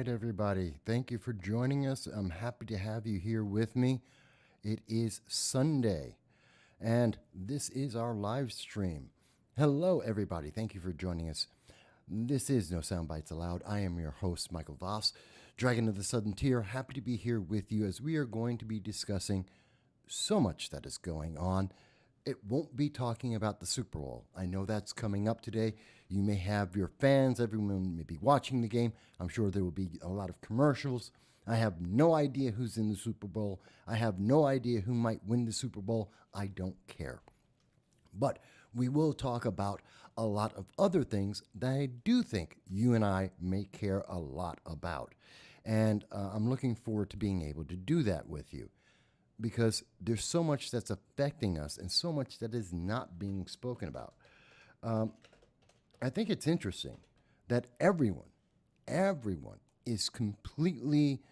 right, everybody. Thank you for joining us. I'm happy to have you here with me. It is Sunday, and this is our live stream. Hello, everybody. Thank you for joining us. This is No Soundbites Allowed. I am your host, Michael Voss, Dragon of the Southern Tier. Happy to be here with you as we are going to be discussing so much that is going on. It won't be talking about the Super Bowl. I know that's coming up today. You may have your fans, everyone may be watching the game. I'm sure there will be a lot of commercials. I have no idea who's in the Super Bowl. I have no idea who might win the Super Bowl. I don't care. But we will talk about a lot of other things that I do think you and I may care a lot about. And I'm looking forward to being able to do that with you, because there's so much that's affecting us and so much that is not being spoken about. I think it's interesting that everyone is completely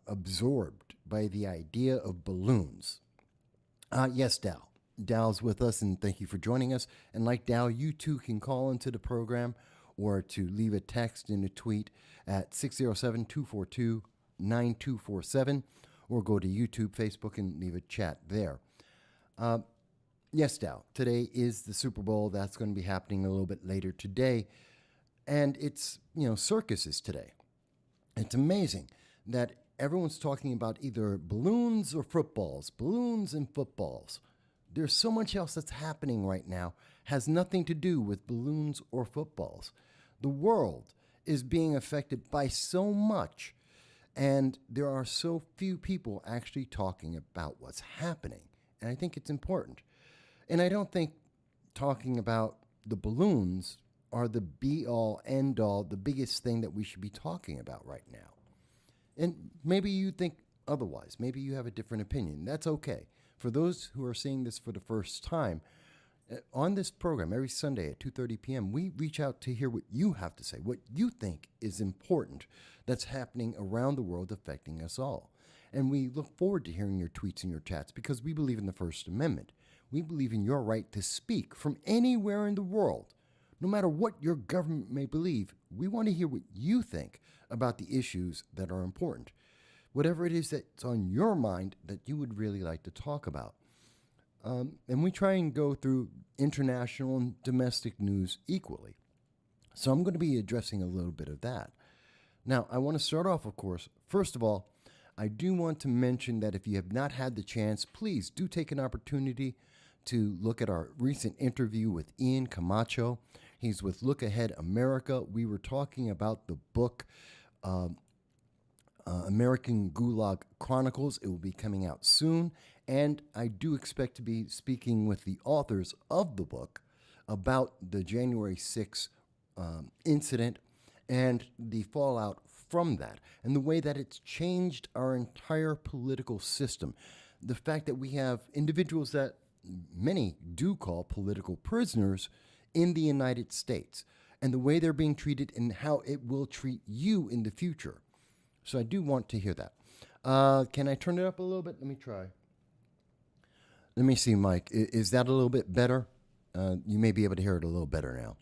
absorbed by the idea of balloons. Yes, Dow. Dow's with us, and thank you for joining us. And like Dow, you too can call into the program or to leave a text in a tweet at 607-242-9247. Or go to YouTube, Facebook, and leave a chat there. Yes, Dow, today is the Super Bowl. That's going to be happening a little bit later today. And it's, circuses today. It's amazing that everyone's talking about either balloons or footballs, balloons and footballs. There's so much else that's happening right now, has nothing to do with balloons or footballs. The world is being affected by so much. And there are so few people actually talking about what's happening. And I think it's important. And I don't think talking about the balloons are the be-all, end-all, the biggest thing that we should be talking about right now. And maybe you think otherwise. Maybe you have a different opinion. That's okay. For those who are seeing this for the first time, on this program, every Sunday at 2:30 p.m., we reach out to hear what you have to say, what you think is important that's happening around the world affecting us all. And we look forward to hearing your tweets and your chats because we believe in the First Amendment. We believe in your right to speak from anywhere in the world. No matter what your government may believe, we want to hear what you think about the issues that are important. Whatever it is that's on your mind that you would really like to talk about. And we try and go through international and domestic news equally. So I'm going to be addressing a little bit of that. Now, I want to start off, of course. First of all, I do want to mention that if you have not had the chance, please do take an opportunity to look at our recent interview with Ian Camacho. He's with Look Ahead America. We were talking about the book American Gulag Chronicles. It will be coming out soon. And I do expect to be speaking with the authors of the book about the January 6th incident and the fallout from that and the way that it's changed our entire political system. The fact that we have individuals that many do call political prisoners in the United States and the way they're being treated and how it will treat you in the future. So I do want to hear that. Can I turn it up a little bit? Let me try. Let me see, Mike. Is that a little bit better? You may be able to hear it a little better now.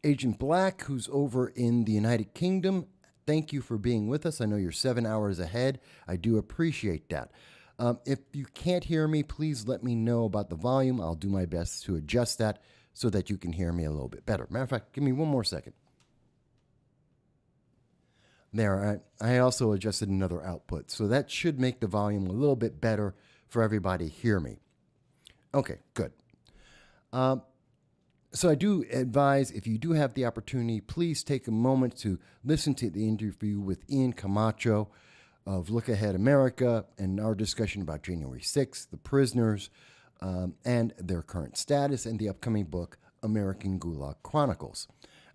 Agent Black, who's over in the United Kingdom, thank you for being with us. I know you're 7 hours ahead. I do appreciate that. If you can't hear me, please let me know about the volume. I'll do my best to adjust that so that you can hear me a little bit better. Matter of fact, give me one more second. There, I also adjusted another output, so that should make the volume a little bit better for everybody to hear me. Okay, good. So I do advise, if you do have the opportunity, please take a moment to listen to the interview with Ian Camacho of Look Ahead America and our discussion about January 6th, the prisoners, and their current status, and the upcoming book, American Gulag Chronicles.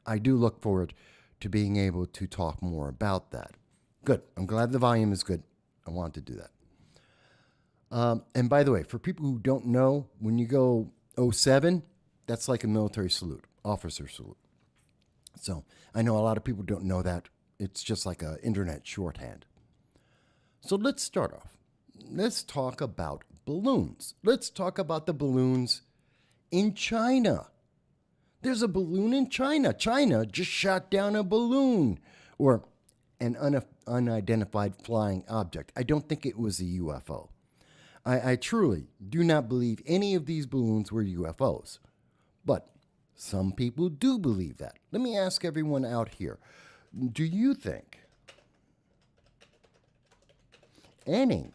I do look forward to being able to talk more about that. Good. I'm glad the volume is good. I want to do that. And by the way, for people who don't know, when you go 07, that's like a military salute, officer salute. So I know a lot of people don't know that. It's just like an internet shorthand. So let's start off. Let's talk about balloons. Let's talk about the balloons in China. There's a balloon in China. China just shot down a balloon. Or an unidentified flying object. I don't think it was a UFO. I truly do not believe any of these balloons were UFOs. But some people do believe that. Let me ask everyone out here. Do you think any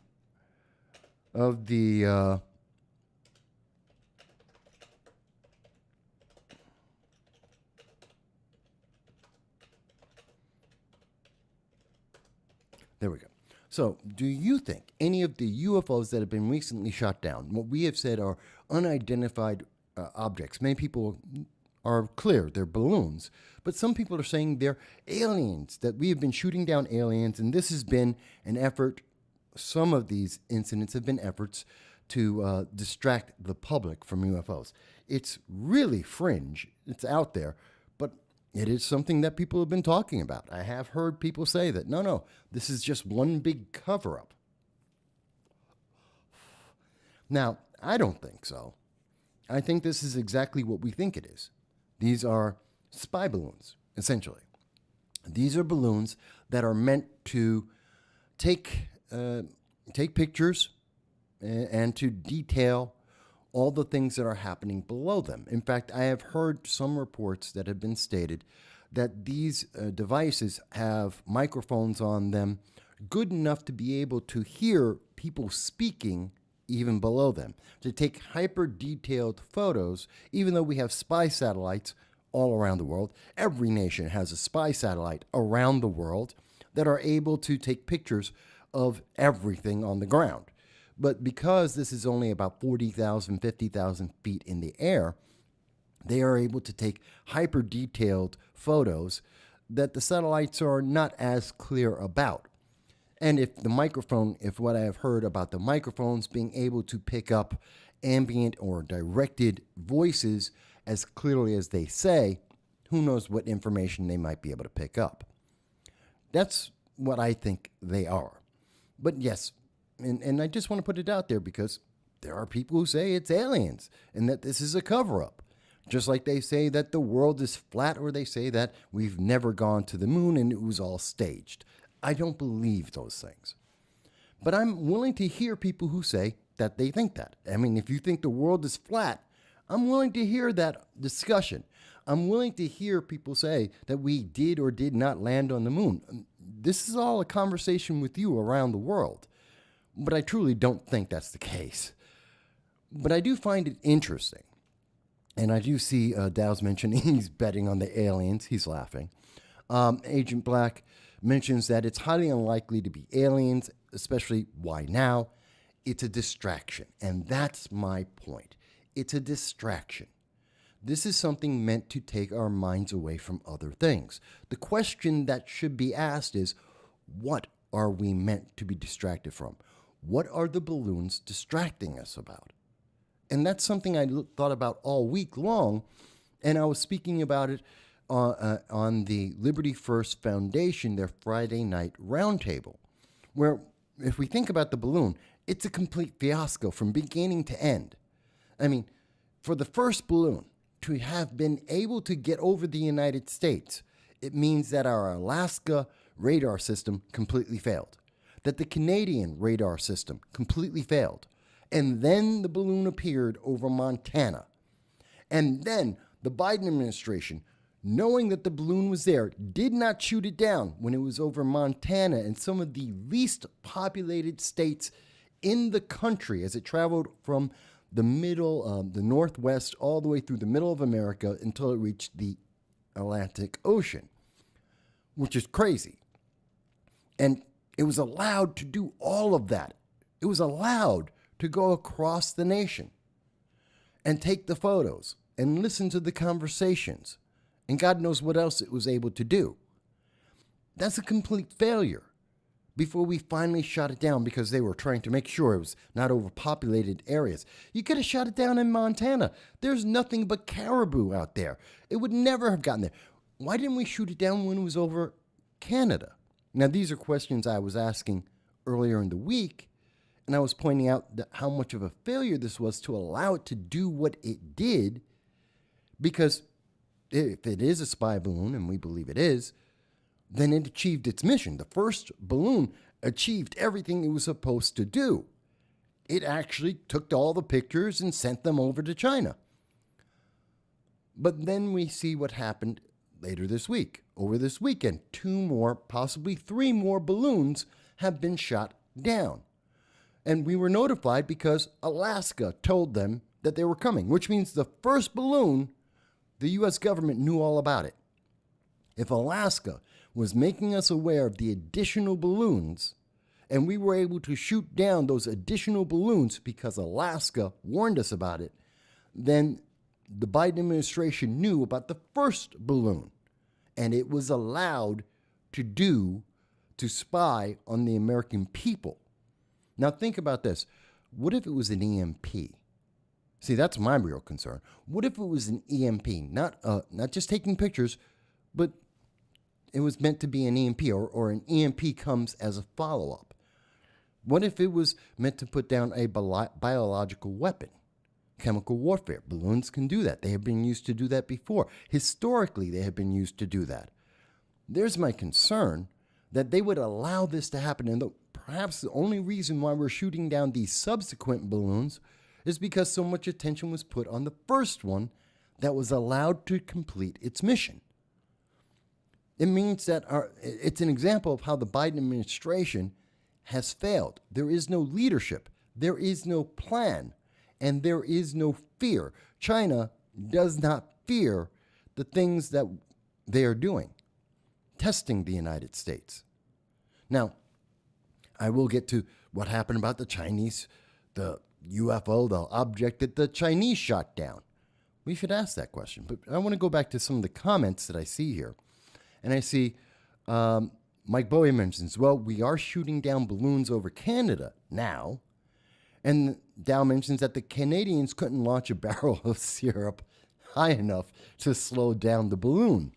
of the there we go. So, do you think any of the UFOs that have been recently shot down, what we have said are unidentified objects, many people are clear, they're balloons, but some people are saying they're aliens, that we have been shooting down aliens, and this has been an effort, some of these incidents have been efforts to distract the public from UFOs. It's really fringe, it's out there, but it is something that people have been talking about. I have heard people say that, no, this is just one big cover-up. Now, I don't think so. I think this is exactly what we think it is. These are spy balloons, essentially. These are balloons that are meant to take pictures and to detail all the things that are happening below them. In fact, I have heard some reports that have been stated that these devices have microphones on them good enough to be able to hear people speaking even below them, to take hyper-detailed photos, even though we have spy satellites all around the world. Every nation has a spy satellite around the world that are able to take pictures of everything on the ground. But because this is only about 40,000, 50,000 feet in the air, they are able to take hyper-detailed photos that the satellites are not as clear about. And if what I have heard about the microphones being able to pick up ambient or directed voices as clearly as they say, who knows what information they might be able to pick up. That's what I think they are. But yes, and I just want to put it out there because there are people who say it's aliens and that this is a cover-up. Just like they say that the world is flat, or they say that we've never gone to the moon and it was all staged. I don't believe those things. But I'm willing to hear people who say that they think that. I mean, if you think the world is flat, I'm willing to hear that discussion. I'm willing to hear people say that we did or did not land on the moon. This is all a conversation with you around the world. But I truly don't think that's the case. But I do find it interesting. And I do see Dow's mentioning he's betting on the aliens. He's laughing. Agent Black mentions that it's highly unlikely to be aliens, especially why now? It's a distraction. And that's my point. It's a distraction. This is something meant to take our minds away from other things. The question that should be asked is, what are we meant to be distracted from? What are the balloons distracting us about? And that's something I thought about all week long, and I was speaking about it on the Liberty First Foundation, their Friday night roundtable, where if we think about the balloon, it's a complete fiasco from beginning to end. I mean, for the first balloon to have been able to get over the United States, it means that our Alaska radar system completely failed, that the Canadian radar system completely failed, and then the balloon appeared over Montana. And then the Biden administration, knowing that the balloon was there, did not shoot it down when it was over Montana and some of the least populated states in the country as it traveled from the middle, the northwest, all the way through the middle of America until it reached the Atlantic Ocean, which is crazy. And it was allowed to do all of that. It was allowed to go across the nation and take the photos and listen to the conversations. And God knows what else it was able to do. That's a complete failure before we finally shot it down because they were trying to make sure it was not overpopulated areas. You could have shot it down in Montana. There's nothing but caribou out there. It would never have gotten there. Why didn't we shoot it down when it was over Canada? Now, these are questions I was asking earlier in the week, and I was pointing out how much of a failure this was to allow it to do what it did, because if it is a spy balloon, and we believe it is, then it achieved its mission. The first balloon achieved everything it was supposed to do. It actually took all the pictures and sent them over to China. But then we see what happened later this week. Over this weekend, 2 more, possibly 3 more balloons have been shot down. And we were notified because Alaska told them that they were coming, which means the first balloon, the U.S. government knew all about it. If Alaska was making us aware of the additional balloons, and we were able to shoot down those additional balloons because Alaska warned us about it, then the Biden administration knew about the first balloon, and it was allowed to spy on the American people. Now think about this. What if it was an EMP? See, that's my real concern. What if it was an EMP? Not just taking pictures, but it was meant to be an EMP, or an EMP comes as a follow-up. What if it was meant to put down a biological weapon? Chemical warfare. Balloons can do that. They have been used to do that before. Historically, they have been used to do that. There's my concern that they would allow this to happen. And perhaps the only reason why we're shooting down these subsequent balloons is because so much attention was put on the first one that was allowed to complete its mission. It means that it's an example of how the Biden administration has failed. There is no leadership. There is no plan. And there is no fear. China does not fear the things that they are doing, testing the United States. Now, I will get to what happened about the Chinese, the UFO, the object that the Chinese shot down. We should ask that question. But I want to go back to some of the comments that I see here. And I see Mike Bowie mentions, well, we are shooting down balloons over Canada now. And Dow mentions that the Canadians couldn't launch a barrel of syrup high enough to slow down the balloon.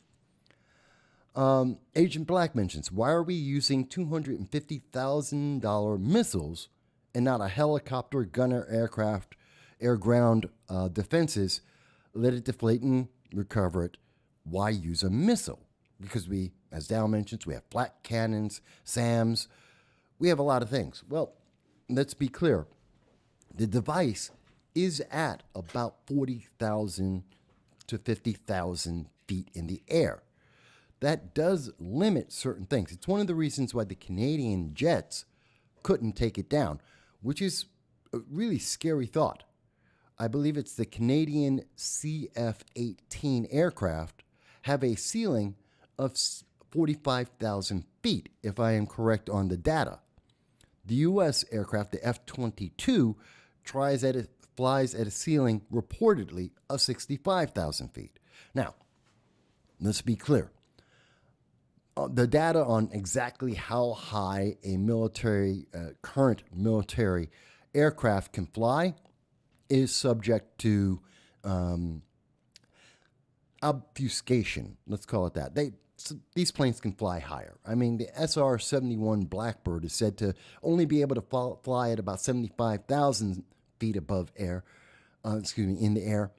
Agent Black mentions, why are we using $250,000 missiles and not a helicopter, gunner, aircraft, air-ground defenses? Let it deflate and recover it. Why use a missile? Because we, as Dow mentions, we have flat cannons, SAMs. We have a lot of things. Well, let's be clear. The device is at about 40,000 to 50,000 feet in the air. That does limit certain things. It's one of the reasons why the Canadian jets couldn't take it down, which is a really scary thought. I believe it's the Canadian CF-18 aircraft have a ceiling of 45,000 feet, if I am correct on the data. The U.S. aircraft, the F-22, flies at a ceiling reportedly of 65,000 feet. Now, let's be clear. The data on exactly how high a current military aircraft can fly is subject to obfuscation. Let's call it that. These planes can fly higher. I mean, the SR-71 Blackbird is said to only be able to fly at about 75,000 feet above in the air.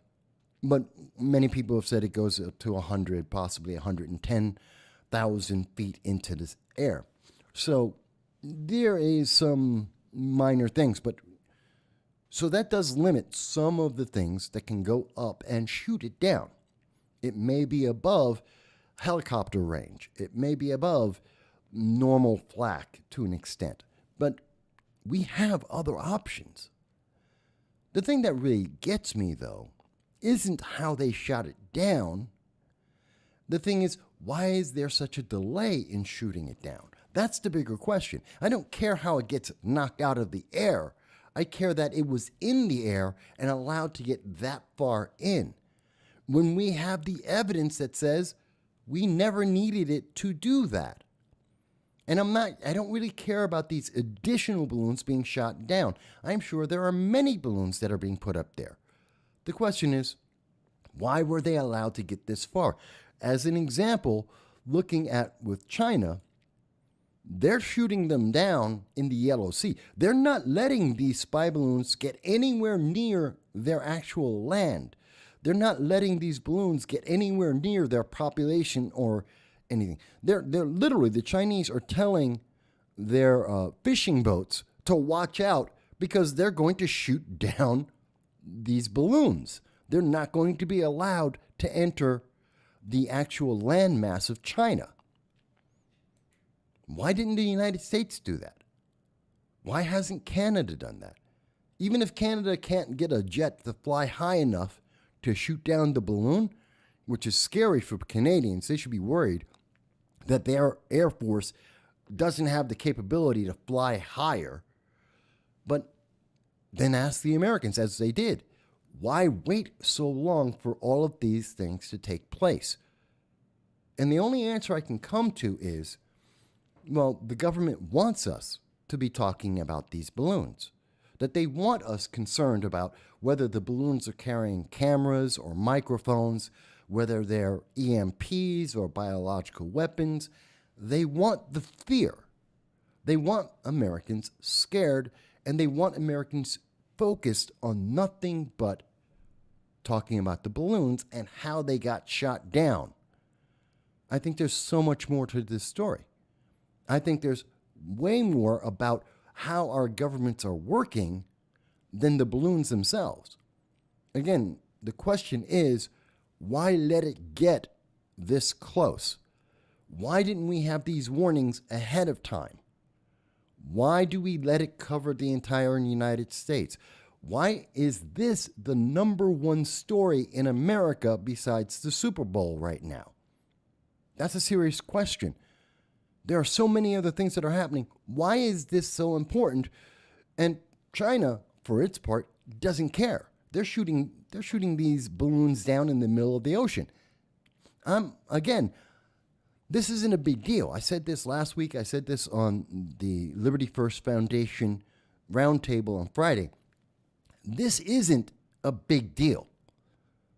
But many people have said it goes to 100, possibly 110,000 feet into the air. So there is some minor things, but so that does limit some of the things that can go up and shoot it down. It may be above helicopter range. It may be above normal flak to an extent, but we have other options. The thing that really gets me, though, isn't how they shot it down. The thing is, why is there such a delay in shooting it down? That's the bigger question. I don't care how it gets knocked out of the air. I care that it was in the air and allowed to get that far in. When we have the evidence that says we never needed it to do that. And I don't really care about these additional balloons being shot down. I'm sure there are many balloons that are being put up there. The question is, why were they allowed to get this far? As an example, looking at with China, they're shooting them down in the Yellow Sea. They're not letting these spy balloons get anywhere near their actual land. They're not letting these balloons get anywhere near their population or anything. They're literally, the Chinese are telling their fishing boats to watch out because they're going to shoot down these balloons. They're not going to be allowed to enter the actual landmass of China. Why didn't the United States do that? Why hasn't Canada done that? Even if Canada can't get a jet to fly high enough to shoot down the balloon, which is scary for Canadians, they should be worried that their Air Force doesn't have the capability to fly higher. But then ask the Americans, as they did, why wait so long for all of these things to take place? And the only answer I can come to is, well, the government wants us to be talking about these balloons, that they want us concerned about whether the balloons are carrying cameras or microphones, whether they're EMPs or biological weapons. They want the fear. They want Americans scared, and they want Americans focused on nothing but talking about the balloons and how they got shot down. I think there's so much more to this story. I think there's way more about how our governments are working than the balloons themselves. Again, the question is, why let it get this close? Why didn't we have these warnings ahead of time? Why do we let it cover the entire United States? Why is this the number one story in America besides the Super Bowl right now? That's a serious question. There are so many other things that are happening. Why is this so important? And China, for its part, doesn't care. They're shooting these balloons down in the middle of the ocean. Again, this isn't a big deal. I said this last week. I said this on the Liberty First Foundation roundtable on Friday. This isn't a big deal.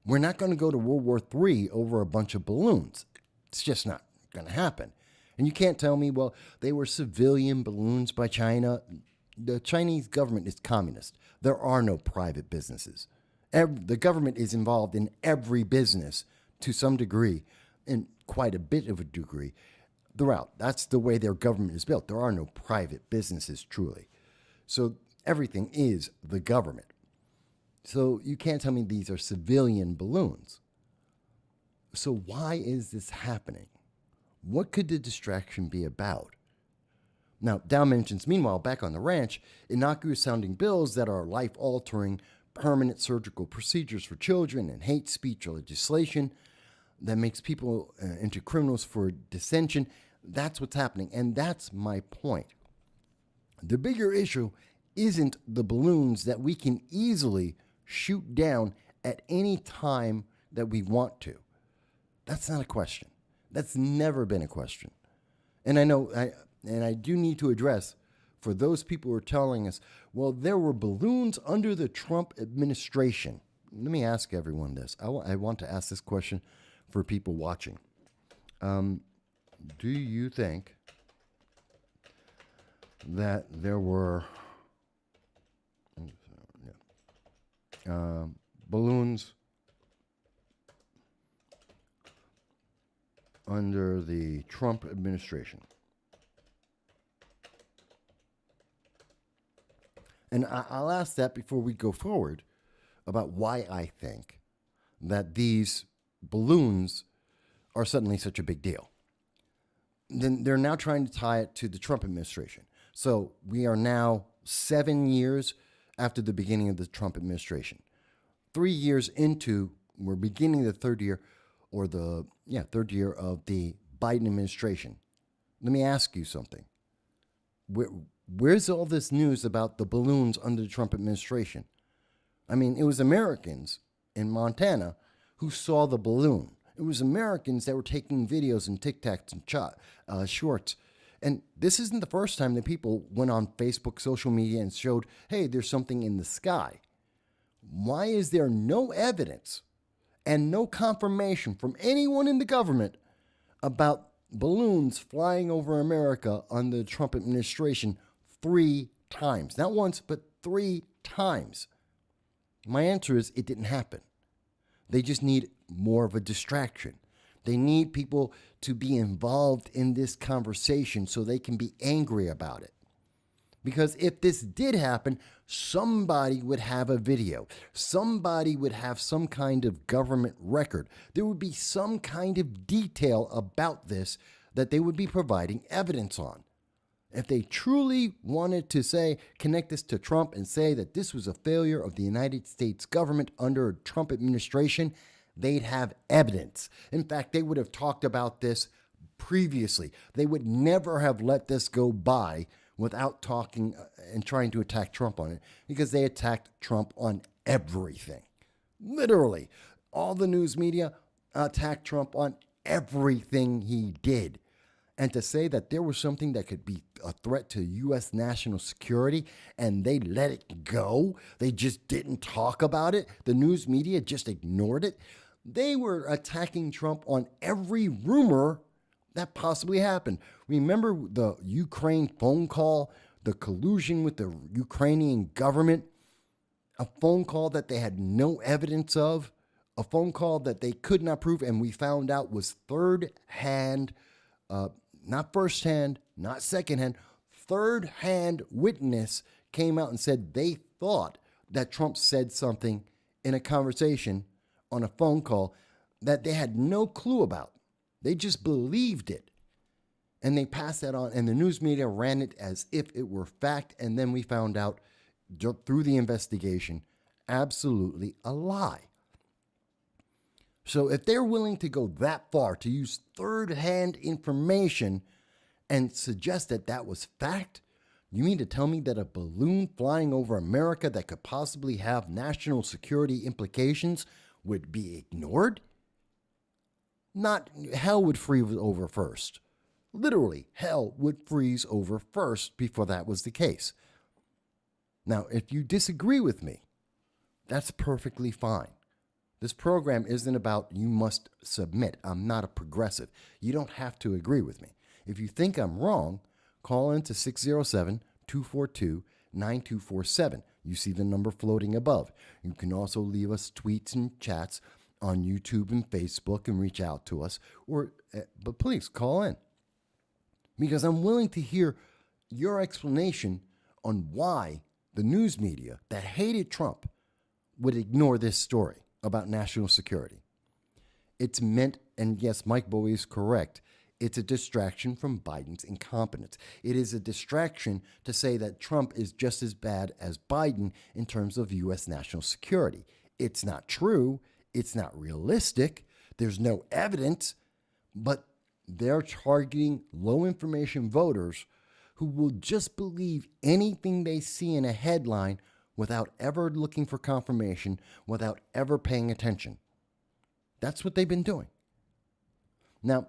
We're not going to go to World War III over a bunch of balloons. It's just not going to happen. And you can't tell me, well, they were civilian balloons by China. The Chinese government is communist. There are no private businesses. The government is involved in every business to some degree, and quite a bit of a degree, throughout. That's the way their government is built. There are no private businesses, truly. So everything is the government. So you can't tell me these are civilian balloons. So why is this happening? What could the distraction be about? Now, Dow mentions, meanwhile, back on the ranch, innocuous-sounding bills that are life-altering, permanent surgical procedures for children and hate speech legislation that makes people into criminals for dissension. That's what's happening, and that's my point. The bigger issue isn't the balloons that we can easily shoot down at any time that we want to. That's not a question. That's never been a question. And I know, I do need to address, for those people who are telling us, well, there were balloons under the Trump administration. Let me ask everyone this. I want to ask this question for people watching. Do you think that there were balloons under the Trump administration? And I'll ask that before we go forward about why I think that these balloons are suddenly such a big deal. Then they're now trying to tie it to the Trump administration. So we are now 7 years after the beginning of the Trump administration. 3 years into, we're beginning the third year, or the third year of the Biden administration. Let me ask you something. Where's all this news about the balloons under the Trump administration? I mean, it was Americans in Montana who saw the balloon. It was Americans that were taking videos and TikToks and shorts. And this isn't the first time that people went on Facebook, social media, and showed, hey, there's something in the sky. Why is there no evidence and no confirmation from anyone in the government about balloons flying over America under the Trump administration 3 times? Not once, but 3 times. My answer is it didn't happen. They just need more of a distraction. They need people to be involved in this conversation so they can be angry about it. Because if this did happen, somebody would have a video. Somebody would have some kind of government record. There would be some kind of detail about this that they would be providing evidence on. If they truly wanted to say, connect this to Trump and say that this was a failure of the United States government under a Trump administration, they'd have evidence. In fact, they would have talked about this previously. They would never have let this go by without talking and trying to attack Trump on it, because they attacked Trump on everything. Literally, all the news media attacked Trump on everything he did. And to say that there was something that could be a threat to U.S. national security and they let it go, they just didn't talk about it, the news media just ignored it. They were attacking Trump on every rumor that possibly happened. Remember the Ukraine phone call, the collusion with the Ukrainian government, a phone call that they had no evidence of, a phone call that they could not prove, and we found out was third-hand, not first-hand, not second-hand, third-hand witness came out and said they thought that Trump said something in a conversation on a phone call that they had no clue about. They just believed it. And they passed that on, and the news media ran it as if it were fact, and then we found out through the investigation, absolutely a lie. So if they're willing to go that far to use third-hand information and suggest that that was fact, you mean to tell me that a balloon flying over America that could possibly have national security implications would be ignored? Not hell would freeze over first. Literally, hell would freeze over first before that was the case. Now, if you disagree with me, that's perfectly fine. This program isn't about you must submit. I'm not a progressive. You don't have to agree with me. If you think I'm wrong, call into 607-242-9247. You see the number floating above. You can also leave us tweets and chats on YouTube and Facebook and reach out to us. But please call in, because I'm willing to hear your explanation on why the news media that hated Trump would ignore this story about national security. It's meant, and yes, Mike Bowie is correct, it's a distraction from Biden's incompetence. It is a distraction to say that Trump is just as bad as Biden in terms of U.S. national security. It's not true. It's not realistic. There's no evidence, but they're targeting low information voters who will just believe anything they see in a headline without ever looking for confirmation, without ever paying attention. That's what they've been doing. Now,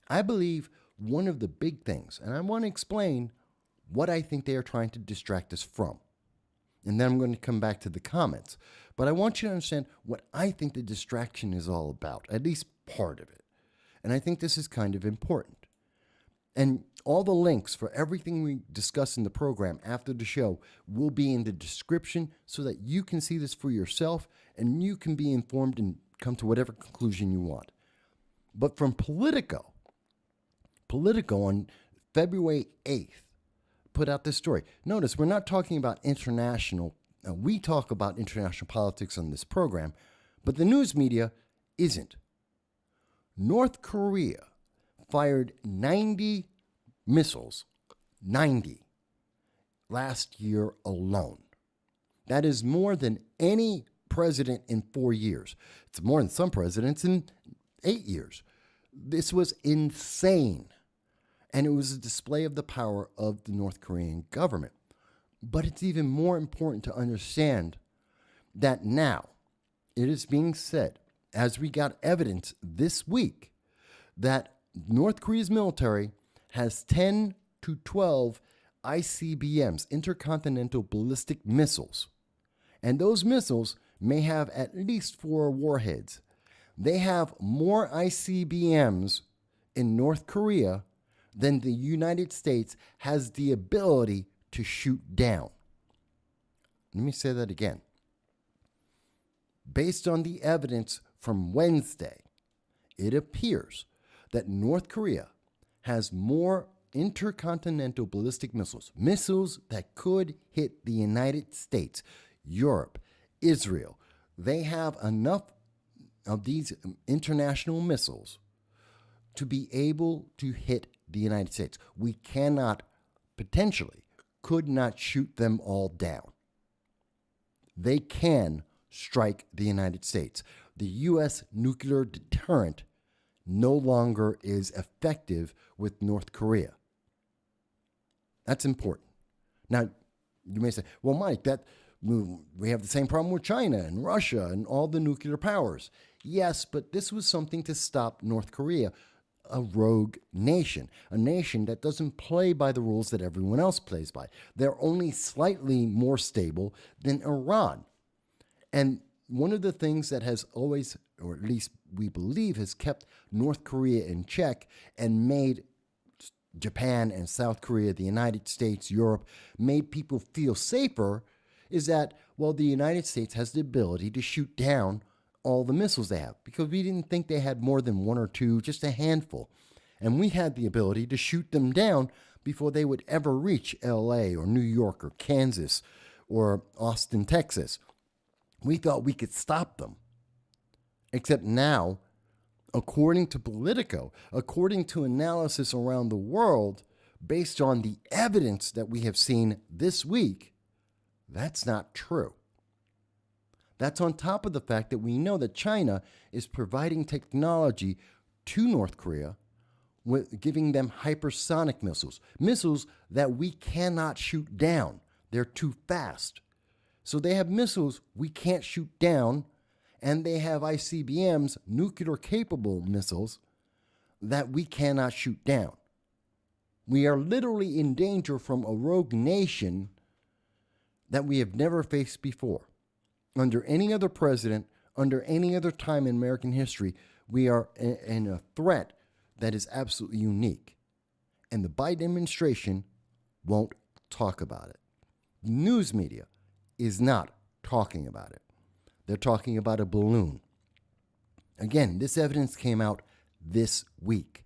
I believe one of the big things, and I want to explain what I think they are trying to distract us from. And then I'm going to come back to the comments. But I want you to understand what I think the distraction is all about, at least part of it. And I think this is kind of important. And all the links for everything we discuss in the program after the show will be in the description so that you can see this for yourself and you can be informed and come to whatever conclusion you want. But from Politico on February 8th, put out this story. Notice we're not talking about international. We talk about international politics on this program, but the news media isn't. North Korea fired 90 missiles, 90, last year alone. That is more than any president in 4 years. It's more than some presidents in 8 years. This was insane. And it was a display of the power of the North Korean government. But it's even more important to understand that now it is being said, as we got evidence this week, that North Korea's military has 10 to 12 ICBMs, intercontinental ballistic missiles. And those missiles may have at least 4 warheads. They have more ICBMs in North Korea than the United States has the ability to shoot down. Let me say that again. Based on the evidence from Wednesday, it appears that North Korea has more intercontinental ballistic missiles, missiles that could hit the United States, Europe, Israel. They have enough of these international missiles to be able to hit the United States. We cannot, potentially, could not shoot them all down. They can strike the United States. The U.S. nuclear deterrent no longer is effective with North Korea. That's important. Now, you may say, well, Mike, we have the same problem with China and Russia and all the nuclear powers. Yes, but this was something to stop North Korea, a rogue nation, a nation that doesn't play by the rules that everyone else plays by. They're only slightly more stable than Iran. And one of the things that has always, or at least we believe, has kept North Korea in check and made Japan and South Korea, the United States, Europe, made people feel safer is that, well, the United States has the ability to shoot down all the missiles they have, because we didn't think they had more than one or two, just a handful. And we had the ability to shoot them down before they would ever reach LA or New York or Kansas or Austin, Texas. We thought we could stop them. Except now, according to Politico, according to analysis around the world, based on the evidence that we have seen this week, that's not true. That's on top of the fact that we know that China is providing technology to North Korea, with giving them hypersonic missiles, missiles that we cannot shoot down. They're too fast. So they have missiles we can't shoot down, and they have ICBMs, nuclear-capable missiles, that we cannot shoot down. We are literally in danger from a rogue nation that we have never faced before. Under any other president, under any other time in American history, we are in a threat that is absolutely unique. And the Biden administration won't talk about it. The news media is not talking about it. They're talking about a balloon. Again, this evidence came out this week.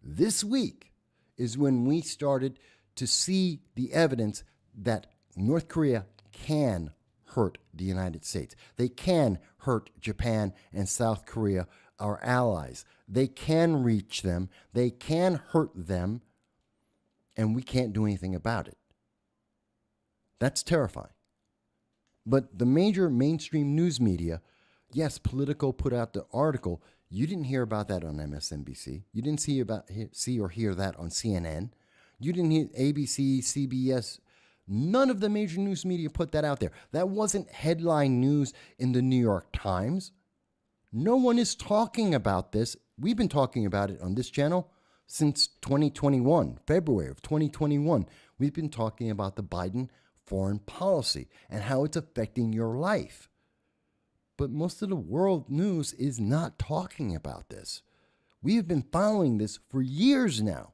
This week is when we started to see the evidence that North Korea can hurt the United States. They can hurt Japan and South Korea, our allies. They can reach them. They can hurt them. And we can't do anything about it. That's terrifying. But the major mainstream news media, yes, Politico put out the article. You didn't hear about that on MSNBC. You didn't see or hear that on CNN. You didn't hear ABC, CBS. None of the major news media put that out there. That wasn't headline news in the New York Times. No one is talking about this. We've been talking about it on this channel since 2021, February of 2021. We've been talking about the Biden foreign policy and how it's affecting your life. But most of the world news is not talking about this. We have been following this for years now.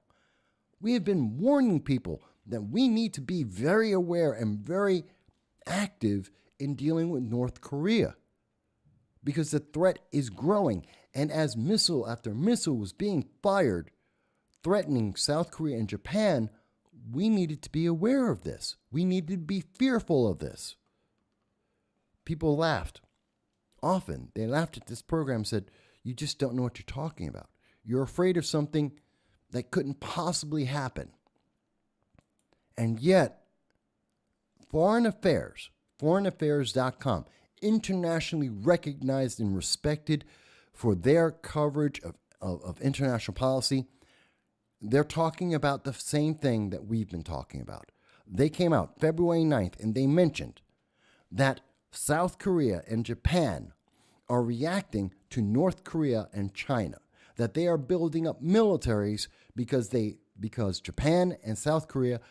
We have been warning people that we need to be very aware and very active in dealing with North Korea, because the threat is growing. And as missile after missile was being fired, threatening South Korea and Japan, we needed to be aware of this. We needed to be fearful of this. People laughed. Often, they laughed at this program, said, you just don't know what you're talking about. You're afraid of something that couldn't possibly happen. And yet, foreignaffairs.com, internationally recognized and respected for their coverage of international policy, they're talking about the same thing that we've been talking about. They came out February 9th and they mentioned that South Korea and Japan are reacting to North Korea and China, that they are building up militaries because Japan and South Korea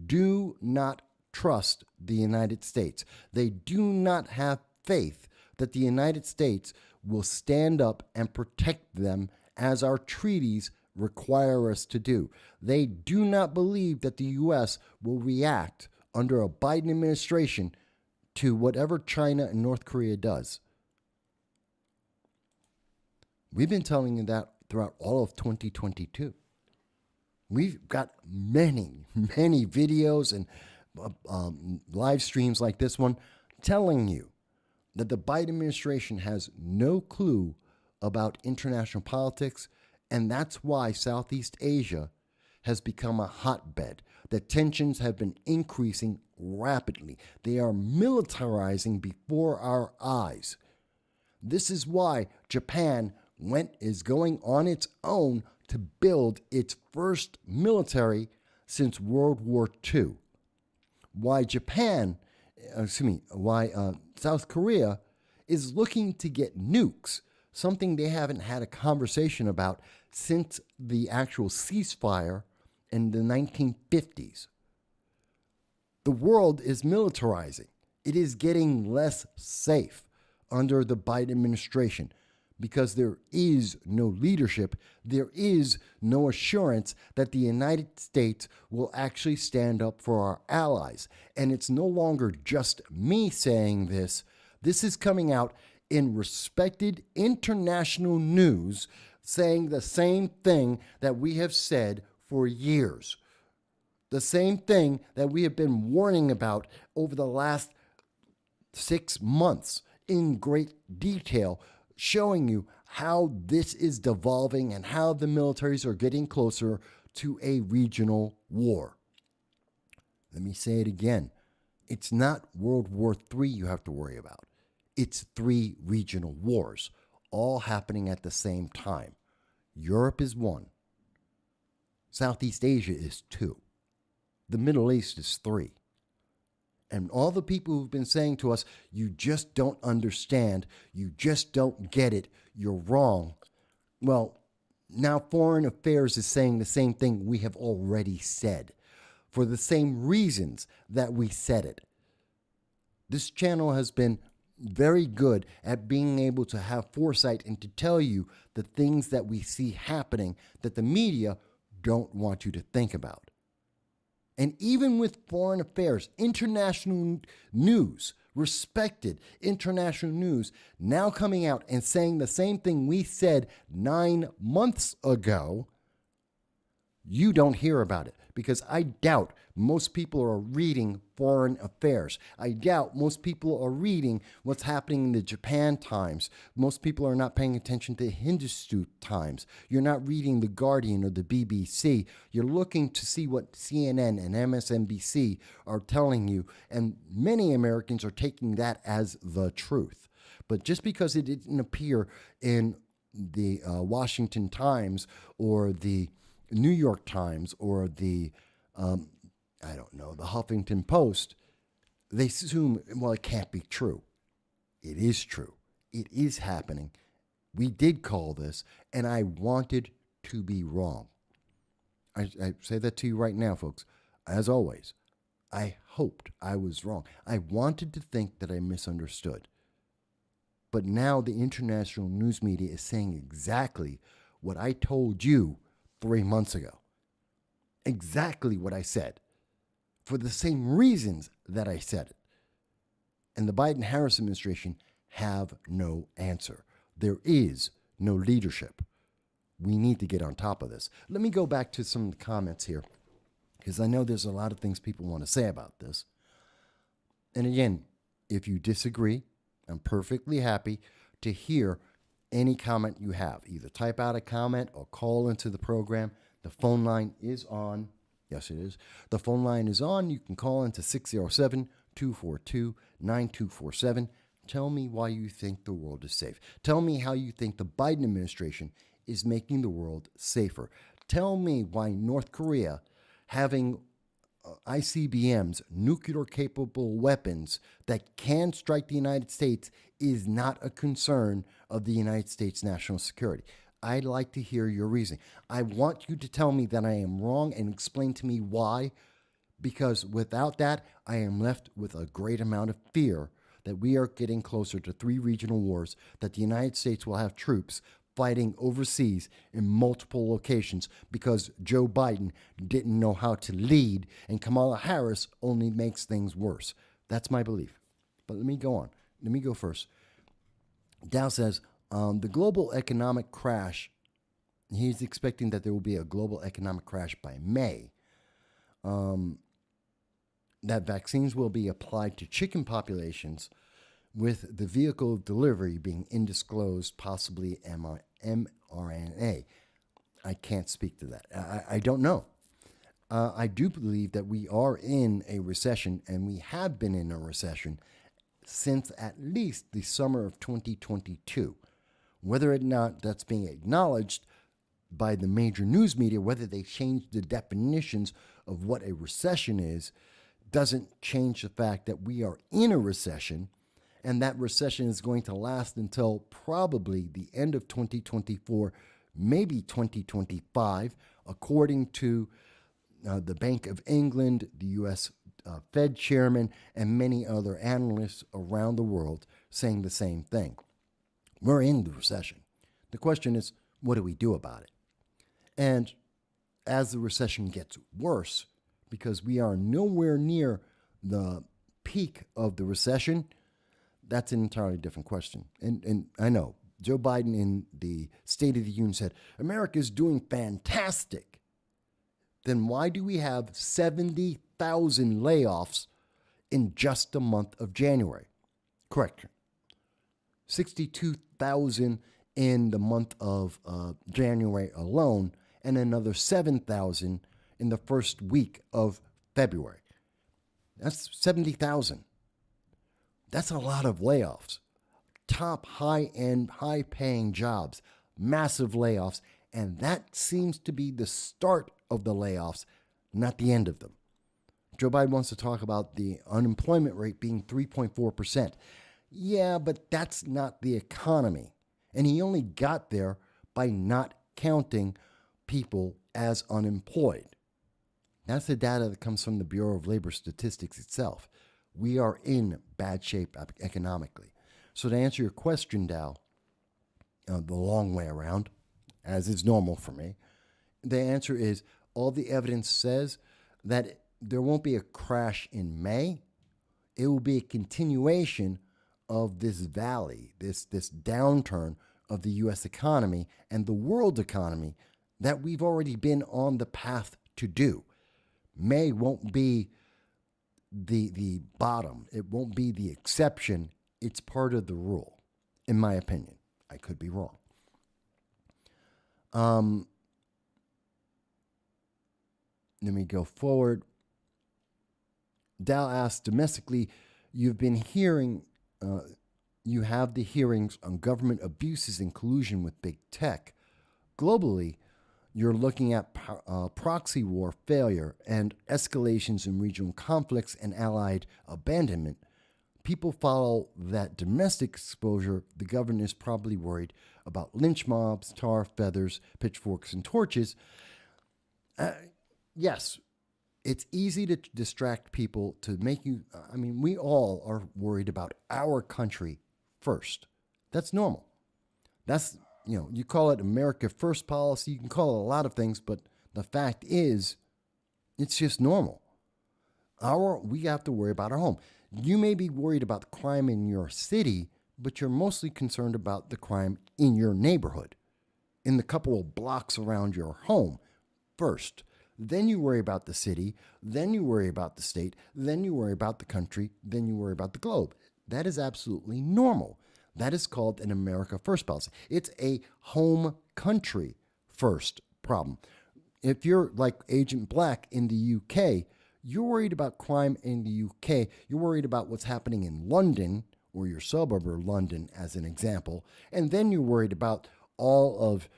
do not trust the United States. They do not have faith that the United States will stand up and protect them as our treaties require us to do. They do not believe that the U.S. will react under a Biden administration to whatever China and North Korea does. We've been telling you that throughout all of 2022. We've got many, many videos and live streams like this one telling you that the Biden administration has no clue about international politics, and that's why Southeast Asia has become a hotbed. The tensions have been increasing rapidly. They are militarizing before our eyes. This is why Japan is going on its own to build its first military since World War II. Why South Korea is looking to get nukes, something they haven't had a conversation about since the actual ceasefire in the 1950s. The world is militarizing. It is getting less safe under the Biden administration because there is no leadership. There is no assurance that the United States will actually stand up for our allies. And it's no longer just me saying this. This is coming out in respected international news saying the same thing that we have said for years. The same thing that we have been warning about over the last 6 months in great detail, showing you how this is devolving and how the militaries are getting closer to a regional war. Let me say it again. It's not World War III you have to worry about. It's 3 regional wars, all happening at the same time. Europe is 1. Southeast Asia is 2. The Middle East is 3. And all the people who've been saying to us, you just don't understand, you just don't get it, you're wrong. Well, now Foreign Affairs is saying the same thing we have already said, for the same reasons that we said it. This channel has been very good at being able to have foresight and to tell you the things that we see happening that the media don't want you to think about. And even with Foreign Affairs, international news, respected international news, now coming out and saying the same thing we said 9 months ago, you don't hear about it because I doubt most people are reading Foreign Affairs. I doubt most people are reading what's happening in the Japan Times. Most people are not paying attention to Hindustan Times. You're not reading The Guardian or the BBC. You're looking to see what CNN and MSNBC are telling you, and many Americans are taking that as the truth. But just because it didn't appear in the Washington Times or the New York Times or the the Huffington Post, they assume, well, it can't be true. It is true. It is happening. We did call this, and I wanted to be wrong. I say that to you right now, folks. As always, I hoped I was wrong. I wanted to think that I misunderstood. But now the international news media is saying exactly what I told you 3 months ago. Exactly what I said, for the same reasons that I said it. And the Biden-Harris administration have no answer. There is no leadership. We need to get on top of this. Let me go back to some of the comments here, because I know there's a lot of things people want to say about this. And again, if you disagree, I'm perfectly happy to hear any comment you have. Either type out a comment or call into the program. The phone line is on. Yes, it is. The phone line is on. You can call into 607-242-9247. Tell me why you think the world is safe. Tell me how you think the Biden administration is making the world safer. Tell me why North Korea having ICBMs, nuclear-capable weapons that can strike the United States is not a concern of the United States national security. I'd like to hear your reasoning. I want you to tell me that I am wrong and explain to me why, because without that, I am left with a great amount of fear that we are getting closer to 3 regional wars, that the United States will have troops fighting overseas in multiple locations because Joe Biden didn't know how to lead and Kamala Harris only makes things worse. That's my belief. But let me go on. Let me go first. Dow says, The global economic crash, he's expecting that there will be a global economic crash by May. That vaccines will be applied to chicken populations with the vehicle of delivery being undisclosed, possibly mRNA. I can't speak to that. I don't know. I do believe that we are in a recession, and we have been in a recession since at least the summer of 2022. Whether or not that's being acknowledged by the major news media, whether they change the definitions of what a recession is, doesn't change the fact that we are in a recession, and that recession is going to last until probably the end of 2024, maybe 2025, according to the Bank of England, the U.S. Fed chairman, and many other analysts around the world saying the same thing. We're in the recession. The question is, what do we do about it? And as the recession gets worse, because we are nowhere near the peak of the recession, that's an entirely different question. And I know Joe Biden in the State of the Union said, America is doing fantastic. Then why do we have 70,000 layoffs in just the month of January? Correction. 62,000 in the month of January alone, and another 7,000 in the first week of February. That's 70,000. That's a lot of layoffs. Top high-end, high-paying jobs, massive layoffs, and that seems to be the start of the layoffs, not the end of them. Joe Biden wants to talk about the unemployment rate being 3.4%. Yeah, but that's not the economy. And he only got there by not counting people as unemployed. That's the data that comes from the Bureau of Labor Statistics itself. We are in bad shape economically. So to answer your question, Dow, the long way around, as is normal for me, the answer is all the evidence says that there won't be a crash in May. It will be a continuation of this valley, this downturn of the U.S. economy and the world economy that we've already been on the path to do. May won't be the bottom. It won't be the exception. It's part of the rule, in my opinion. I could be wrong. Let me go forward. Dow asked, domestically, you've been hearing, you have the hearings on government abuses and collusion with big tech. Globally, you're looking at proxy war failure and escalations in regional conflicts and allied abandonment. People follow that domestic exposure. The government is probably worried about lynch mobs, tar, feathers, pitchforks, and torches. Yes, it's easy to distract people to make you, we all are worried about our country first. That's normal. That's, you call it America First policy. You can call it a lot of things, but the fact is, it's just normal. We have to worry about our home. You may be worried about the crime in your city, but you're mostly concerned about the crime in your neighborhood, in the couple of blocks around your home first. Then you worry about the city, then you worry about the state, then you worry about the country, then you worry about the globe. That is absolutely normal. That is called an America First policy. It's a home country first problem. If you're like Agent Black in the UK, you're worried about crime in the UK. You're worried about what's happening in London, or your suburb of London as an example. And then you're worried about all of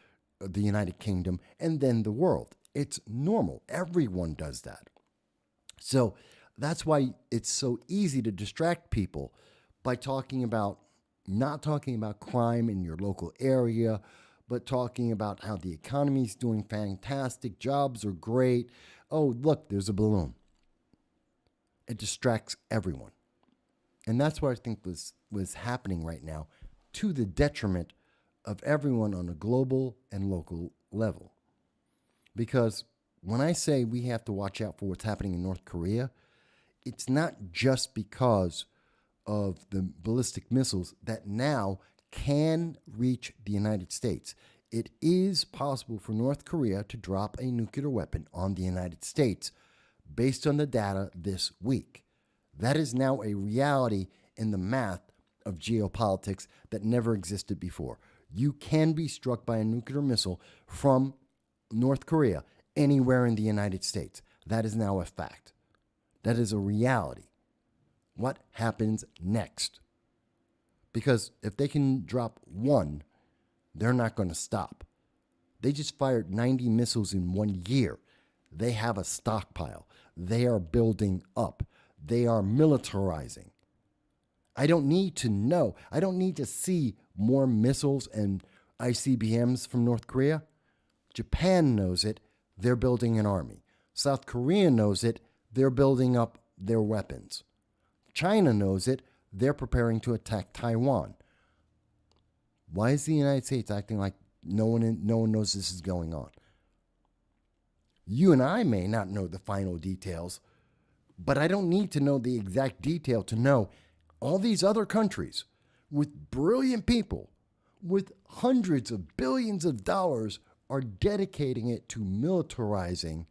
the United Kingdom and then the world. It's normal. Everyone does that. So that's why it's so easy to distract people by not talking about crime in your local area, but talking about how the economy's doing fantastic, jobs are great. Oh, look, there's a balloon. It distracts everyone. And that's what I think was happening right now, to the detriment of everyone on a global and local level. Because when I say we have to watch out for what's happening in North Korea, it's not just because of the ballistic missiles that now can reach the United States. It is possible for North Korea to drop a nuclear weapon on the United States based on the data this week. That is now a reality in the math of geopolitics that never existed before. You can be struck by a nuclear missile from North Korea anywhere in the United States. That is now a fact. That is a reality. What happens next? Because if they can drop one, they're not going to stop. They just fired 90 missiles in 1 year. They have a stockpile. They are building up. They are militarizing. I don't need to know. I don't need to see more missiles and ICBMs from North Korea. Japan knows it. They're building an army. South Korea knows it. They're building up their weapons. China knows it. They're preparing to attack Taiwan. Why is the United States acting like no one knows this is going on? You and I may not know the final details, but I don't need to know the exact detail to know all these other countries with brilliant people, with hundreds of billions of dollars, are dedicating it to militarizing,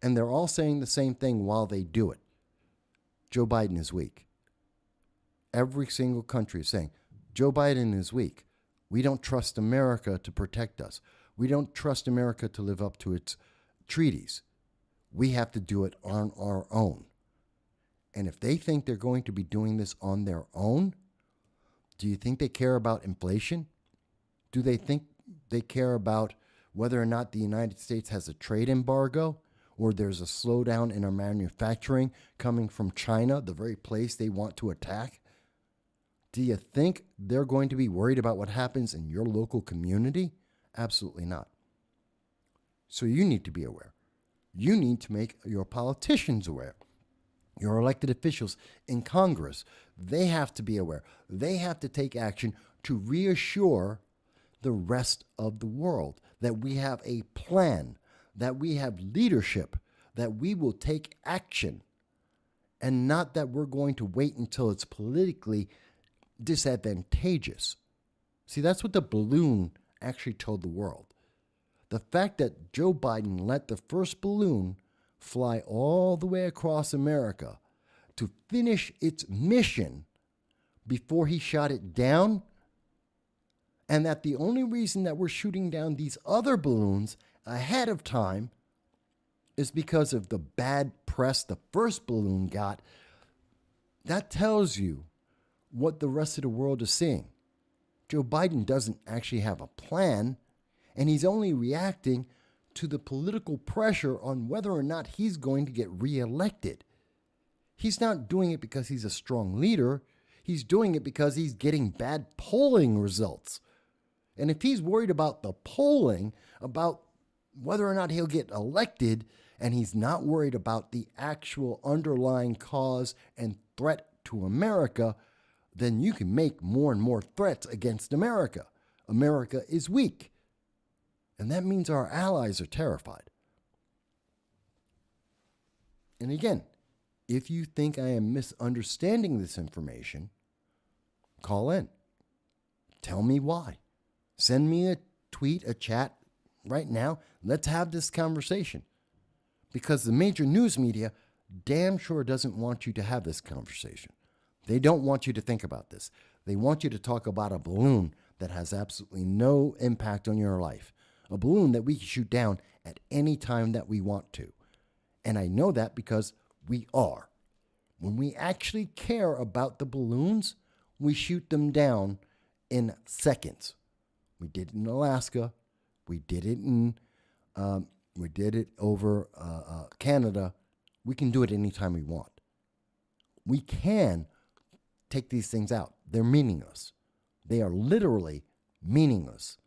and they're all saying the same thing while they do it. Joe Biden is weak. Every single country is saying, Joe Biden is weak. We don't trust America to protect us. We don't trust America to live up to its treaties. We have to do it on our own. And if they think they're going to be doing this on their own, do you think they care about inflation? Do they think they care about whether or not the United States has a trade embargo, or there's a slowdown in our manufacturing coming from China, the very place they want to attack? Do you think they're going to be worried about what happens in your local community? Absolutely not. So you need to be aware. You need to make your politicians aware. Your elected officials in Congress, they have to be aware. They have to take action to reassure the rest of the world that we have a plan, that we have leadership, that we will take action, and not that we're going to wait until it's politically disadvantageous. See, that's what the balloon actually told the world. The fact that Joe Biden let the first balloon fly all the way across America to finish its mission before he shot it down, and that the only reason that we're shooting down these other balloons ahead of time is because of the bad press the first balloon got, that tells you what the rest of the world is seeing. Joe Biden doesn't actually have a plan, and he's only reacting to the political pressure on whether or not he's going to get reelected. He's not doing it because he's a strong leader. He's doing it because he's getting bad polling results. And if he's worried about the polling, about whether or not he'll get elected, and he's not worried about the actual underlying cause and threat to America, then you can make more and more threats against America. America is weak. And that means our allies are terrified. And again, if you think I am misunderstanding this information, call in. Tell me why. Send me a tweet, a chat right now. Let's have this conversation. Because the major news media damn sure doesn't want you to have this conversation. They don't want you to think about this. They want you to talk about a balloon that has absolutely no impact on your life. A balloon that we can shoot down at any time that we want to. And I know that because we are. When we actually care about the balloons, we shoot them down in seconds. We did it in Alaska. We did it over Canada. We can do it anytime we want. We can take these things out. They're meaningless. They are literally meaningless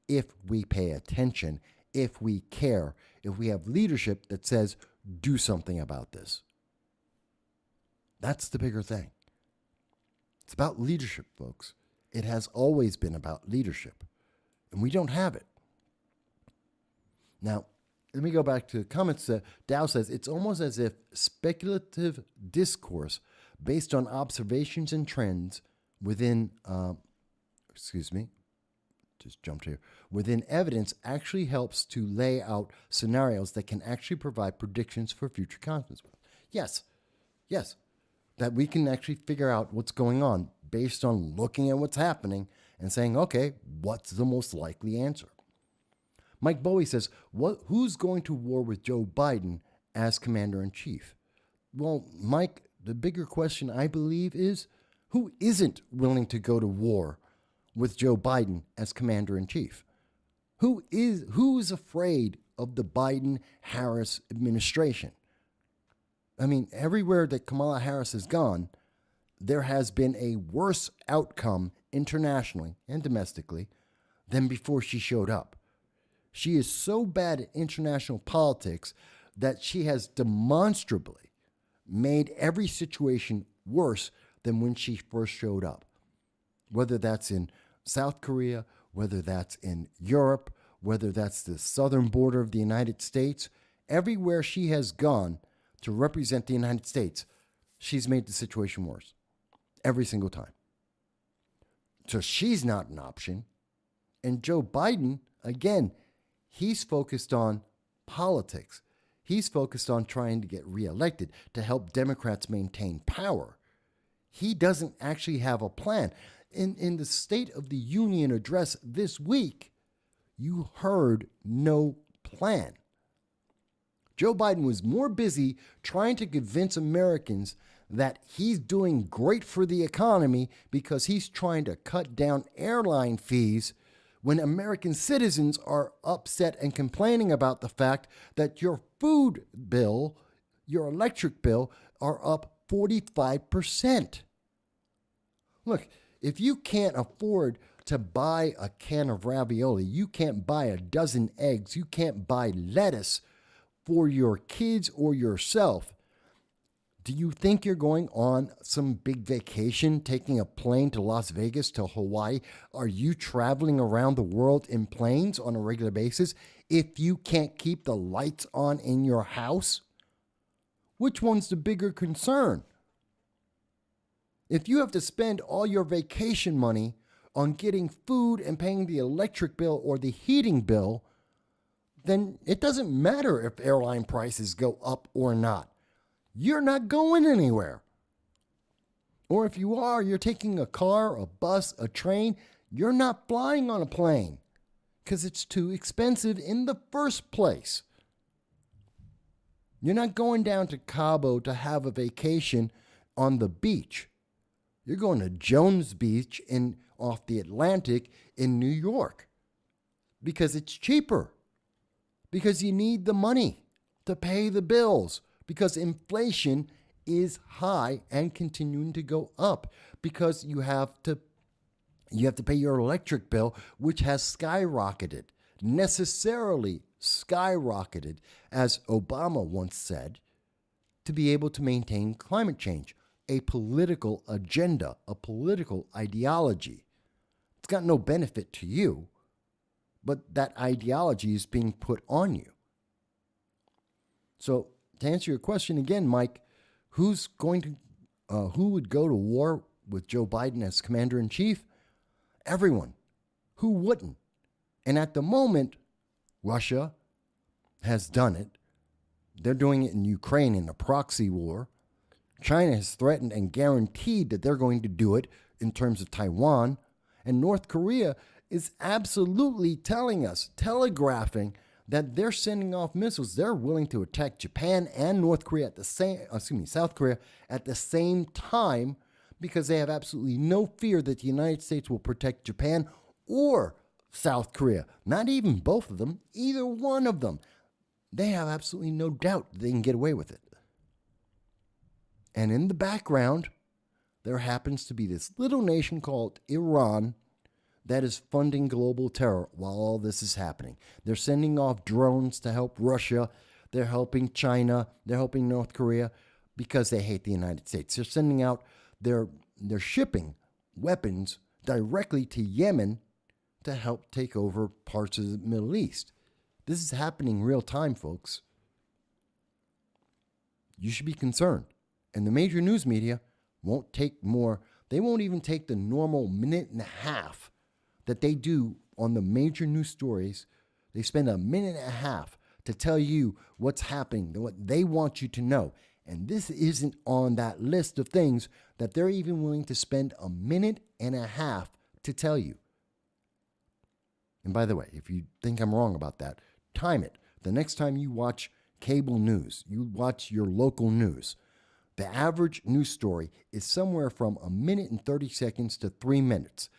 if we pay attention, if we care, if we have leadership that says, do something about this. That's the bigger thing. It's about leadership, folks. It has always been about leadership, and we don't have it. Now, let me go back to the comments. Dow says, it's almost as if speculative discourse based on observations and trends within excuse me, just jumped here, within evidence actually helps to lay out scenarios that can actually provide predictions for future conflicts. Yes, yes, that we can actually figure out what's going on based on looking at what's happening and saying, okay, what's the most likely answer? Mike Bowie says, who's going to war with Joe Biden as commander-in-chief? Well, Mike, the bigger question, I believe, is who isn't willing to go to war with Joe Biden as commander-in-chief? Who's afraid of the Biden-Harris administration? I mean, everywhere that Kamala Harris has gone, there has been a worse outcome internationally and domestically than before she showed up. She is so bad at international politics that she has demonstrably made every situation worse than when she first showed up. Whether that's in South Korea, whether that's in Europe, whether that's the southern border of the United States, everywhere she has gone to represent the United States, she's made the situation worse. Every single time. So she's not an option. And Joe Biden, again, he's focused on politics. He's focused on trying to get reelected to help Democrats maintain power. He doesn't actually have a plan. In the State of the Union address this week, you heard no plan. Joe Biden was more busy trying to convince Americans that he's doing great for the economy because he's trying to cut down airline fees when American citizens are upset and complaining about the fact that your food bill, your electric bill, are up 45%. Look, if you can't afford to buy a can of ravioli, you can't buy a dozen eggs, you can't buy lettuce for your kids or yourself, do you think you're going on some big vacation, taking a plane to Las Vegas, to Hawaii? Are you traveling around the world in planes on a regular basis if you can't keep the lights on in your house? Which one's the bigger concern? If you have to spend all your vacation money on getting food and paying the electric bill or the heating bill, then it doesn't matter if airline prices go up or not. You're not going anywhere. Or if you are, you're taking a car, a bus, a train, you're not flying on a plane because it's too expensive in the first place. You're not going down to Cabo to have a vacation on the beach. You're going to Jones Beach off the Atlantic in New York because it's cheaper. Because you need the money to pay the bills. Because inflation is high and continuing to go up. Because you have to pay your electric bill, which has skyrocketed, necessarily skyrocketed, as Obama once said, to be able to maintain climate change, a political agenda, a political ideology. It's got no benefit to you, but that ideology is being put on you. So, to answer your question again, Mike, who would go to war with Joe Biden as commander-in-chief? Everyone. Who wouldn't? And at the moment, Russia has done it. They're doing it in Ukraine in a proxy war. China has threatened and guaranteed that they're going to do it in terms of Taiwan. And North Korea is absolutely telling us, telegraphing, that they're sending off missiles. They're willing to attack Japan and South Korea at the same time because they have absolutely no fear that the United States will protect Japan or South Korea. Not even both of them, either one of them. They have absolutely no doubt they can get away with it. And in the background, there happens to be this little nation called Iran that is funding global terror while all this is happening. They're sending off drones to help Russia. They're helping China. They're helping North Korea because they hate the United States. They're sending out, they're shipping weapons directly to Yemen to help take over parts of the Middle East. This is happening real time, folks. You should be concerned. And the major news media won't take more. They won't even take the normal minute and a half that they do on the major news stories, they spend a minute and a half to tell you what's happening, what they want you to know. And this isn't on that list of things that they're even willing to spend a minute and a half to tell you. And by the way, if you think I'm wrong about that, time it. The next time you watch cable news, you watch your local news, the average news story is somewhere from a minute and 30 seconds to 3 minutes.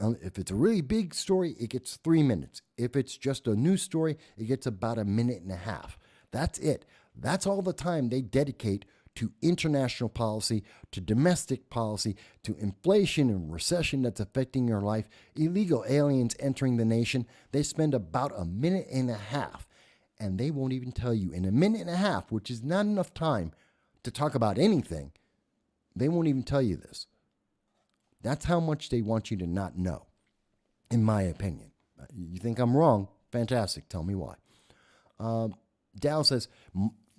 If it's a really big story, it gets 3 minutes. If it's just a news story, it gets about a minute and a half. That's it. That's all the time they dedicate to international policy, to domestic policy, to inflation and recession that's affecting your life, illegal aliens entering the nation. They spend about a minute and a half, and they won't even tell you in a minute and a half, which is not enough time to talk about anything. They won't even tell you this. That's how much they want you to not know, in my opinion. You think I'm wrong? Fantastic. Tell me why. Dow says,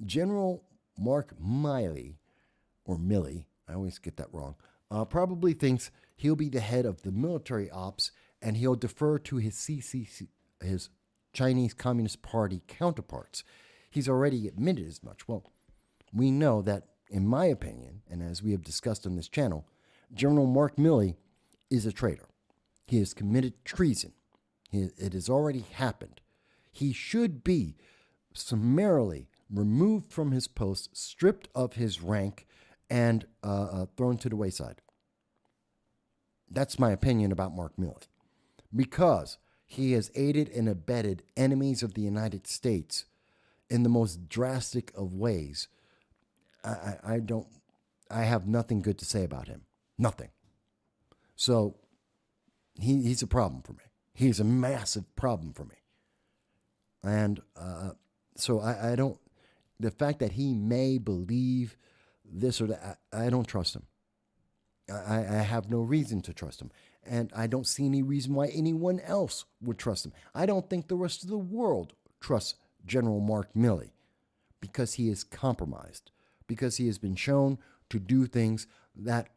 General Mark Milley, or Milley, I always get that wrong, probably thinks he'll be the head of the military ops and he'll defer to his CCC, his Chinese Communist Party counterparts. He's already admitted as much. Well, we know that, in my opinion, and as we have discussed on this channel, General Mark Milley is a traitor. He has committed treason. It has already happened. He should be summarily removed from his post, stripped of his rank, and thrown to the wayside. That's my opinion about Mark Milley. Because he has aided and abetted enemies of the United States in the most drastic of ways. I have nothing good to say about him. Nothing. So he's a problem for me. He's a massive problem for me. And so I don't, the fact that he may believe this or that, I don't trust him. I have no reason to trust him. And I don't see any reason why anyone else would trust him. I don't think the rest of the world trusts General Mark Milley because he is compromised, because he has been shown to do things that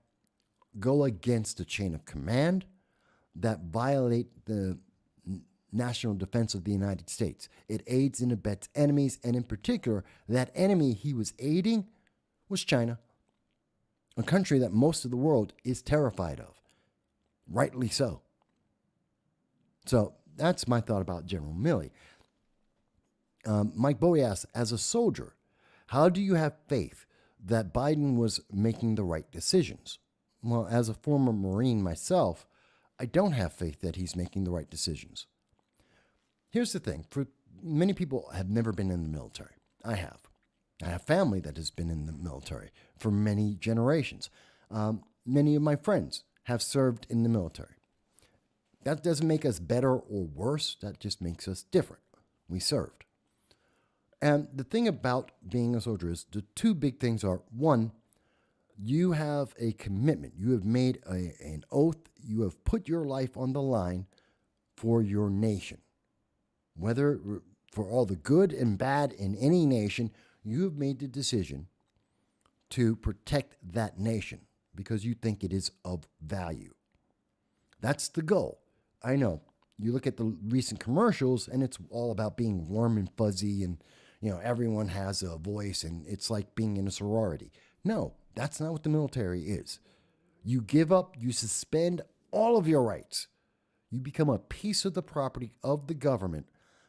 go against the chain of command, that violate the national defense of the United States. It aids and abets enemies, and in particular, that enemy he was aiding was China, a country that most of the world is terrified of, rightly so. So that's my thought about General Milley. Mike Bowie asks, as a soldier, how do you have faith that Biden was making the right decisions? Well, as a former Marine myself, I don't have faith that he's making the right decisions. Here's the thing. For many people have never been in the military. I have. I have family that has been in the military for many generations. Many of my friends have served in the military. That doesn't make us better or worse. That just makes us different. We served. And the thing about being a soldier is the two big things are, one, you have a commitment. You have made an oath. You have put your life on the line for your nation. Whether for all the good and bad in any nation, you have made the decision to protect that nation because you think it is of value. That's the goal. I know. You look at the recent commercials and it's all about being warm and fuzzy and, you know, everyone has a voice and it's like being in a sorority. No, that's not what the military is. You give up, you suspend all of your rights. You become a piece of the property of the government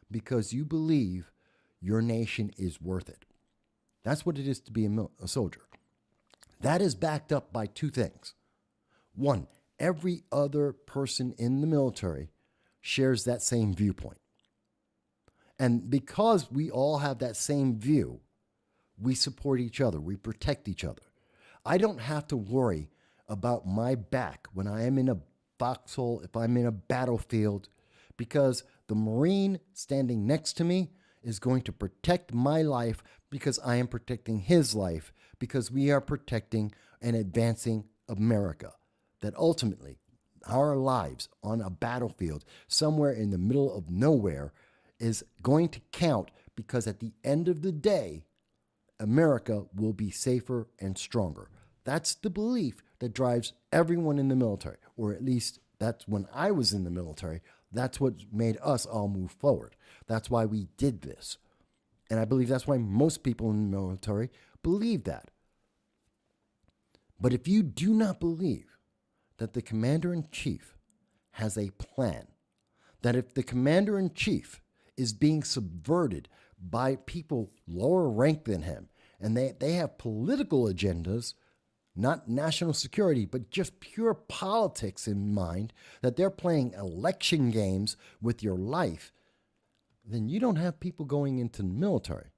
because you believe your nation is worth it. That's what it is to be a soldier. That is backed up by two things. One, every other person in the military shares that same viewpoint. And because we all have that same view, we support each other. We protect each other. I don't have to worry about my back when I am in a foxhole, if I'm in a battlefield, because the Marine standing next to me is going to protect my life because I am protecting his life, because we are protecting and advancing America. That ultimately, our lives on a battlefield somewhere in the middle of nowhere is going to count because at the end of the day, America will be safer and stronger. That's the belief that drives everyone in the military, or at least That's when I was in the military. That's what made us all move forward. That's why we did this. And I believe that's why most people in the military believe that. But if you do not believe that the commander-in-chief has a plan, that if the commander-in-chief is being subverted by people lower ranked than him, and they have political agendas, not national security, but just pure politics in mind, that they're playing election games with your life, then you don't have people going into the military.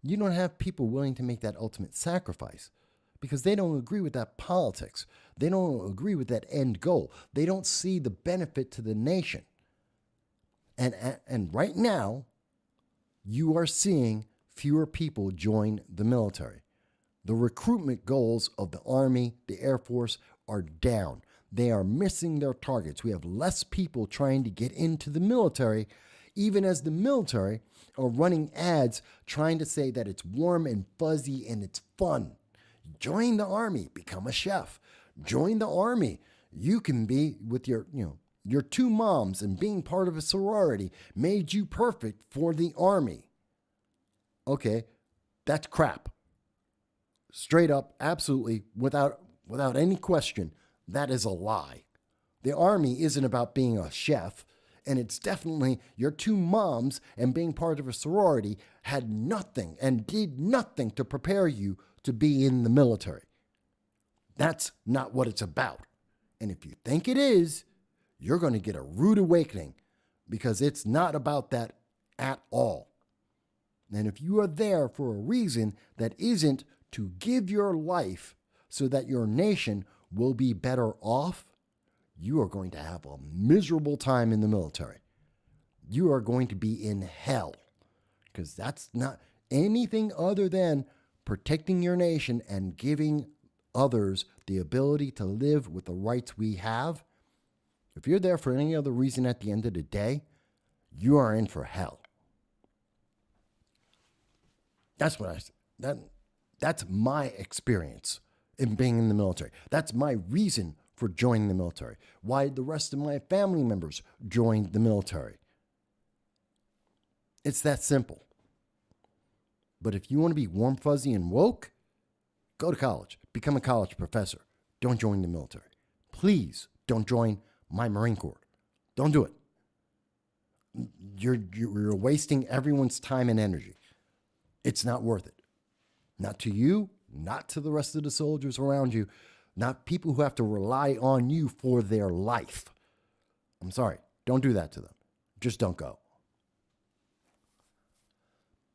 You don't have people willing to make that ultimate sacrifice because they don't agree with that politics. They don't agree with that end goal. They don't see the benefit to the nation. And right now, you are seeing fewer people join the military. The recruitment goals of the Army, the Air Force are down. They are missing their targets. We have less people trying to get into the military, even as the military are running ads trying to say that it's warm and fuzzy and it's fun. Join the Army, become a chef. Join the Army. You can be with your two moms, and being part of a sorority made you perfect for the Army. Okay, that's crap. Straight up, absolutely, without any question, that is a lie. The Army isn't about being a chef, and it's definitely your two moms and being part of a sorority had nothing and did nothing to prepare you to be in the military. That's not what it's about. And if you think it is, you're going to get a rude awakening because it's not about that at all. And if you are there for a reason that isn't to give your life so that your nation will be better off, you are going to have a miserable time in the military. You are going to be in hell because that's not anything other than protecting your nation and giving others the ability to live with the rights we have. If you're there for any other reason at the end of the day, you are in for hell. That's what I said. That's my experience in being in the military. That's my reason for joining the military. Why the rest of my family members joined the military. It's that simple. But if you want to be warm, fuzzy, and woke, go to college. Become a college professor. Don't join the military. Please don't join my Marine Corps. Don't do it. You're wasting everyone's time and energy. It's not worth it. Not to you, not to the rest of the soldiers around you, not people who have to rely on you for their life. I'm sorry. Don't do that to them. Just don't go.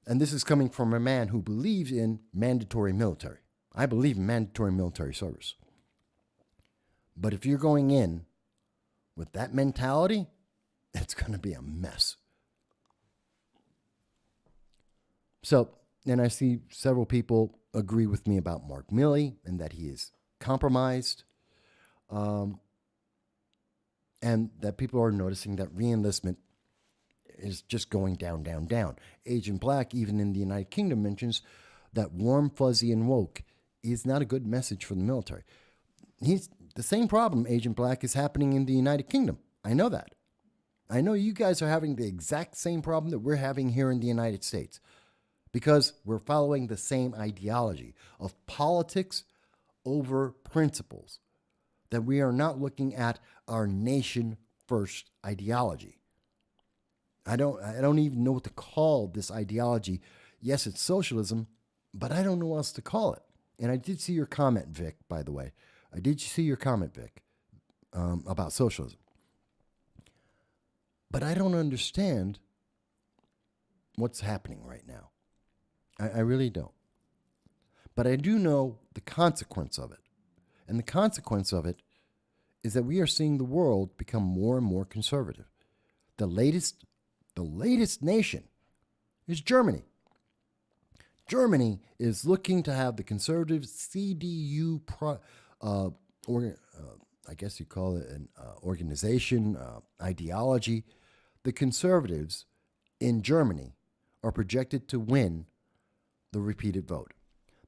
And this is coming from a man who believes in mandatory military. I believe in mandatory military service. But if you're going in with that mentality, it's going to be a mess. So, and I see several people agree with me about Mark Milley and that he is compromised. And that people are noticing that reenlistment is just going down, down, down. Agent Black, even in the United Kingdom, mentions that warm, fuzzy, and woke is not a good message for the military. The same problem, Agent Black, is happening in the United Kingdom. I know that. I know you guys are having the exact same problem that we're having here in the United States because we're following the same ideology of politics over principles, that we are not looking at our nation first ideology. I don't even know what to call this ideology. Yes, it's socialism, but I don't know what else to call it. And I did see your comment, Vic, by the way. I did see your comment, Vic, about socialism. But I don't understand what's happening right now. I really don't. But I do know the consequence of it. And the consequence of it is that we are seeing the world become more and more conservative. The latest nation is Germany. Germany is looking to have the conservative CDU, I guess you call it an organization, ideology. The conservatives in Germany are projected to win the repeated vote.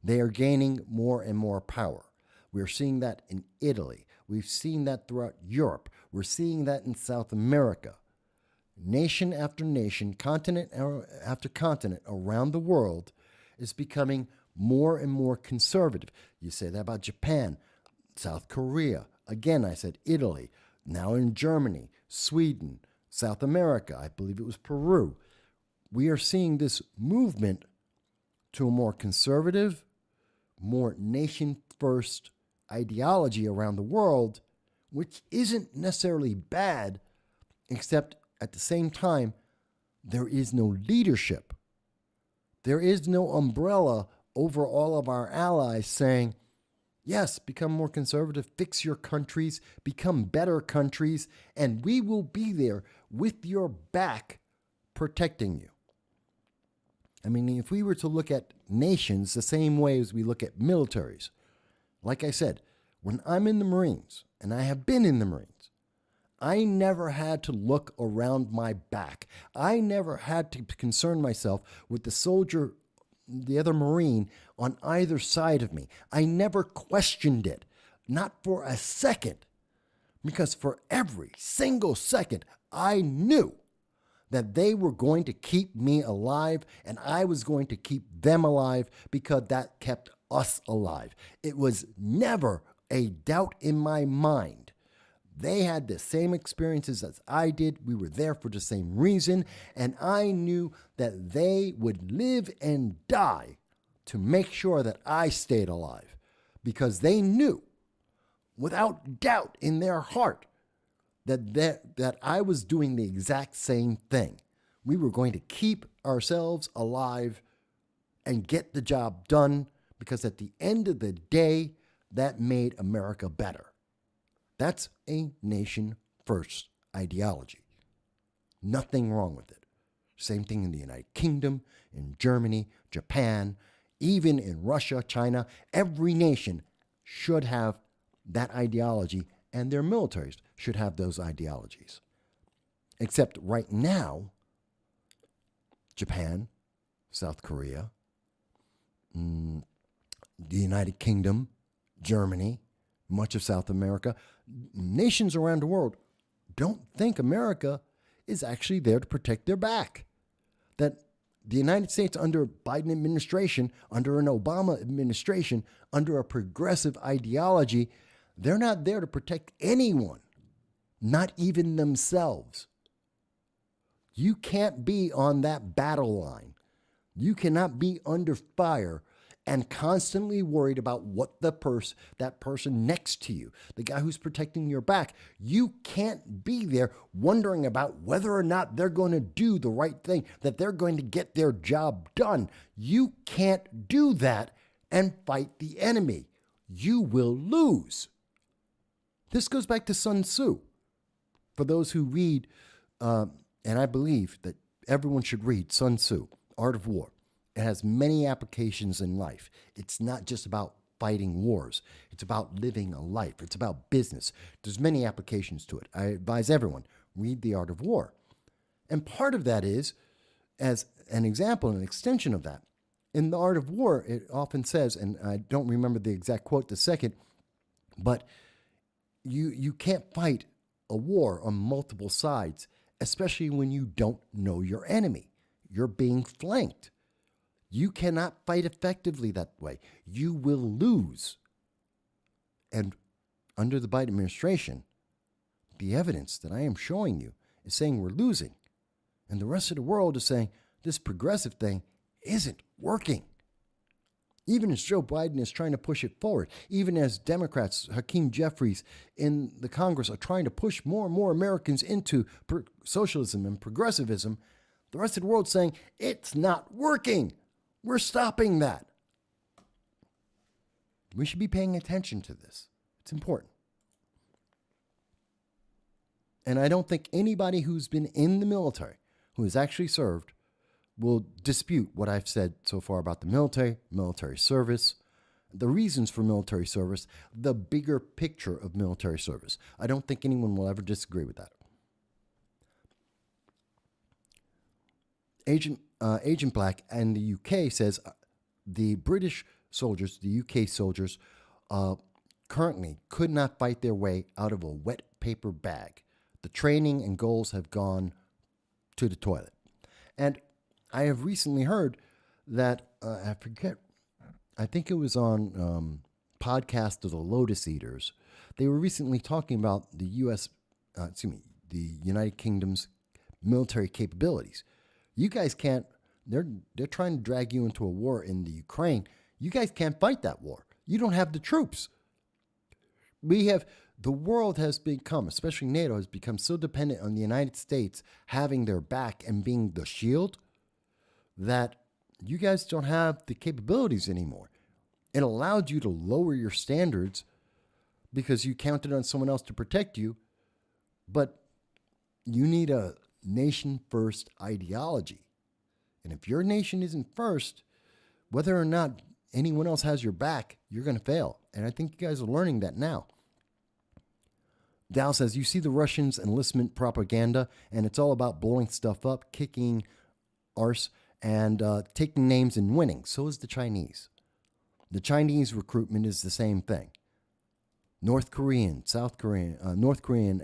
They are gaining more and more power. We're seeing that in Italy. We've seen that throughout Europe. We're seeing that in South America. Nation after nation, continent after continent around the world is becoming more and more conservative. You say that about Japan, South Korea. Again, I said Italy. Now in Germany, Sweden, South America. I believe it was Peru. We are seeing this movement to a more conservative, more nation-first ideology around the world, which isn't necessarily bad, except at the same time, there is no leadership. There is no umbrella over all of our allies saying, yes, become more conservative, fix your countries, become better countries, and we will be there with your back protecting you. I mean, if we were to look at nations the same way as we look at militaries, like I said, when I'm in the Marines, and I have been in the Marines, I never had to look around my back. I never had to concern myself with the soldier, the other Marine, on either side of me. I never questioned it, not for a second, because for every single second, I knew that they were going to keep me alive and I was going to keep them alive because that kept us alive. It was never a doubt in my mind. They had the same experiences as I did. We were there for the same reason. And I knew that they would live and die to make sure that I stayed alive because they knew without doubt in their heart that I was doing the exact same thing. We were going to keep ourselves alive and get the job done because at the end of the day, that made America better. That's a nation-first ideology. Nothing wrong with it. Same thing in the United Kingdom, in Germany, Japan, even in Russia, China. Every nation should have that ideology, and their militaries should have those ideologies. Except right now, Japan, South Korea, the United Kingdom, Germany, much of South America, nations around the world don't think America is actually there to protect their back. That the United States under Biden administration, under an Obama administration, under a progressive ideology, they're not there to protect anyone, not even themselves. You can't be on that battle line. You cannot be under fire and constantly worried about what that person next to you, the guy who's protecting your back, you can't be there wondering about whether or not they're going to do the right thing, that they're going to get their job done. You can't do that and fight the enemy. You will lose. This goes back to Sun Tzu. For those who read, and I believe that everyone should read Sun Tzu, Art of War. It has many applications in life. It's not just about fighting wars. It's about living a life. It's about business. There's many applications to it. I advise everyone, read The Art of War. And part of that is, as an example, an extension of that, in The Art of War, it often says, and I don't remember the exact quote this second, but you can't fight a war on multiple sides, especially when you don't know your enemy. You're being flanked. You cannot fight effectively that way. You will lose. And under the Biden administration, the evidence that I am showing you is saying we're losing. And the rest of the world is saying this progressive thing isn't working. Even as Joe Biden is trying to push it forward, even as Democrats, Hakeem Jeffries in the Congress are trying to push more and more Americans into socialism and progressivism, the rest of the world is saying it's not working. We're stopping that. We should be paying attention to this. It's important. And I don't think anybody who's been in the military, who has actually served, will dispute what I've said so far about the military, military service, the reasons for military service, the bigger picture of military service. I don't think anyone will ever disagree with that. Agent Black in the UK says the British soldiers, the UK soldiers, currently could not fight their way out of a wet paper bag. The training and goals have gone to the toilet. And I have recently heard that, I think it was on podcast of the Lotus Eaters. They were recently talking about the the United Kingdom's military capabilities. You guys can't, they're trying to drag you into a war in the Ukraine. You guys can't fight that war. You don't have the troops. The world has become, especially NATO, has become so dependent on the United States having their back and being the shield that you guys don't have the capabilities anymore. It allowed you to lower your standards because you counted on someone else to protect you, but you need a nation-first ideology. And if your nation isn't first, whether or not anyone else has your back, you're going to fail. And I think you guys are learning that now. Dow says, you see the Russians' enlistment propaganda, and it's all about blowing stuff up, kicking arse, and taking names and winning. So is the Chinese. The Chinese recruitment is the same thing. North Korean,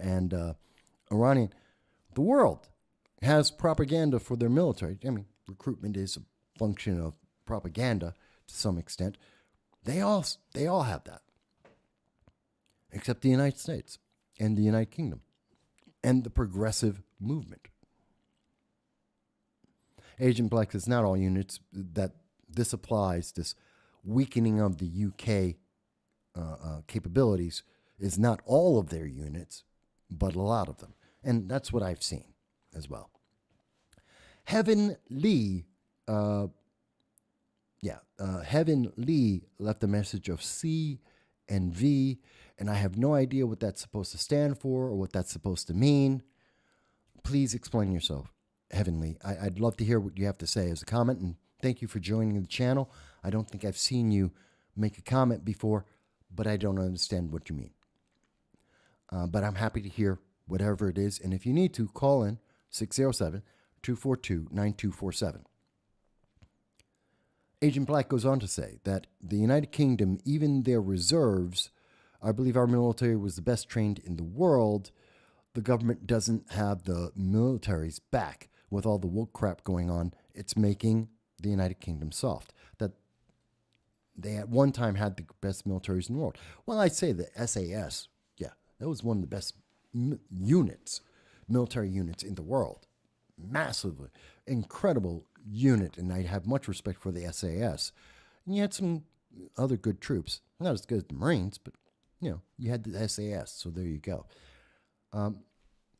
and Iranian. The world has propaganda for their military. I mean, recruitment is a function of propaganda to some extent. They all have that, except the United States and the United Kingdom and the progressive movement. Agent Black says not all units that this applies. This weakening of the UK capabilities is not all of their units, but a lot of them. And that's what I've seen as well. Heaven Lee, Heaven Lee left a message of C and V, and I have no idea what that's supposed to stand for or what that's supposed to mean. Please explain yourself, Heaven Lee. I'd love to hear what you have to say as a comment, and thank you for joining the channel. I don't think I've seen you make a comment before, but I don't understand what you mean. But I'm happy to hear whatever it is, and if you need to, call in 607-242-9247. Agent Black goes on to say that the United Kingdom, even their reserves, I believe our military was the best trained in the world. The government doesn't have the military's back. With all the woke crap going on, it's making the United Kingdom soft. That they at one time had the best militaries in the world. Well, I'd say the SAS, that was one of the best military units in the world. Massively, incredible unit, and I have much respect for the SAS. And you had some other good troops. Not as good as the Marines, but, you had the SAS, so there you go.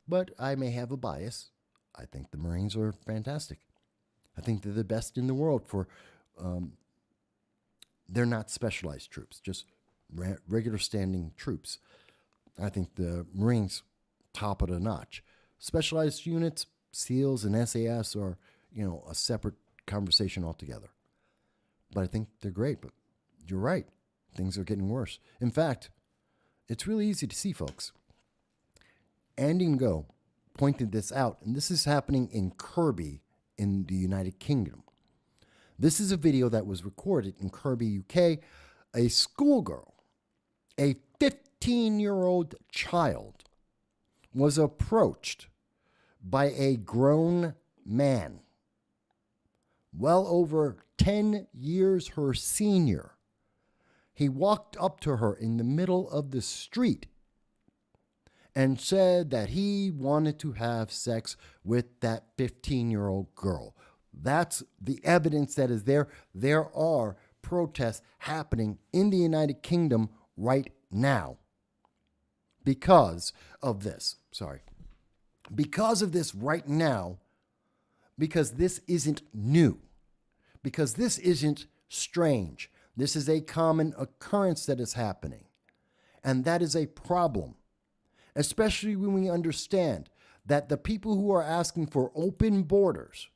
But I may have a bias. I think the Marines are fantastic. I think they're the best in the world for, they're not specialized troops, just regular standing troops. I think the Marines top of the notch. Specialized units, SEALs and SAS are, a separate conversation altogether. But I think they're great. But you're right. Things are getting worse. In fact, it's really easy to see, folks. Andy Ngo pointed this out, and this is happening in Kirby in the United Kingdom. This is a video that was recorded in Kirby, UK. A schoolgirl, a 15-year-old child, was approached by a grown man, well over 10 years her senior. He walked up to her in the middle of the street and said that he wanted to have sex with that 15-year-old girl. That's the evidence that is there. There are protests happening in the United Kingdom right now because of this. Because of this right now, because this isn't new, because this isn't strange. This is a common occurrence that is happening, and that is a problem, especially when we understand that the people who are asking for open borders,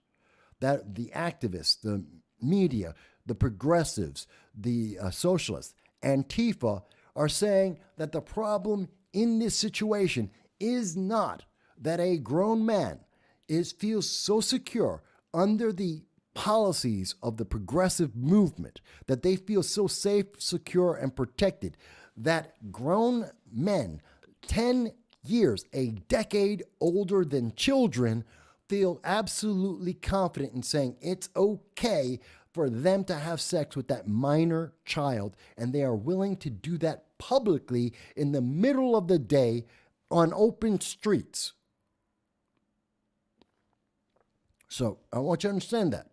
that the activists, the media, the progressives, the socialists, Antifa, are saying that the problem in this situation is not that a grown man feels so secure under the policies of the progressive movement, that they feel so safe, secure, and protected, that grown men, 10 years, a decade older than children, feel absolutely confident in saying it's okay for them to have sex with that minor child, and they are willing to do that publicly in the middle of the day on open streets. So I want you to understand that.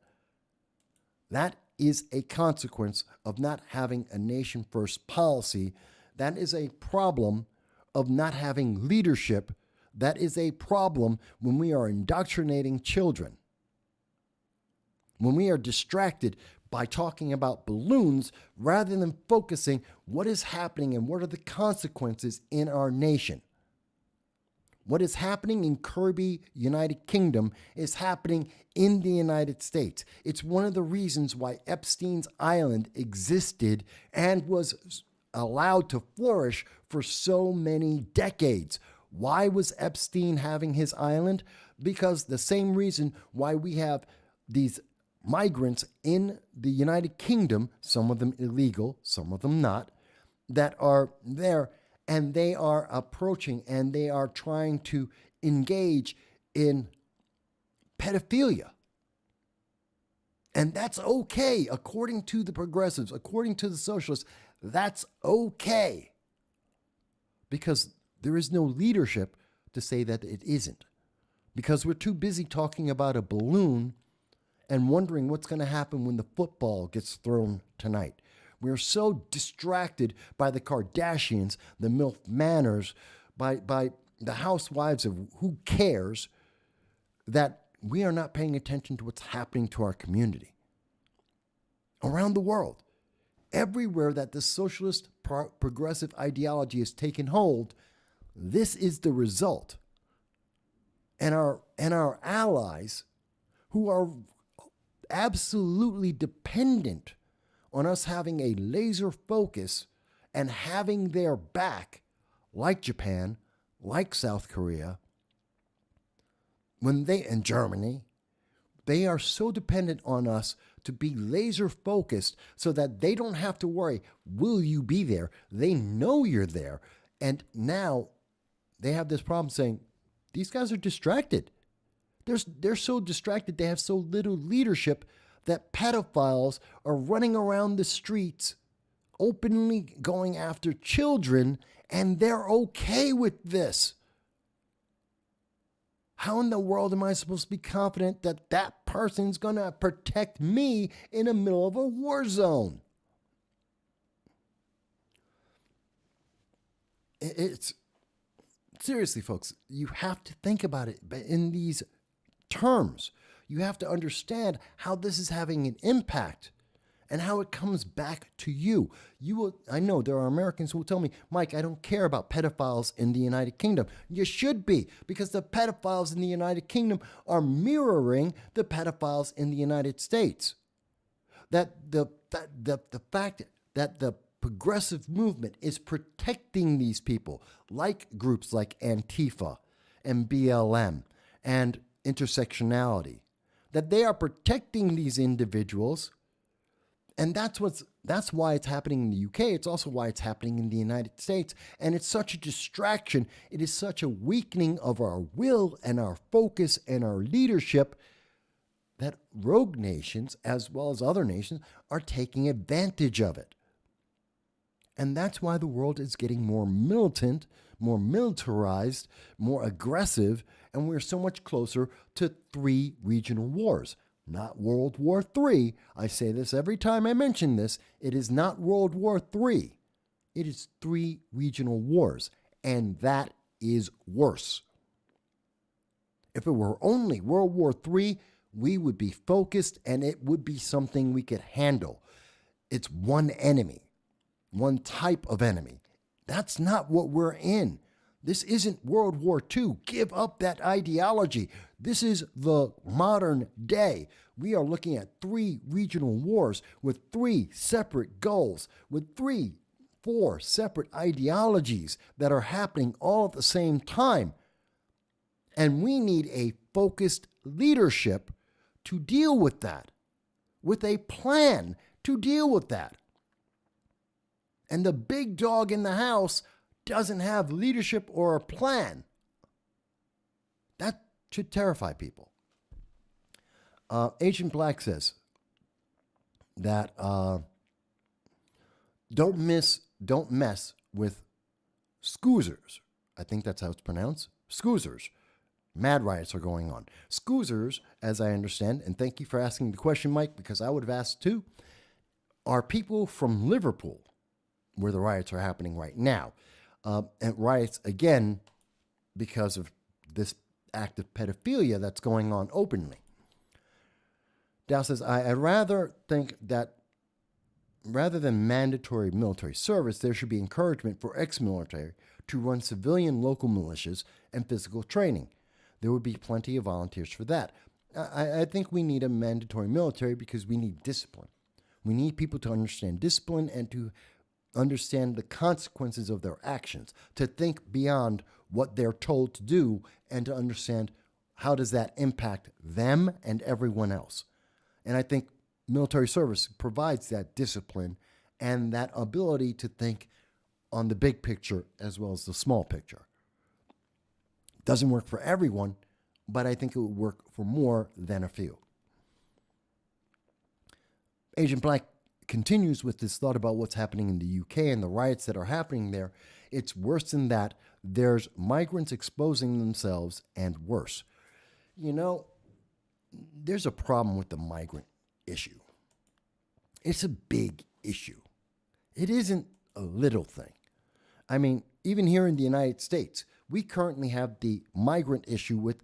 That is a consequence of not having a nation first policy. That is a problem of not having leadership. That is a problem when we are indoctrinating children. When we are distracted by talking about balloons rather than focusing what is happening and what are the consequences in our nation. What is happening in Kirby, United Kingdom, is happening in the United States. It's one of the reasons why Epstein's Island existed and was allowed to flourish for so many decades. Why was Epstein having his island? Because the same reason why we have these migrants in the United Kingdom, some of them illegal, some of them not, that are there, and they are approaching and they are trying to engage in pedophilia. And that's okay, according to the progressives, according to the socialists, that's okay. Because there is no leadership to say that it isn't. Because we're too busy talking about a balloon and wondering what's going to happen when the football gets thrown tonight. We're so distracted by the Kardashians, the MILF Manners, by the housewives of who cares, that we are not paying attention to what's happening to our community. Around the world, everywhere that the socialist progressive ideology has taken hold, this is the result. And our allies, who are absolutely dependent on us having a laser focus and having their back, like Japan, like South Korea, and Germany, they are so dependent on us to be laser focused so that they don't have to worry, will you be there? They know you're there. And now they have this problem saying, these guys are distracted. They're so distracted, they have so little leadership that pedophiles are running around the streets openly going after children, and they're okay with this. How in the world am I supposed to be confident that that person's going to protect me in the middle of a war zone? It's seriously, folks, you have to think about it in these terms. You have to understand how this is having an impact and how it comes back to you. I know there are Americans who will tell me, Mike, I don't care about pedophiles in the United Kingdom. You should be, because the pedophiles in the United Kingdom are mirroring the pedophiles in the United States. That the fact that the progressive movement is protecting these people, like groups like Antifa and BLM and intersectionality, that they are protecting these individuals. And that's why it's happening in the UK. It's also why it's happening in the United States. And it's such a distraction. It is such a weakening of our will and our focus and our leadership that rogue nations, as well as other nations, are taking advantage of it. And that's why the world is getting more militant, more militarized, more aggressive, and we're so much closer to 3 regional wars. Not World War III. I say this every time I mention this. It is not World War III. It is 3 regional wars, and that is worse. If it were only World War III, we would be focused and it would be something we could handle. It's one enemy, one type of enemy. That's not what we're in. This isn't World War II. Give up that ideology. This is the modern day. We are looking at 3 regional wars with 3 separate goals, with 4 separate ideologies that are happening all at the same time. And we need a focused leadership to deal with that, with a plan to deal with that. And the big dog in the house doesn't have leadership or a plan. That should terrify people. Agent Black says that don't mess with Scoozers. I think that's how it's pronounced. Scoozers. Mad riots are going on. Scoozers, as I understand, and thank you for asking the question, Mike, because I would have asked too, are people from Liverpool, where the riots are happening right now. And riots, again, because of this act of pedophilia that's going on openly. Dow says, I'd rather think that rather than mandatory military service, there should be encouragement for ex-military to run civilian local militias and physical training. There would be plenty of volunteers for that. I think we need a mandatory military because we need discipline. We need people to understand discipline and to understand the consequences of their actions, to think beyond what they're told to do and to understand how does that impact them and everyone else. And I think military service provides that discipline and that ability to think on the big picture as well as the small picture. Doesn't work for everyone, but I think it would work for more than a few. Agent Black continues with this thought about what's happening in the UK and the riots that are happening there. It's worse than that. There's migrants exposing themselves and worse. You know, there's a problem with the migrant issue. It's a big issue. It isn't a little thing. I mean, even here in the United States, we currently have the migrant issue with,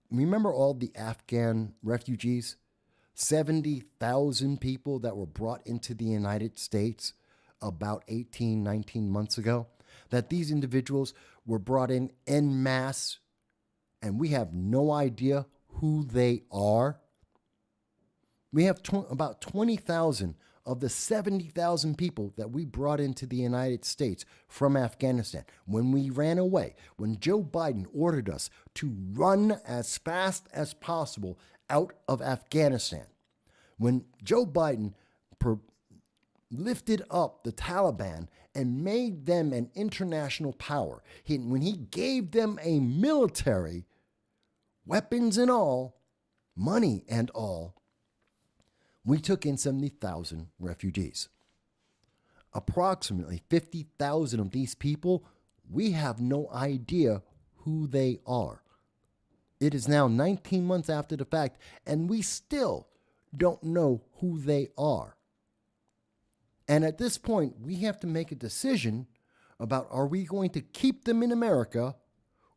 remember all the Afghan refugees? 70,000 people that were brought into the United States about 18, 19 months ago, that these individuals were brought in en masse, and we have no idea who they are. We have about 20,000 of the 70,000 people that we brought into the United States from Afghanistan. When we ran away, when Joe Biden ordered us to run as fast as possible out of Afghanistan, when Joe Biden lifted up the Taliban and made them an international power, when he gave them a military, weapons and all, money and all, we took in 70,000 refugees. Approximately 50,000 of these people, we have no idea who they are. It is now 19 months after the fact, and we still don't know who they are. And at this point, we have to make a decision about, are we going to keep them in America,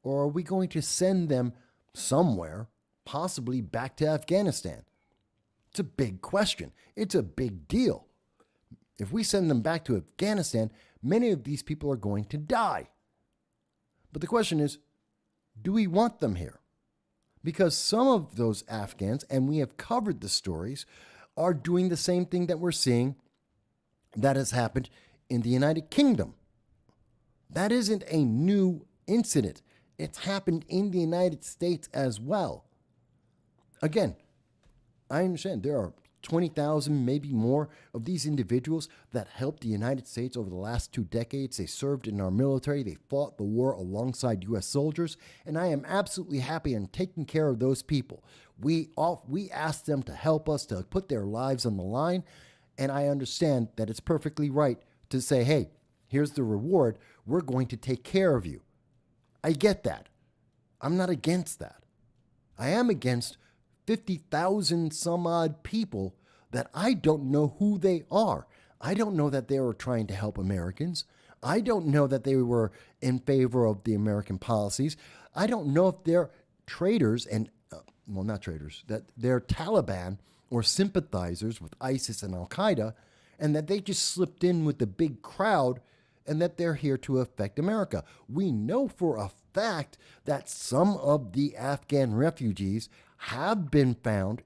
or are we going to send them somewhere, possibly back to Afghanistan? It's a big question. It's a big deal. If we send them back to Afghanistan, many of these people are going to die. But the question is, do we want them here? Because some of those Afghans, and we have covered the stories, are doing the same thing that we're seeing that has happened in the United Kingdom. That isn't a new incident. It's happened in the United States as well. Again, I understand there are 20,000, maybe more, of these individuals that helped the United States over the last 2 decades. They served in our military. They fought the war alongside U.S. soldiers. And I am absolutely happy in taking care of those people. We asked them to help us, to put their lives on the line. And I understand that it's perfectly right to say, hey, here's the reward. We're going to take care of you. I get that. I'm not against that. I am against 50,000 some odd people that I don't know who they are. I don't know that they were trying to help Americans. I don't know that they were in favor of the American policies. I don't know if they're traitors and, well, not traitors, that they're Taliban or sympathizers with ISIS and Al-Qaeda, and that they just slipped in with the big crowd and that they're here to affect America. We know for a fact that some of the Afghan refugees have been found.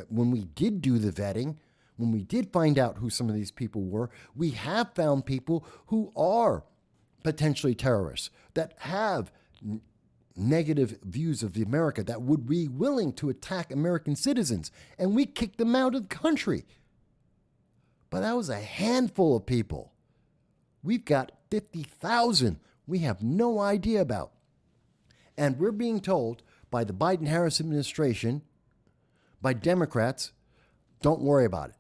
When we did do the vetting, when we did find out who some of these people were, we have found people who are potentially terrorists, that have negative views of America, that would be willing to attack American citizens, and we kicked them out of the country. But that was a handful of people. We've got 50,000 we have no idea about. And we're being told by the Biden-Harris administration, by Democrats, don't worry about it.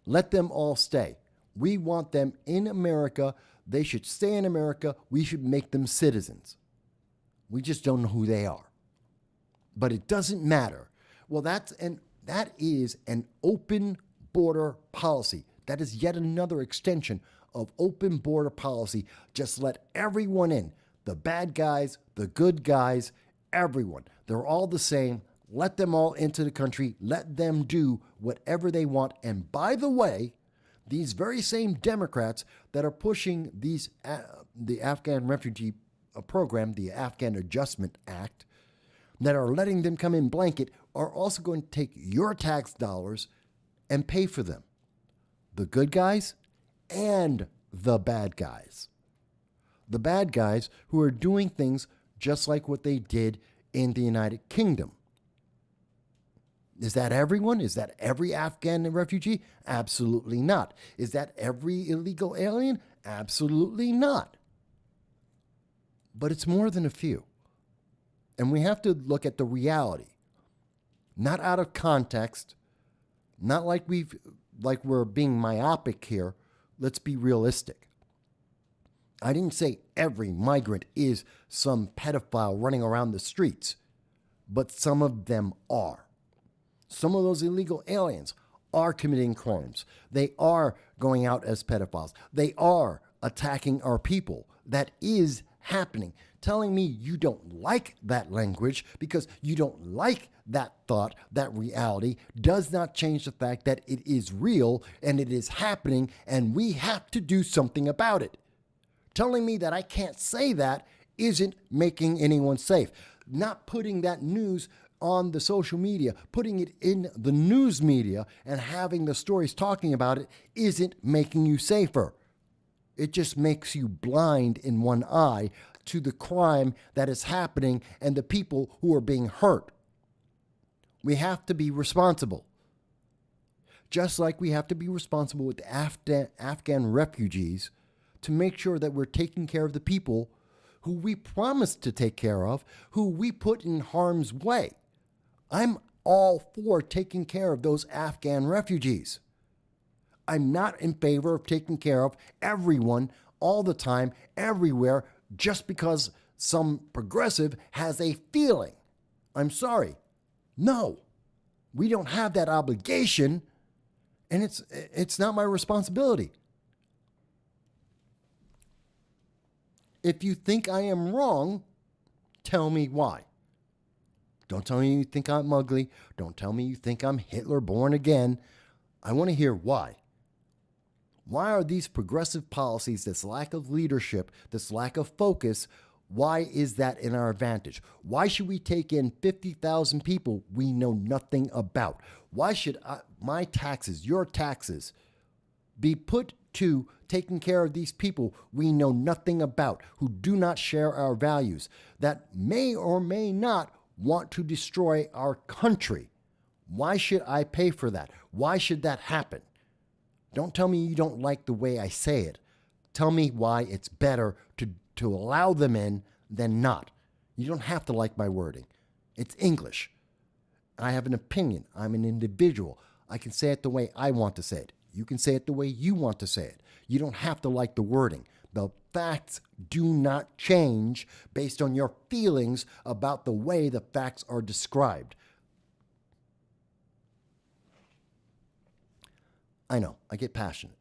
Let them all stay. We want them in America. They should stay in America. We should make them citizens. We just don't know who they are. But it doesn't matter. Well, that is an open border policy. That is yet another extension of open border policy. Just let everyone in. The bad guys, the good guys, everyone. They're all the same. Let them all into the country. Let them do whatever they want. And by the way, these very same Democrats that are pushing the Afghan refugee program, the Afghan Adjustment Act, that are letting them come in blanket, are also going to take your tax dollars and pay for them. The good guys and the bad guys. The bad guys who are doing things just like what they did in the United Kingdom. Is that everyone? Is that every Afghan refugee? Absolutely not. Is that every illegal alien? Absolutely not. But it's more than a few. And we have to look at the reality. Not out of context. Not like we're being myopic here. Let's be realistic. I didn't say every migrant is some pedophile running around the streets, but some of them are. Some of those illegal aliens are committing crimes. They are going out as pedophiles. They are attacking our people. That is happening. Telling me you don't like that language because you don't like that thought, that reality, does not change the fact that it is real and it is happening and we have to do something about it. Telling me that I can't say that isn't making anyone safe. Not putting that news on the social media, putting it in the news media and having the stories talking about it isn't making you safer. It just makes you blind in one eye to the crime that is happening and the people who are being hurt. We have to be responsible. Just like we have to be responsible with the Afghan refugees to make sure that we're taking care of the people who we promised to take care of, who we put in harm's way. I'm all for taking care of those Afghan refugees. I'm not in favor of taking care of everyone all the time, everywhere, just because some progressive has a feeling. I'm sorry. No, we don't have that obligation, and it's not my responsibility. If you think I am wrong, tell me why. Don't tell me you think I'm ugly. Don't tell me you think I'm Hitler born again. I want to hear why. Why are these progressive policies, this lack of leadership, this lack of focus, why is that in our advantage? Why should we take in 50,000 people we know nothing about? Why should my taxes, your taxes, be put to taking care of these people we know nothing about, who do not share our values, that may or may not want to destroy our country? Why should I pay for that? Why should that happen? Don't tell me you don't like the way I say it. Tell me why it's better to allow them in than not. You don't have to like my wording. It's English. I have an opinion. I'm an individual. I can say it the way I want to say it. You can say it the way you want to say it. You don't have to like the wording. The facts do not change based on your feelings about the way the facts are described. I know, I get passionate.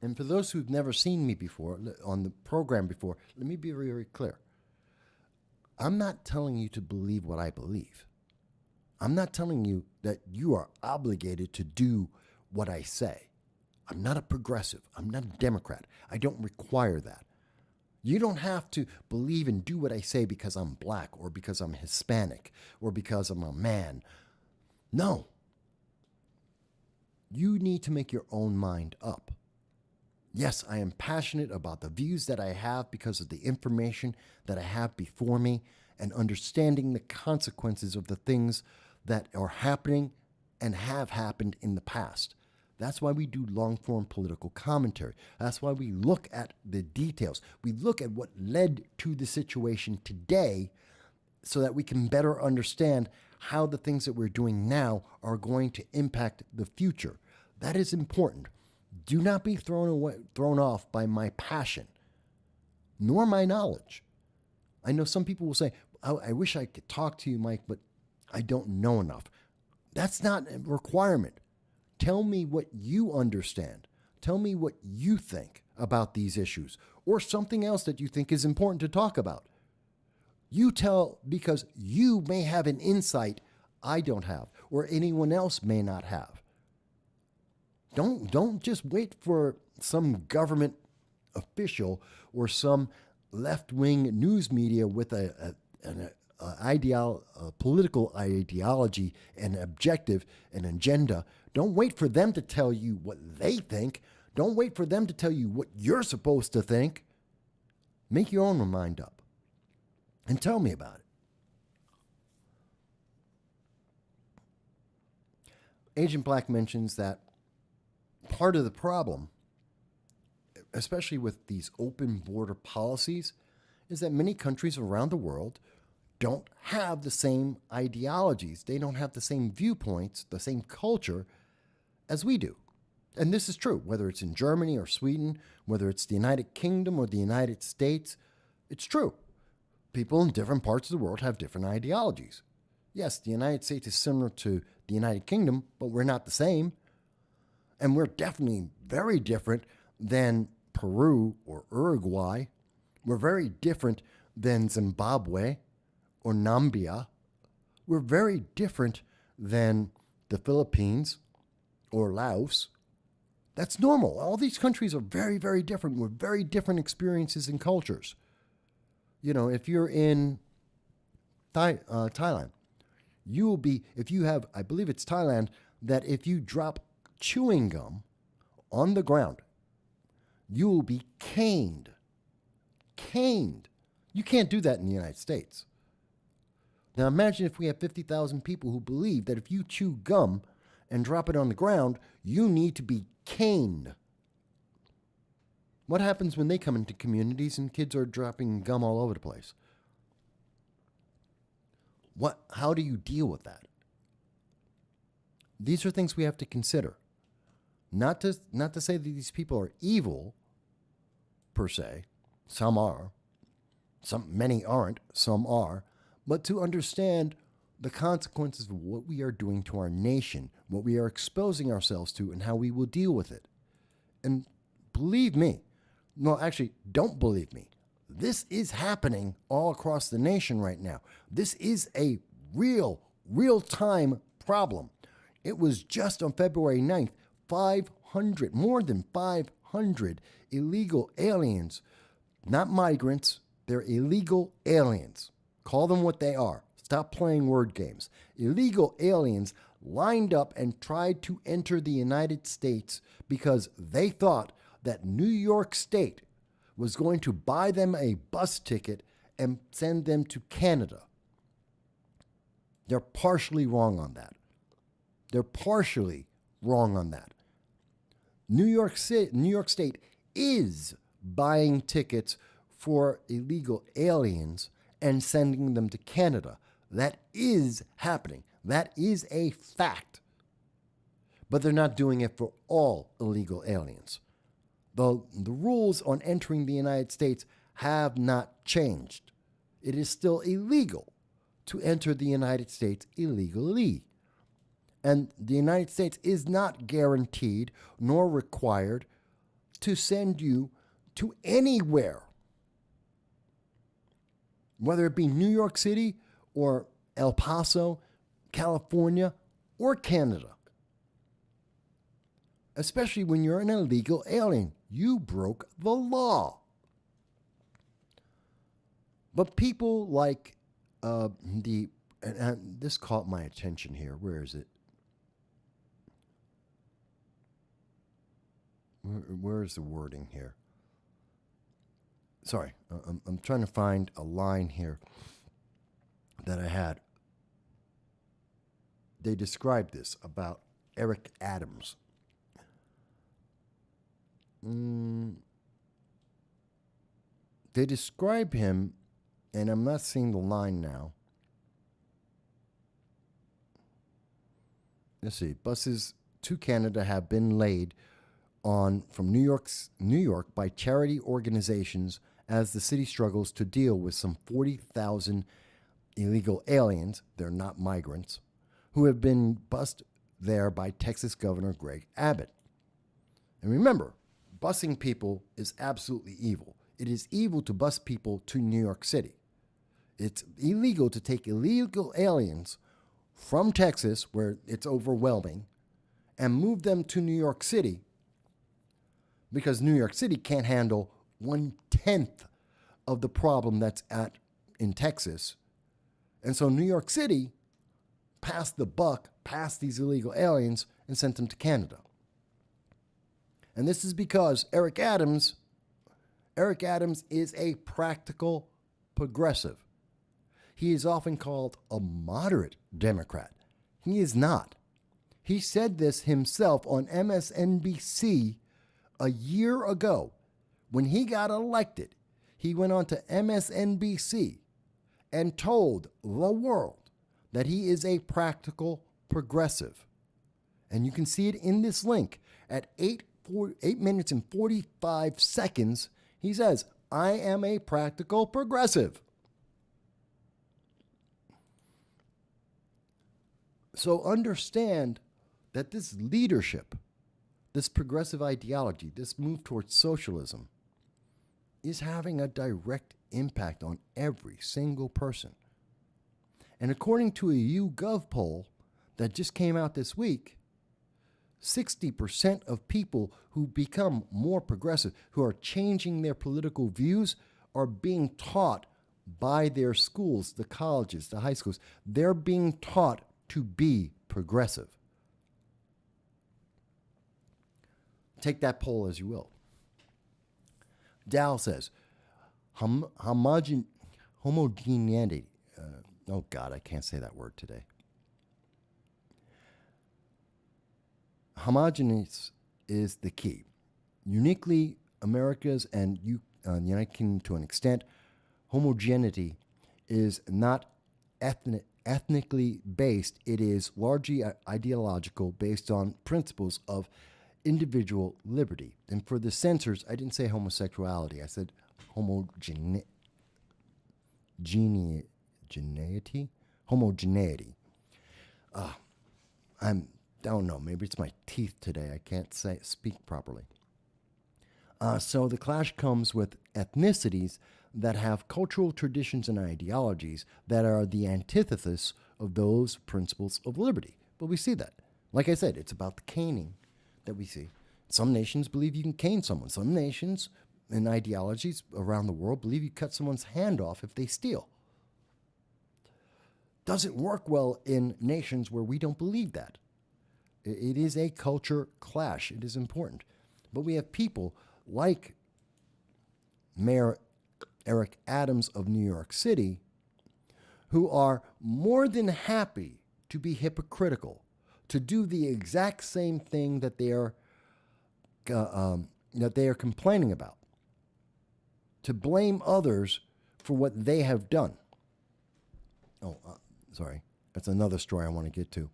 And for those who've never seen me before, on the program before, let me be very, very clear. I'm not telling you to believe what I believe. I'm not telling you that you are obligated to do what I say. I'm not a progressive. I'm not a Democrat. I don't require that. You don't have to believe and do what I say because I'm black or because I'm Hispanic or because I'm a man. No. You need to make your own mind up. Yes, I am passionate about the views that I have because of the information that I have before me and understanding the consequences of the things that are happening and have happened in the past. That's why we do long-form political commentary. That's why we look at the details. We look at what led to the situation today so that we can better understand how the things that we're doing now are going to impact the future. That is important. Do not be thrown off by my passion, nor my knowledge. I know some people will say, I wish I could talk to you, Mike, but I don't know enough. That's not a requirement. Tell me what you understand. Tell me what you think about these issues, or something else that you think is important to talk about. You tell, because you may have an insight I don't have, or anyone else may not have. Don't just wait for some government official or some left-wing news media with a political ideology, an objective, an agenda. Don't wait for them to tell you what they think. Don't wait for them to tell you what you're supposed to think. Make your own mind up and tell me about it. Agent Black mentions that part of the problem, especially with these open border policies, is that many countries around the world don't have the same ideologies. They don't have the same viewpoints, the same culture as we do. And this is true, whether it's in Germany or Sweden, whether it's the United Kingdom or the United States, it's true. People in different parts of the world have different ideologies. Yes, the United States is similar to the United Kingdom, but we're not the same. And we're definitely very different than Peru or Uruguay. We're very different than Zimbabwe or Namibia. We're very different than the Philippines or Laos. That's normal. All these countries are very, very different with very different experiences and cultures. You know, if you're in Thailand, you will be, if you have, I believe it's Thailand, that if you drop chewing gum on the ground, you will be caned. Caned. You can't do that in the United States. Now imagine if we have 50,000 people who believe that if you chew gum and drop it on the ground, you need to be caned. What happens when they come into communities and kids are dropping gum all over the place? How do you deal with that? These are things we have to consider. Not to say that these people are evil, per se. Some are. Many aren't. Some are. But to understand the consequences of what we are doing to our nation, what we are exposing ourselves to, and how we will deal with it. And believe me, no, actually, don't believe me. This is happening all across the nation right now. This is a real-time problem. It was just on February 9th, more than 500 illegal aliens, not migrants, they're illegal aliens. Call them what they are. Stop playing word games. Illegal aliens lined up and tried to enter the United States because they thought that New York State was going to buy them a bus ticket and send them to Canada. They're partially wrong on that. New York State is buying tickets for illegal aliens and sending them to Canada. That is happening. That is a fact. But they're not doing it for all illegal aliens. The rules on entering the United States have not changed. It is still illegal to enter the United States illegally. And the United States is not guaranteed nor required to send you to anywhere, whether it be New York City or El Paso, California, or Canada. Especially when you're an illegal alien. You broke the law. But people like and this caught my attention here. Where is it? Where is the wording here? Sorry, I'm trying to find a line here that I had. They described this about Eric Adams. They describe him, and I'm not seeing the line now. Let's see. Buses to Canada have been laid on from New York by charity organizations as the city struggles to deal with some 40,000 illegal aliens, they're not migrants, who have been bused there by Texas Governor Greg Abbott. And remember, busing people is absolutely evil. It is evil to bus people to New York City. It's illegal to take illegal aliens from Texas, where it's overwhelming, and move them to New York City because New York City can't handle 1/10 of the problem that's in Texas. And so New York City passed the buck, passed these illegal aliens, and sent them to Canada. And this is because Eric Adams is a practical progressive. He is often called a moderate Democrat. He is not. He said this himself on MSNBC a year ago. When he got elected, he went on to MSNBC and told the world that he is a practical progressive. And you can see it in this link. At 8 minutes and 45 seconds, he says, I am a practical progressive. So understand that this leadership, this progressive ideology, this move towards socialism, is having a direct impact on every single person. And according to a YouGov poll that just came out this week, 60% of people who become more progressive, who are changing their political views, are being taught by their schools, the colleges, the high schools. They're being taught to be progressive. Take that poll as you will. Dow says, homogeneity. Oh God, I can't say that word today. Homogeneous is the key. Uniquely America's and the United Kingdom to an extent, homogeneity is not ethnically based. It is largely ideological, based on principles of individual liberty. And for the censors, I didn't say homosexuality. I said homogeneity. Homogeneity. I don't know. Maybe it's my teeth today. I can't speak properly. So the clash comes with ethnicities that have cultural traditions and ideologies that are the antithesis of those principles of liberty. But we see that. Like I said, it's about the caning that we see. Some nations believe you can cane someone. Some nations and ideologies around the world believe you cut someone's hand off if they steal. Doesn't work well in nations where we don't believe that. It is a culture clash. It is important. But we have people like Mayor Eric Adams of New York City who are more than happy to be hypocritical, to do the exact same thing that they are complaining about, to blame others for what they have done. Sorry, that's another story I want to get to.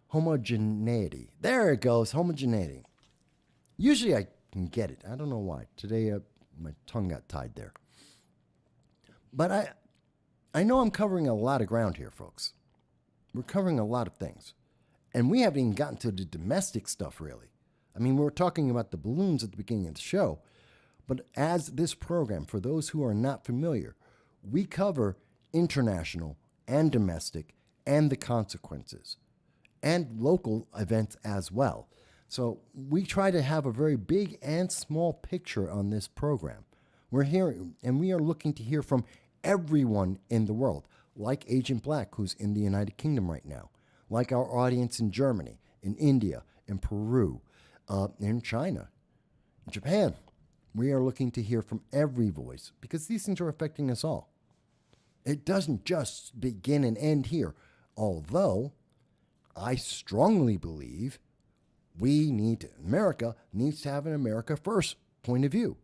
Homogeneity. There it goes, homogeneity. Usually I can get it. I don't know why. Today my tongue got tied there. But I know I'm covering a lot of ground here, folks. We're covering a lot of things. And we haven't even gotten to the domestic stuff, really. I mean, we were talking about the balloons at the beginning of the show. But as this program, for those who are not familiar, we cover international and domestic and the consequences and local events as well. So we try to have a very big and small picture on this program. We're hearing, and we are looking to hear from everyone in the world, like Agent Black, who's in the United Kingdom right now, like our audience in Germany, in India, in Peru, in China, in Japan. We are looking to hear from every voice because these things are affecting us all. It doesn't just begin and end here, although I strongly believe America needs to have an America first point of view.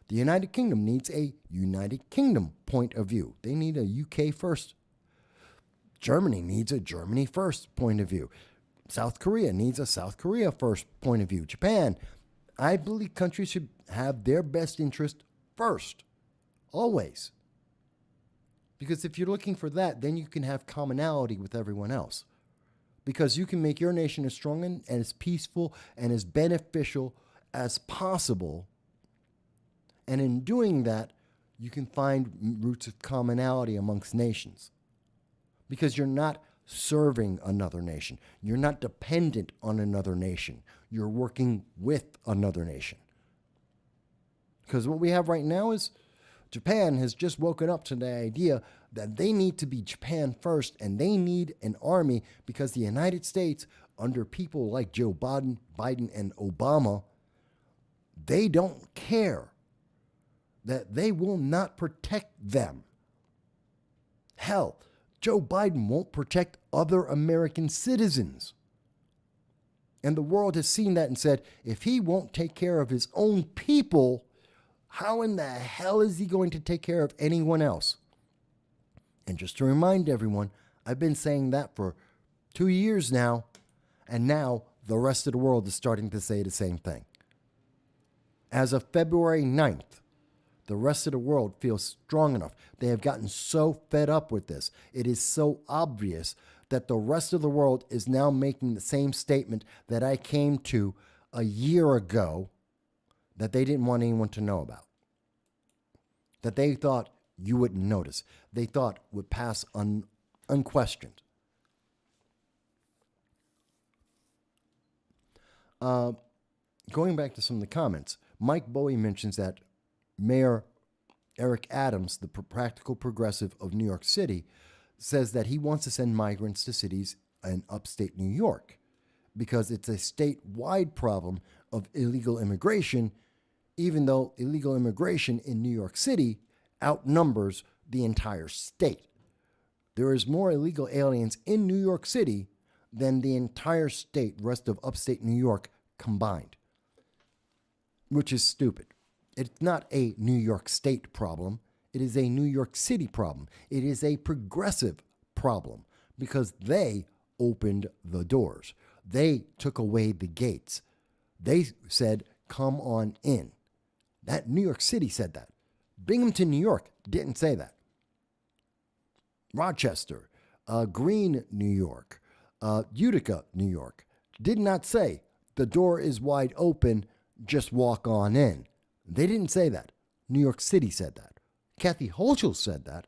The United Kingdom needs a United Kingdom point of view. They need a UK first. Germany needs a Germany first point of view. South Korea needs a South Korea first point of view. Japan, I believe countries should have their best interest first, always. Because if you're looking for that, then you can have commonality with everyone else. Because you can make your nation as strong and as peaceful and as beneficial as possible. And in doing that, you can find roots of commonality amongst nations. Because you're not serving another nation. You're not dependent on another nation. You're working with another nation. Because what we have right now is Japan has just woken up to the idea that they need to be Japan first, and they need an army because the United States, under people like Joe Biden and Obama, they don't care that they will not protect them. Hell, Joe Biden won't protect other American citizens. And the world has seen that and said, if he won't take care of his own people, how in the hell is he going to take care of anyone else? And just to remind everyone, I've been saying that for 2 years now, and now the rest of the world is starting to say the same thing. As of February 9th, the rest of the world feels strong enough. They have gotten so fed up with this. It is so obvious that the rest of the world is now making the same statement that I came to a year ago that they didn't want anyone to know about. That they thought you wouldn't notice. They thought would pass unquestioned. Going back to some of the comments, Mike Bowie mentions that Mayor Eric Adams, the practical progressive of New York City, says that he wants to send migrants to cities in upstate New York because it's a statewide problem of illegal immigration, even though illegal immigration in New York City outnumbers the entire state. There is more illegal aliens in New York City than the entire state, rest of upstate New York combined, which is stupid. It's not a New York State problem. It is a New York City problem. It is a progressive problem because they opened the doors. They took away the gates. They said, come on in. That New York City said that. Binghamton, New York didn't say that. Rochester, Greene, New York, Utica, New York did not say the door is wide open, just walk on in. They didn't say that. New York City said that. Kathy Hochul said that.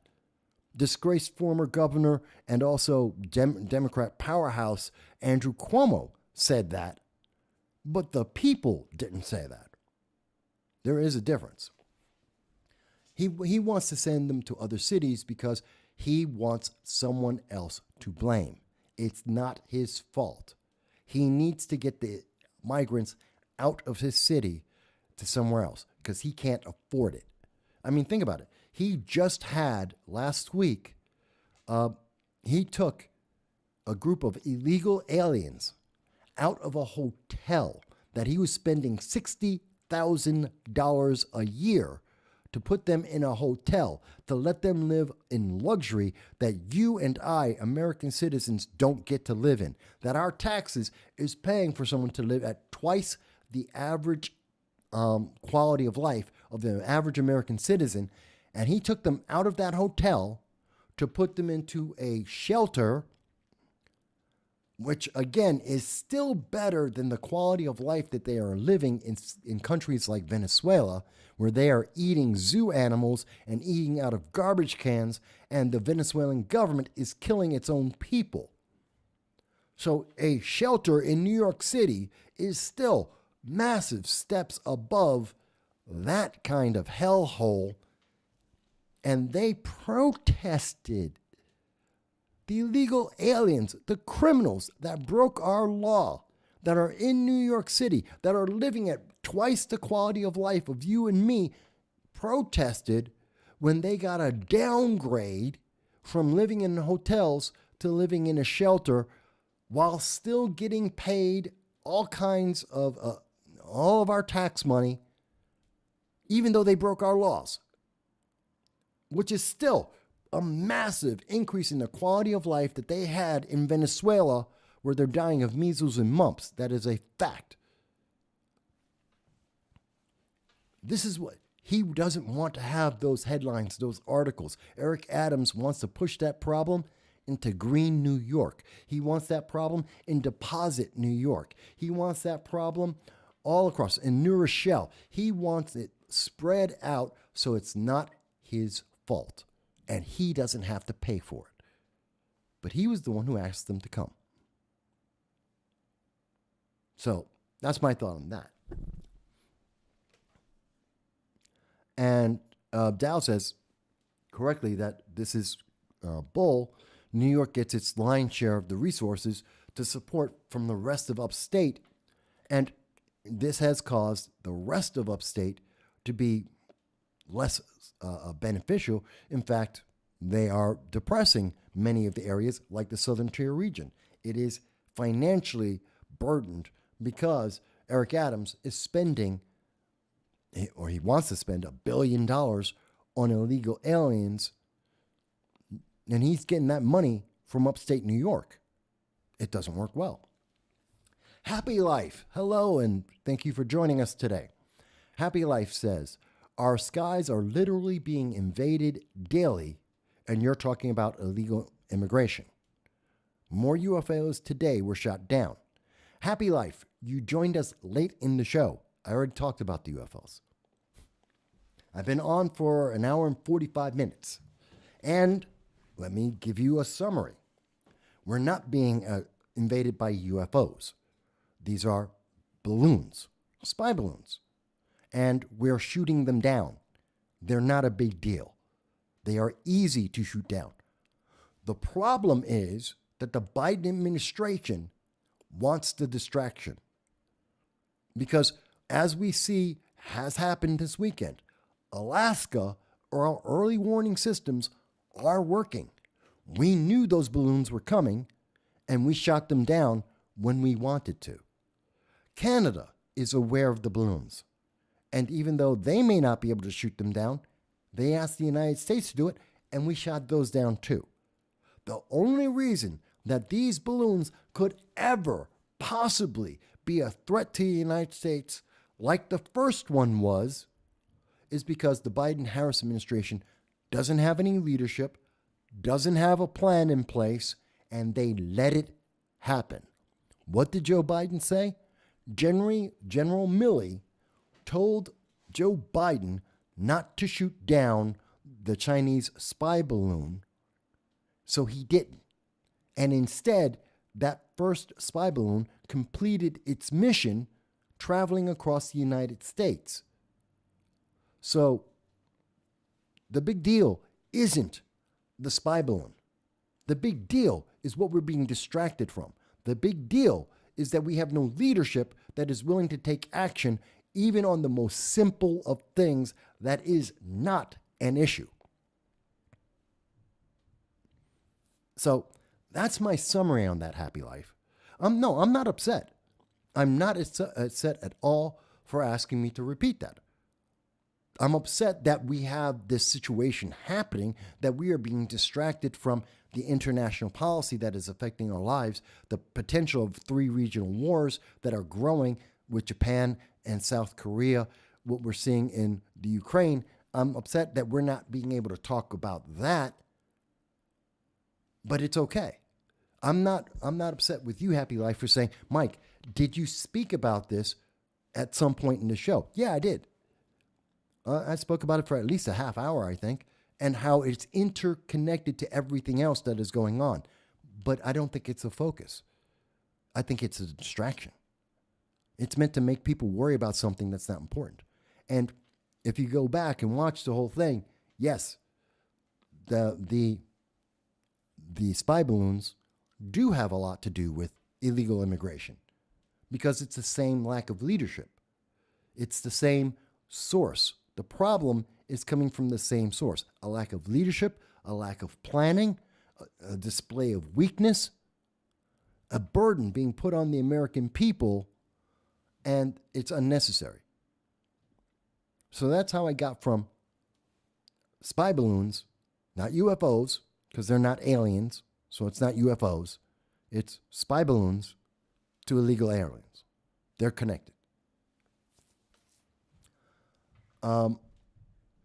Disgraced former governor and also Democrat powerhouse Andrew Cuomo said that. But the people didn't say that. There is a difference. He wants to send them to other cities because he wants someone else to blame. It's not his fault. He needs to get the migrants out of his city to somewhere else because he can't afford it. I mean, think about it. He just had last week, he took a group of illegal aliens out of a hotel that he was spending $60,000 a year to put them in a hotel, to let them live in luxury that you and I, American citizens, don't get to live in. That our taxes is paying for someone to live at twice the average quality of life of the average American citizen. And he took them out of that hotel to put them into a shelter, which again is still better than the quality of life that they are living in countries like Venezuela, where they are eating zoo animals and eating out of garbage cans, and the Venezuelan government is killing its own people. So a shelter in New York City is still massive steps above that kind of hellhole, and they protested. The illegal aliens, the criminals that broke our law, that are in New York City, that are living at twice the quality of life of you and me, protested when they got a downgrade from living in hotels to living in a shelter while still getting paid all kinds of, all of our tax money, even though they broke our laws, which is still a massive increase in the quality of life that they had in Venezuela, where they're dying of measles and mumps. That is a fact. This is what he doesn't want to have, those headlines, those articles. Eric Adams wants to push that problem into green New York. He wants that problem in Deposit, New York. He wants that problem all across in New Rochelle. He wants it spread out so it's not his fault and he doesn't have to pay for it. But he was the one who asked them to come. So that's my thought on that. And Dow says correctly that this is bull. New York gets its lion's share of the resources to support from the rest of upstate. And this has caused the rest of upstate to be less beneficial. In fact, they are depressing many of the areas like the Southern Tier region. It is financially burdened because Eric Adams is spending, or he wants to spend, $1 billion on illegal aliens, and he's getting that money from upstate New York. It doesn't work well. Happy Life, hello, and thank you for joining us today. Happy Life says, our skies are literally being invaded daily, and you're talking about illegal immigration. More UFOs today were shot down. Happy Life, you joined us late in the show. I already talked about the UFOs. I've been on for an hour and 45 minutes. And let me give you a summary. We're not being invaded by UFOs. These are balloons, spy balloons. And we're shooting them down. They're not a big deal. They are easy to shoot down. The problem is that the Biden administration wants the distraction. Because as we see has happened this weekend, Alaska, our early warning systems are working. We knew those balloons were coming, and we shot them down when we wanted to. Canada is aware of the balloons. And even though they may not be able to shoot them down, they asked the United States to do it, and we shot those down too. The only reason that these balloons could ever possibly be a threat to the United States, like the first one was, is because the Biden-Harris administration doesn't have any leadership, doesn't have a plan in place, and they let it happen. What did Joe Biden say? General Milley told Joe Biden not to shoot down the Chinese spy balloon, so he didn't. And instead, that first spy balloon completed its mission traveling across the United States. So the big deal isn't the spy balloon. The big deal is what we're being distracted from. The big deal is that we have no leadership that is willing to take action even on the most simple of things that is not an issue. So that's my summary on that, Happy Life. I'm not upset. I'm not upset at all for asking me to repeat that. I'm upset that we have this situation happening, that we are being distracted from the international policy that is affecting our lives, the potential of 3 regional wars that are growing with Japan and South Korea, what we're seeing in the Ukraine. I'm upset that we're not being able to talk about that, but it's okay. I'm not upset with you, Happy Life, for saying, Mike, did you speak about this at some point in the show? Yeah, I did. I spoke about it for at least a half hour, I think, and how it's interconnected to everything else that is going on. But I don't think it's a focus. I think it's a distraction. It's meant to make people worry about something that's not important. And if you go back and watch the whole thing, yes, the spy balloons do have a lot to do with illegal immigration because it's the same lack of leadership. It's the same source. The problem is coming from the same source: a lack of leadership, a lack of planning, a display of weakness, a burden being put on the American people and it's unnecessary. So that's how I got from spy balloons, not UFOs, because they're not aliens, so it's not UFOs. It's spy balloons to illegal aliens. They're connected. And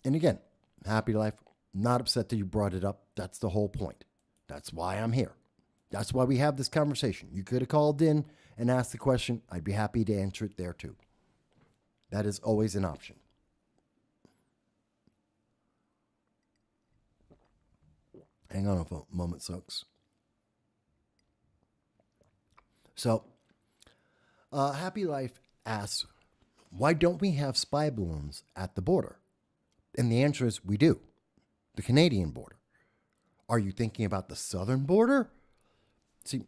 again, happy life, not upset that you brought it up. That's the whole point. That's why I'm here. That's why we have this conversation. You could have called in and asked the question. I'd be happy to answer it there too. That is always an option. Hang on a moment, folks. So, Happy Life asks, why don't we have spy balloons at the border? And the answer is we do. The Canadian border. Are you thinking about the southern border? See,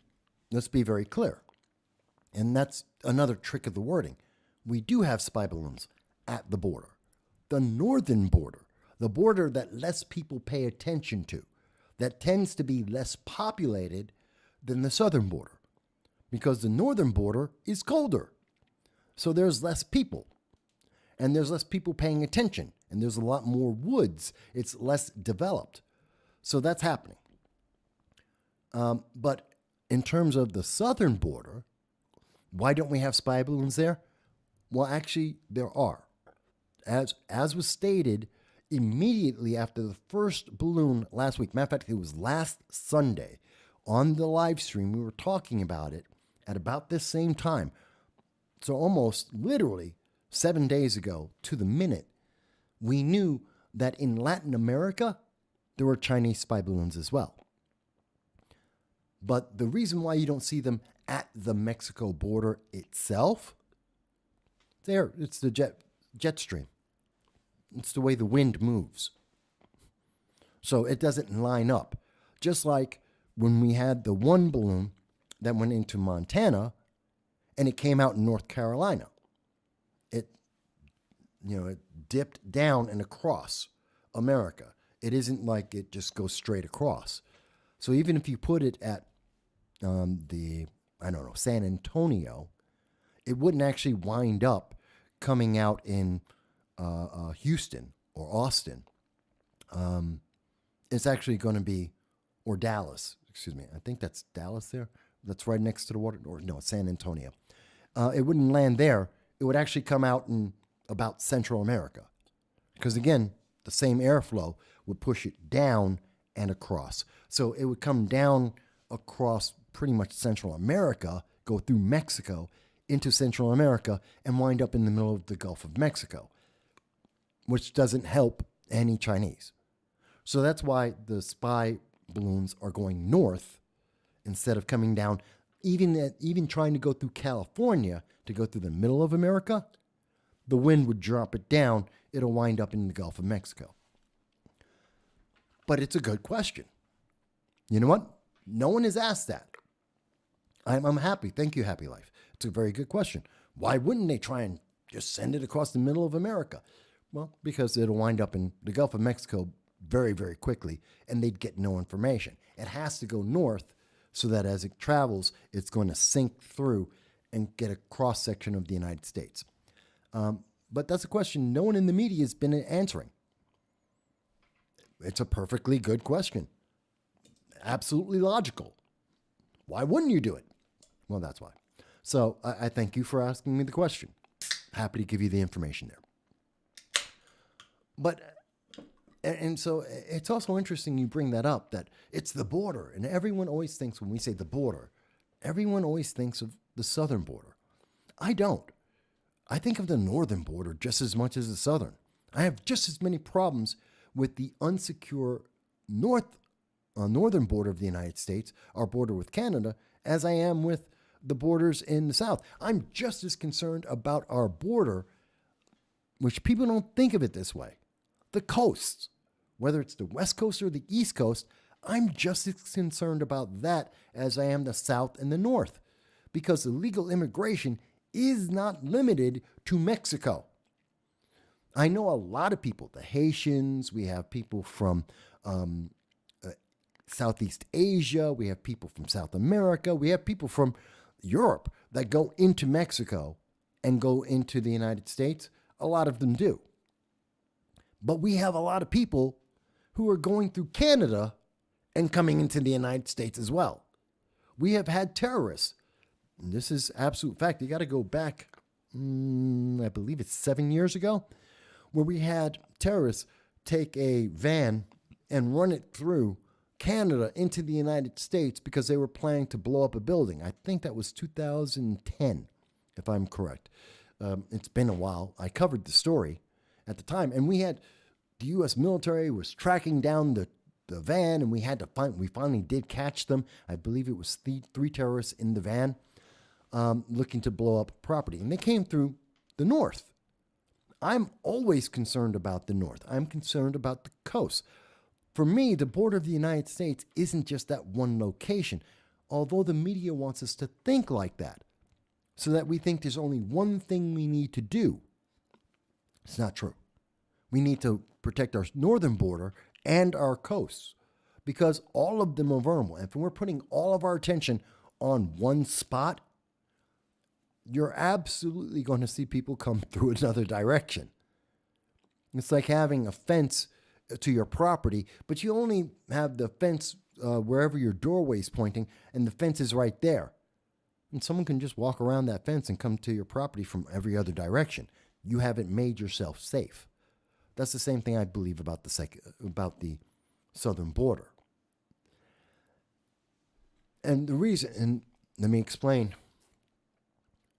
let's be very clear. And that's another trick of the wording. We do have spy balloons at the border. The northern border, the border that less people pay attention to, that tends to be less populated than the southern border, because the northern border is colder. So there's less people, and there's less people paying attention, and there's a lot more woods. It's less developed. So that's happening. But in terms of the southern border, why don't we have spy balloons there? Well, actually, there are. As was stated, immediately after the first balloon last week, matter of fact, it was last Sunday, on the live stream, we were talking about it at about this same time. So almost literally 7 days ago to the minute, we knew that in Latin America, there were Chinese spy balloons as well. But the reason why you don't see them at the Mexico border itself, it's the jet stream. It's the way the wind moves. So it doesn't line up. Just like when we had the one balloon that went into Montana and it came out in North Carolina. It dipped down and across America. It isn't like it just goes straight across. So even if you put it at San Antonio, it wouldn't actually wind up coming out in Houston or Austin. It's actually going to be, or Dallas, excuse me. I think that's Dallas there. That's right next to the water. Or no, San Antonio. It wouldn't land there. It would actually come out in about Central America. Because again, the same airflow would push it down and across. So it would come down across pretty much Central America, go through Mexico into Central America, and wind up in the middle of the Gulf of Mexico, which doesn't help any Chinese. So that's why the spy balloons are going north instead of coming down. Even trying to go through California to go through the middle of America, the wind would drop it down. It'll wind up in the Gulf of Mexico. But it's a good question. You know what? No one has asked that. I'm happy. Thank you, Happy Life. It's a very good question. Why wouldn't they try and just send it across the middle of America? Well, because it'll wind up in the Gulf of Mexico very, very quickly, and they'd get no information. It has to go north so that as it travels, it's going to sink through and get a cross-section of the United States. But that's a question no one in the media has been answering. It's a perfectly good question. Absolutely logical. Why wouldn't you do it? Well, that's why. So I thank you for asking me the question. Happy to give you the information there. But, and so it's also interesting you bring that up, that it's the border. And everyone always thinks when we say the border, everyone always thinks of the southern border. I don't. I think of the northern border just as much as the southern. I have just as many problems with the unsecure northern border of the United States, our border with Canada, as I am with the borders in the south. I'm just as concerned about our border, which people don't think of it this way. The coasts, whether it's the West Coast or the East Coast, I'm just as concerned about that as I am the South and the North, because illegal immigration is not limited to Mexico. I know a lot of people, the Haitians, we have people from Southeast Asia, we have people from South America, we have people from Europe that go into Mexico and go into the United States. A lot of them do. But we have a lot of people who are going through Canada and coming into the United States as well. We have had terrorists. And this is absolute fact. You got to go back, I believe it's 7 years ago, where we had terrorists take a van and run it through Canada into the United States because they were planning to blow up a building. I think that was 2010, if I'm correct. It's been a while. I covered the story at the time, and we had the U.S. military was tracking down the van, and we finally did catch them. I believe it was three terrorists in the van looking to blow up property, and they came through the north. I'm always concerned about the north. I'm concerned about the coast. For me, the border of the United States isn't just that one location, although the media wants us to think like that, so that we think there's only one thing we need to do. It's not true. We need to protect our northern border and our coasts, because all of them are vulnerable. And if we're putting all of our attention on one spot, you're absolutely going to see people come through another direction. It's like having a fence to your property, but you only have the fence wherever your doorway is pointing, and the fence is right there. And someone can just walk around that fence and come to your property from every other direction. You haven't made yourself safe. That's the same thing I believe about the southern border. And the reason, and let me explain.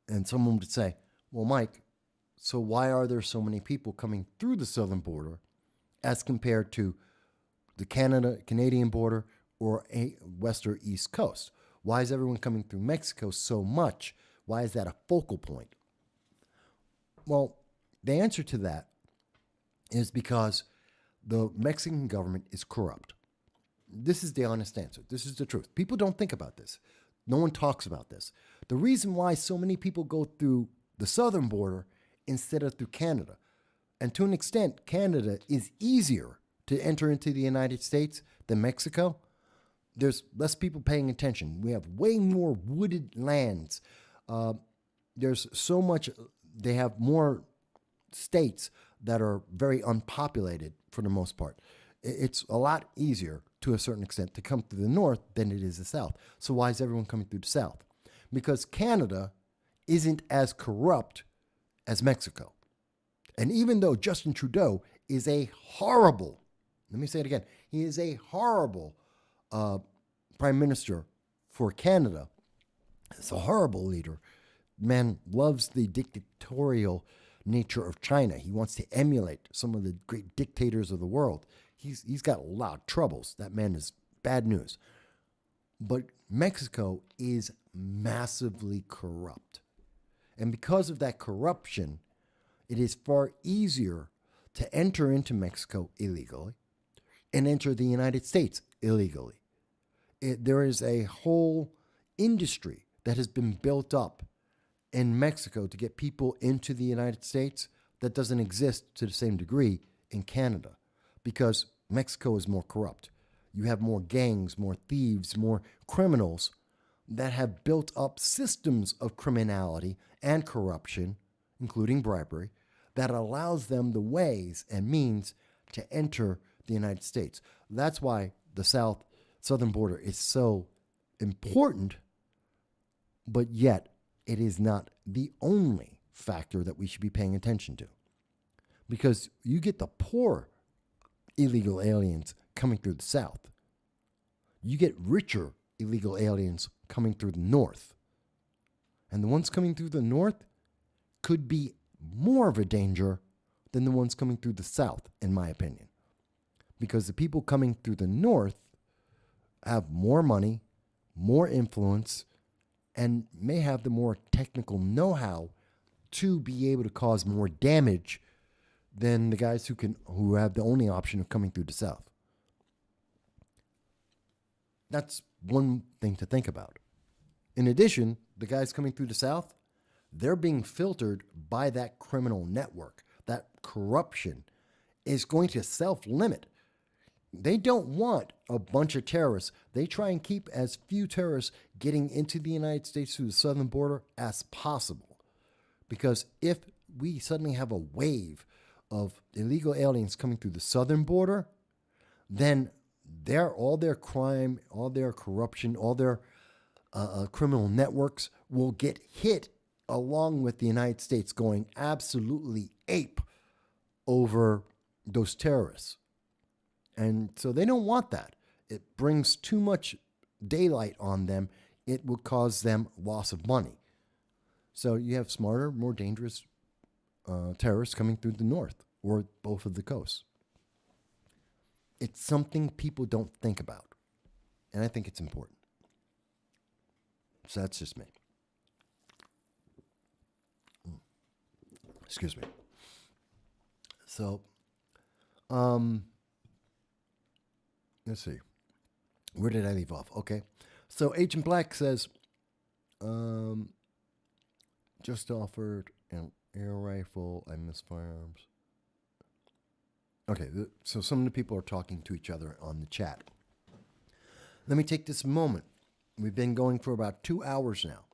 And someone would say, well, Mike, so why are there so many people coming through the southern border as compared to the Canadian border or a west or east coast? Why is everyone coming through Mexico so much? Why is that a focal point? Well, the answer to that is because the Mexican government is corrupt. This is the honest answer. This is the truth. People don't think about this. No one talks about this. The reason why so many people go through the southern border instead of through Canada, and to an extent, Canada is easier to enter into the United States than Mexico. There's less people paying attention. We have way more wooded lands. There's so much, they have more states that are very unpopulated for the most part. It's a lot easier to a certain extent to come through the north than it is the south. So why is everyone coming through the south? Because Canada isn't as corrupt as Mexico. And even though Justin Trudeau is a horrible, let me say it again, he is a horrible prime minister for Canada. He's a horrible leader. Man loves the dictatorial nature of China. He wants to emulate some of the great dictators of the world. He's got a lot of troubles. That man is bad news. But Mexico is massively corrupt. And because of that corruption, it is far easier to enter into Mexico illegally and enter the United States illegally. There is a whole industry that has been built up in Mexico to get people into the United States that doesn't exist to the same degree in Canada, because Mexico is more corrupt. You have more gangs, more thieves, more criminals that have built up systems of criminality and corruption, including bribery, that allows them the ways and means to enter the United States. That's why the southern border is so important, but yet it is not the only factor that we should be paying attention to. Because you get the poor illegal aliens coming through the south. You get richer illegal aliens coming through the north. And the ones coming through the north could be more of a danger than the ones coming through the south, in my opinion. Because the people coming through the north have more money, more influence, and may have the more technical know-how to be able to cause more damage than the guys who have the only option of coming through the south. That's one thing to think about. In addition, the guys coming through the south, they're being filtered by that criminal network. That corruption is going to self-limit. They don't want a bunch of terrorists. They try and keep as few terrorists getting into the United States through the southern border as possible, Because if we suddenly have a wave of illegal aliens coming through the southern border, then all their crime, all their corruption, all their criminal networks will get hit along with the United States going absolutely ape over those terrorists. And so they don't want that. It brings too much daylight on them. It will cause them loss of money. So you have smarter, more dangerous terrorists coming through the north or both of the coasts. It's something people don't think about. And I think it's important. So that's just me. Excuse me. So, let's see. Where did I leave off? Okay. So Agent Black says, just offered an air rifle. I miss firearms. Okay, so some of the people are talking to each other on the chat. Let me take this moment. We've been going for about 2 hours now.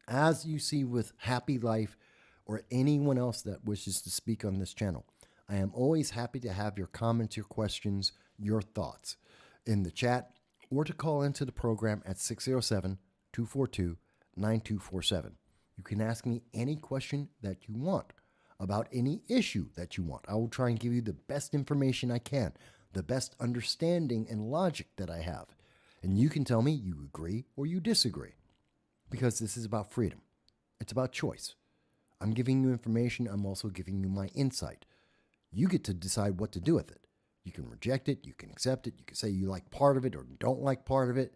As you see with Happy Life or anyone else that wishes to speak on this channel, I am always happy to have your comments, your questions, your thoughts in the chat or to call into the program at 607-242-9247. You can ask me any question that you want about any issue that you want. I will try and give you the best information I can, the best understanding and logic that I have. And you can tell me you agree or you disagree, because this is about freedom. It's about choice. I'm giving you information. I'm also giving you my insight. You get to decide what to do with it. You can reject it. You can accept it. You can say you like part of it or don't like part of it.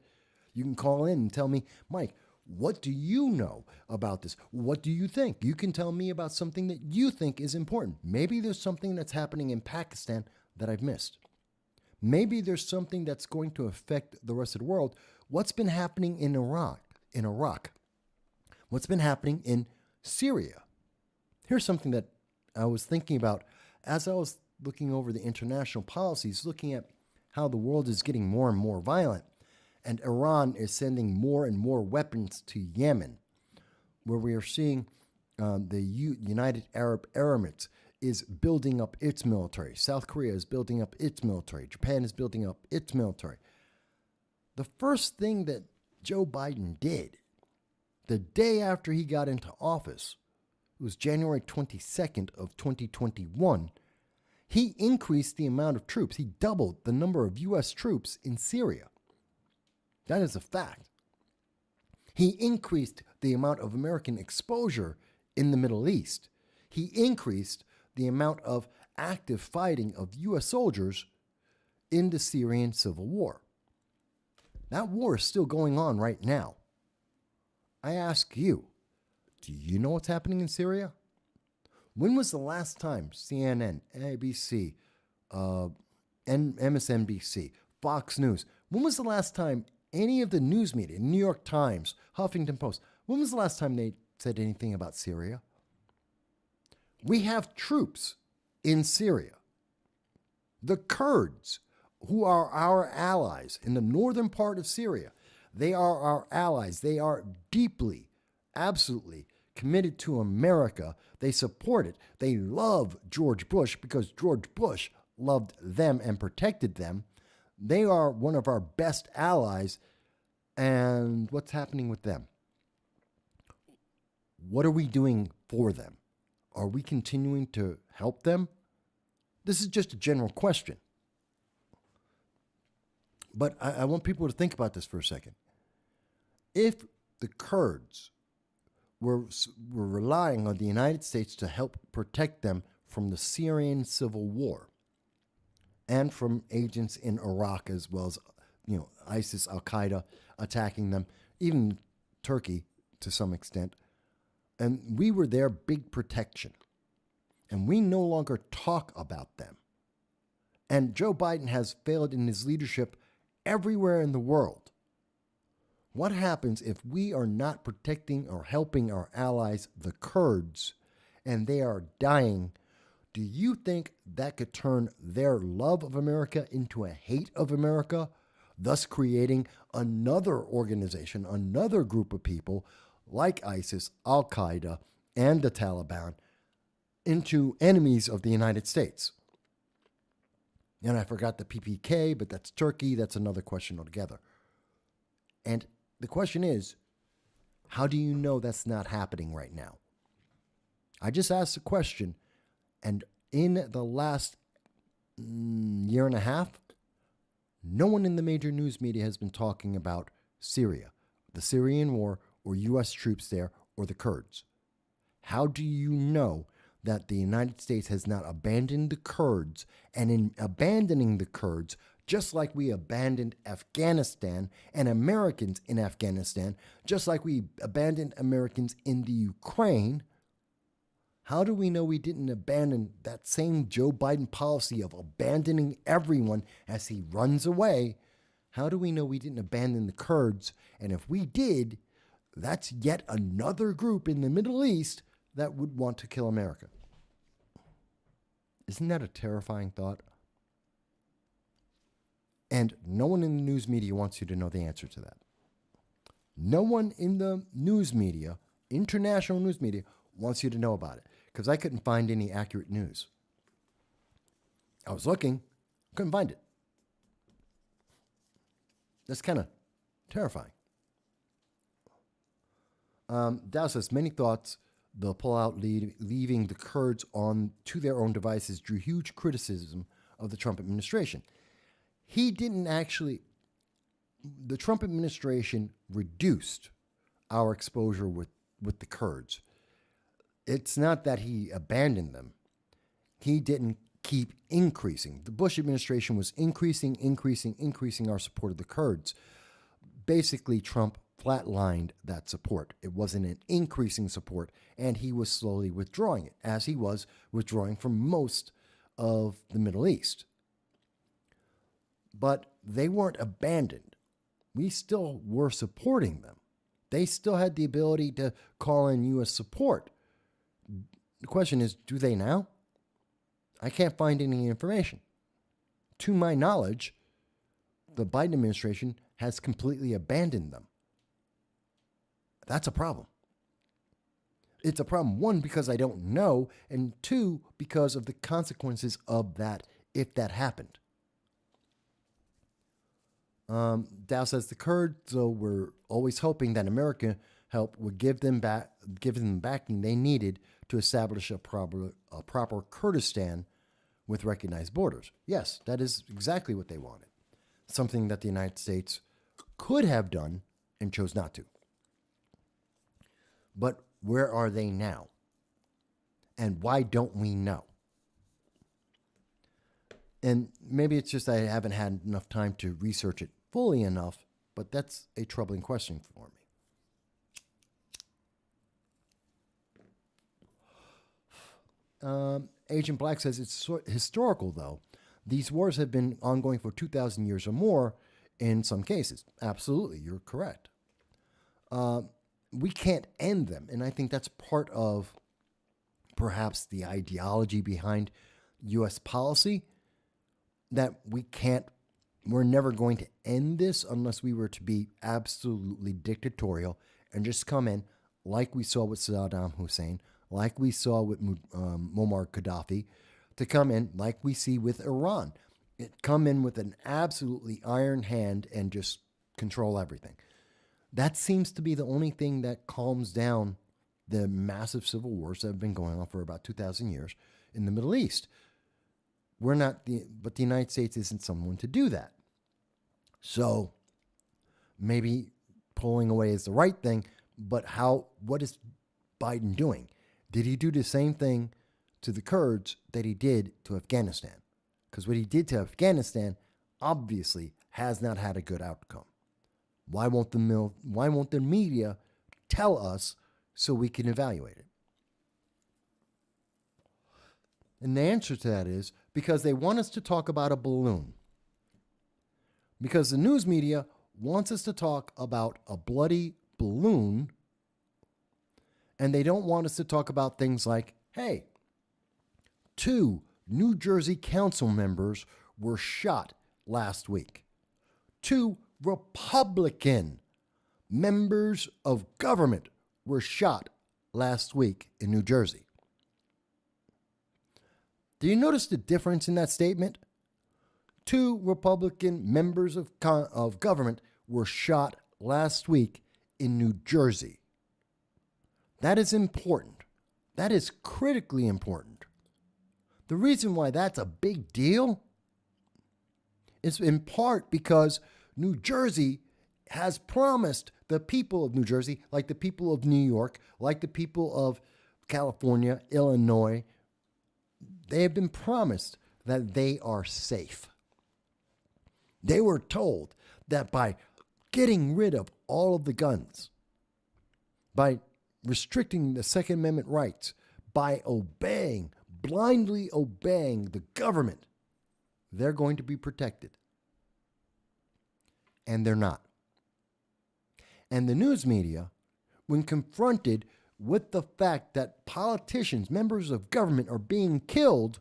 You can call in and tell me, Mike, what do you know about this? What do you think? You can tell me about something that you think is important. Maybe there's something that's happening in Pakistan that I've missed. Maybe there's something that's going to affect the rest of the world. What's been happening in Iraq? What's been happening in Syria? Here's something that I was thinking about as I was looking over the international policies, looking at how the world is getting more and more violent. And Iran is sending more and more weapons to Yemen, where we are seeing the United Arab Emirates is building up its military. South Korea is building up its military. Japan is building up its military. The first thing that Joe Biden did the day after he got into office, it was January 22nd of 2021, he increased the amount of troops. He doubled the number of U.S. troops in Syria. That is a fact. He increased the amount of American exposure in the Middle East. He increased the amount of active fighting of U.S. soldiers in the Syrian civil war. That war is still going on right now. I ask you, do you know what's happening in Syria? When was the last time CNN, ABC, MSNBC, Fox News, when was the last time any of the news media, New York Times, Huffington Post, when was the last time they said anything about Syria? We have troops in Syria. The Kurds, who are our allies in the northern part of Syria, they are our allies. They are deeply, absolutely committed to America. They support it. They love George Bush because George Bush loved them and protected them. They are one of our best allies. And what's happening with them? What are we doing for them? Are we continuing to help them? This is just a general question. But I want people to think about this for a second. If the Kurds were relying on the United States to help protect them from the Syrian civil war and from agents in Iraq as well as, ISIS, Al-Qaeda attacking them, even Turkey to some extent, and we were their big protection, and we no longer talk about them, and Joe Biden has failed in his leadership everywhere in the world. What happens if we are not protecting or helping our allies, the Kurds, and they are dying? Do you think that could turn their love of America into a hate of America, thus creating another organization, another group of people like ISIS, Al Qaeda, and the Taliban into enemies of the United States. And I forgot the PPK, but that's Turkey. That's another question altogether. And the question is, how do you know that's not happening right now? I just asked a question, and in the last year and a half, no one in the major news media has been talking about Syria, the Syrian war, or U.S. troops there, or the Kurds. How do you know that the United States has not abandoned the Kurds, and in abandoning the Kurds, just like we abandoned Afghanistan and Americans in Afghanistan, just like we abandoned Americans in the Ukraine, how do we know we didn't abandon that same Joe Biden policy of abandoning everyone as he runs away? How do we know we didn't abandon the Kurds? And if we did, that's yet another group in the Middle East that would want to kill America. Isn't that a terrifying thought? And no one in the news media wants you to know the answer to that. No one in the news media, international news media, wants you to know about it, because I couldn't find any accurate news. I was looking, couldn't find it. That's kind of terrifying. Dow says, many thoughts the pullout leaving the Kurds on to their own devices drew huge criticism of the Trump administration. He didn't actually, the Trump administration reduced our exposure with the Kurds. It's not that he abandoned them. He didn't keep increasing. The Bush administration was increasing our support of the Kurds. Basically, Trump flatlined that support. It wasn't an increasing support, and he was slowly withdrawing it, as he was withdrawing from most of the Middle East. But they weren't abandoned. We still were supporting them. They still had the ability to call in U.S. support. The question is, do they now? I can't find any information. To my knowledge, the Biden administration has completely abandoned them. That's a problem. It's a problem, one, because I don't know, and two, because of the consequences of that if that happened. Dow says the Kurds, though, were always hoping that American help would give them backing they needed to establish a proper Kurdistan with recognized borders. Yes, that is exactly what they wanted. Something that the United States could have done and chose not to. But where are they now? And why don't we know? And maybe it's just I haven't had enough time to research it fully enough, but that's a troubling question for me. Agent Black says it's historical, though. These wars have been ongoing for 2,000 years or more in some cases. Absolutely, you're correct. We can't end them, and I think that's part of perhaps the ideology behind U.S. policy, that we're never going to end this unless we were to be absolutely dictatorial and just come in like we saw with Saddam Hussein, like we saw with Muammar Gaddafi, to come in like we see with Iran. Come in with an absolutely iron hand and just control everything. That seems to be the only thing that calms down the massive civil wars that have been going on for about 2,000 years in the Middle East. But the United States isn't someone to do that. So maybe pulling away is the right thing, but what is Biden doing? Did he do the same thing to the Kurds that he did to Afghanistan? Because what he did to Afghanistan obviously has not had a good outcome. Why won't the media tell us so we can evaluate it? And the answer to that is because they want us to talk about a balloon. Because the news media wants us to talk about a bloody balloon, and they don't want us to talk about things like, hey, 2 New Jersey council members were shot last week. 2 Republican members of government were shot last week in New Jersey. Do you notice the difference in that statement? 2 Republican members of government were shot last week in New Jersey. That is important. That is critically important. The reason why that's a big deal is in part because New Jersey has promised the people of New Jersey, like the people of New York, like the people of California, Illinois, they have been promised that they are safe. They were told that by getting rid of all of the guns, by restricting the Second Amendment rights, by blindly obeying the government, they're going to be protected. And they're not. And the news media, when confronted with the fact that politicians, members of government, are being killed,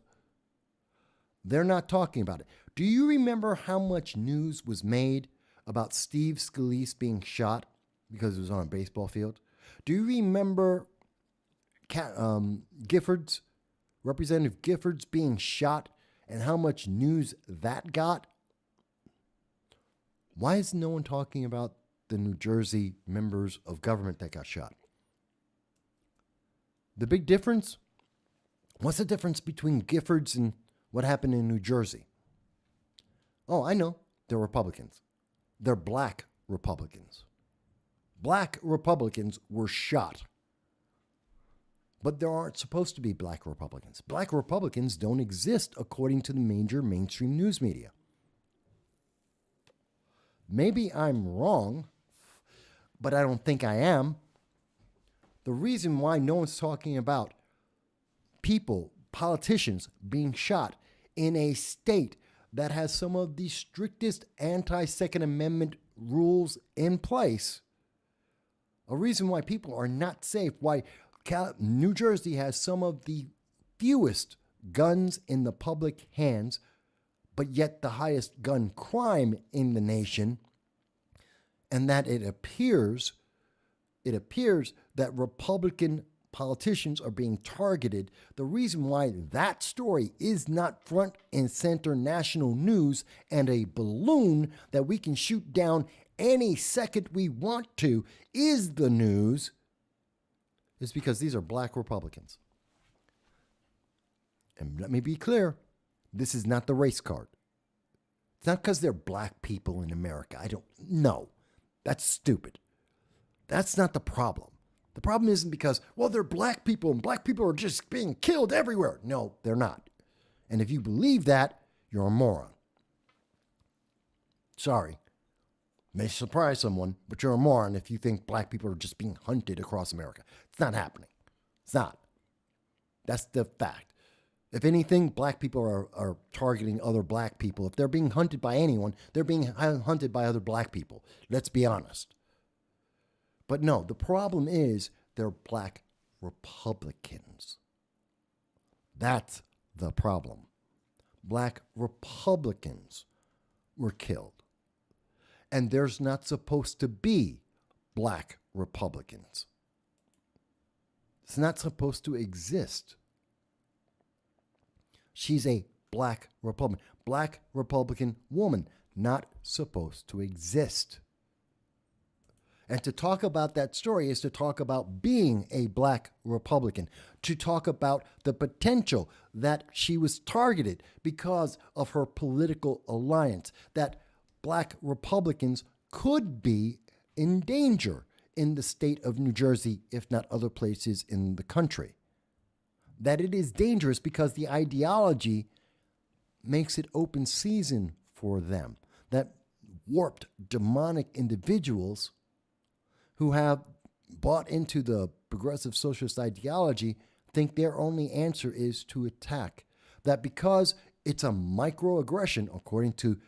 they're not talking about it. Do you remember how much news was made about Steve Scalise being shot because it was on a baseball field? Do you remember Giffords, Representative Giffords being shot, and how much news that got? Why is no one talking about the New Jersey members of government that got shot? The big difference? What's the difference between Giffords and what happened in New Jersey? Oh, I know. They're Republicans. They're black Republicans. Black Republicans were shot. But there aren't supposed to be black Republicans. Black Republicans don't exist according to the major mainstream news media. Maybe I'm wrong, but I don't think I am. The reason why no one's talking about people, politicians being shot in a state that has some of the strictest anti-Second Amendment rules in place, a reason why people are not safe, why New Jersey has some of the fewest guns in the public hands, but yet the highest gun crime in the nation, and that it appears that Republican politicians are being targeted. The reason why that story is not front and center national news and a balloon that we can shoot down any second we want to is the news is because these are black Republicans. And let me be clear, this is not the race card. It's not because they're black people in America. No, that's stupid. That's not the problem. The problem isn't because, well, they're black people and black people are just being killed everywhere. No, they're not. And if you believe that, you're a moron. Sorry. May surprise someone, but you're a moron if you think black people are just being hunted across America. It's not happening. It's not. That's the fact. If anything, black people are targeting other black people. If they're being hunted by anyone, they're being hunted by other black people. Let's be honest. But no, the problem is they're black Republicans. That's the problem. Black Republicans were killed. And there's not supposed to be black Republicans. It's not supposed to exist. She's a black Republican. Black Republican woman, not supposed to exist. And to talk about that story is to talk about being a black Republican, to talk about the potential that she was targeted because of her political alliance, that black Republicans could be in danger in the state of New Jersey, if not other places in the country. That it is dangerous because the ideology makes it open season for them. That warped, demonic individuals who have bought into the progressive socialist ideology think their only answer is to attack. That because it's a microaggression, according to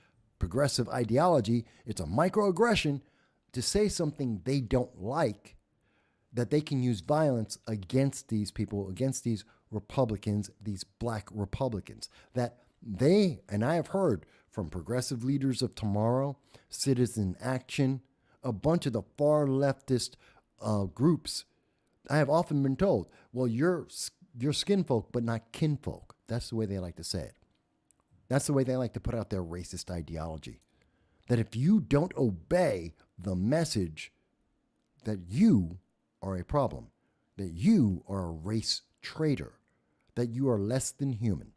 progressive ideology, it's a microaggression to say something they don't like, that they can use violence against these people, against these Republicans, these black Republicans. That they, and I have heard from progressive leaders of tomorrow, Citizen Action, a bunch of the far leftist groups I have often been told, well, you're skin folk, but not kinfolk. That's the way they like to say it. That's the way they like to put out their racist ideology. That if you don't obey the message that you are a problem, that you are a race traitor, that you are less than human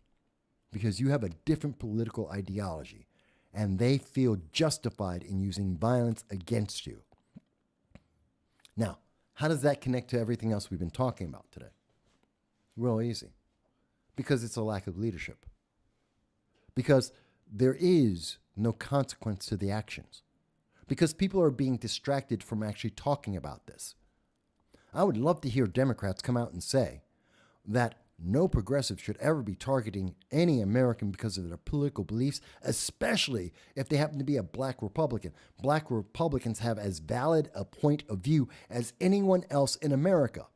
because you have a different political ideology and they feel justified in using violence against you. Now, how does that connect to everything else we've been talking about today? Real easy. Because it's a lack of leadership. Because there is no consequence to the actions. Because people are being distracted from actually talking about this. I would love to hear Democrats come out and say that no progressive should ever be targeting any American because of their political beliefs, especially if they happen to be a black Republican. Black Republicans have as valid a point of view as anyone else in America.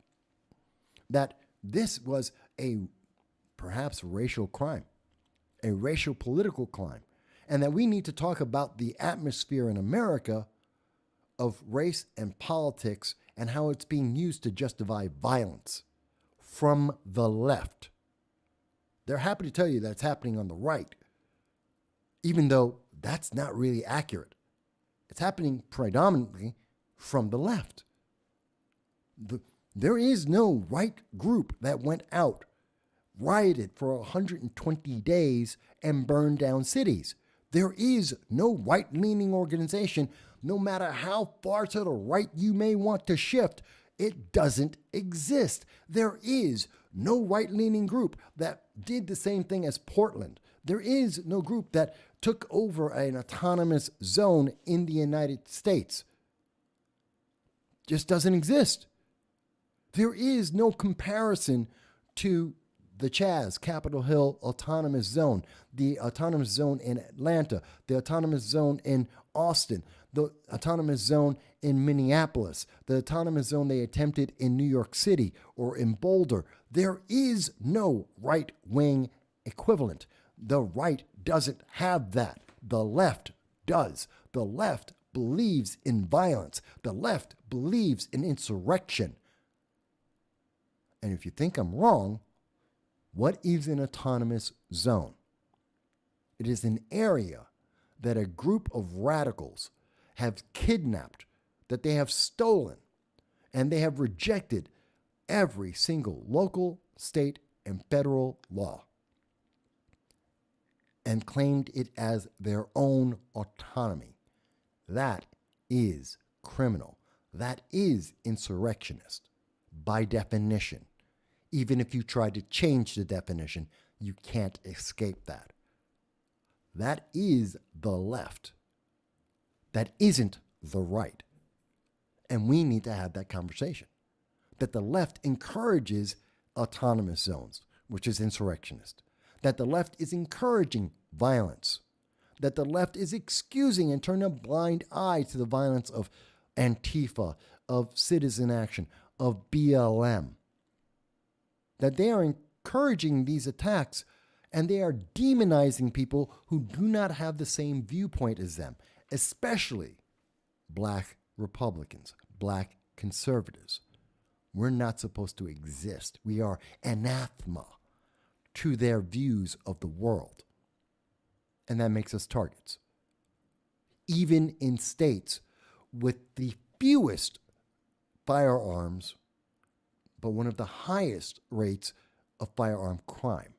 That this was a perhaps racial crime, a racial political crime, and that we need to talk about the atmosphere in America of race and politics and how it's being used to justify violence from the left. They're happy to tell you that it's happening on the right, even though that's not really accurate. It's happening predominantly from the left. There is no right group that went out, rioted for 120 days, and burned down cities. There is no right-leaning organization, no matter how far to the right you may want to shift. It doesn't exist. There is no right-leaning group that did the same thing as Portland. There is no group that took over an autonomous zone in the United States. Just doesn't exist. There is no comparison to the Chaz, Capitol Hill Autonomous Zone, the Autonomous Zone in Atlanta, the Autonomous Zone in Austin, the Autonomous Zone in Minneapolis, the Autonomous Zone they attempted in New York City or in Boulder. There is no right-wing equivalent. The right doesn't have that. The left does. The left believes in violence. The left believes in insurrection. And if you think I'm wrong, what is an autonomous zone? It is an area that a group of radicals have kidnapped, that they have stolen, and they have rejected every single local, state, and federal law and claimed it as their own autonomy. That is criminal. That is insurrectionist by definition. Even if you try to change the definition, you can't escape that. That is the left. That isn't the right. And we need to have that conversation. That the left encourages autonomous zones, which is insurrectionist. That the left is encouraging violence. That the left is excusing and turning a blind eye to the violence of Antifa, of Citizen Action, of BLM. That they are encouraging these attacks and they are demonizing people who do not have the same viewpoint as them, especially black Republicans, black conservatives. We're not supposed to exist. We are anathema to their views of the world. And that makes us targets. Even in states with the fewest firearms, but one of the highest rates of firearm crime.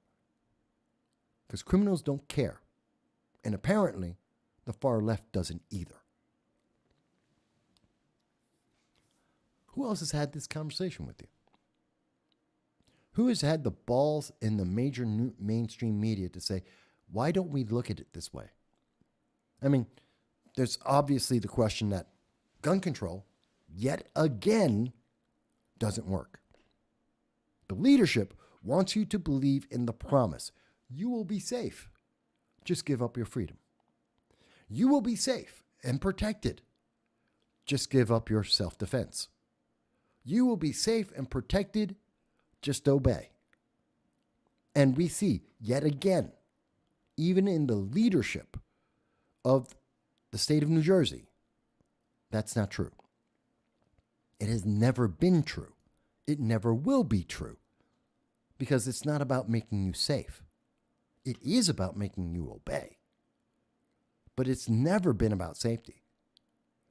Because criminals don't care. And apparently, the far left doesn't either. Who else has had this conversation with you? Who has had the balls in the major mainstream media to say, why don't we look at it this way? I mean, there's obviously the question that gun control, yet again, doesn't work. The leadership wants you to believe in the promise. You will be safe. Just give up your freedom. You will be safe and protected. Just give up your self-defense. You will be safe and protected. Just obey. And we see, yet again, even in the leadership of the state of New Jersey, that's not true. It has never been true. It never will be true because it's not about making you safe. It is about making you obey. But it's never been about safety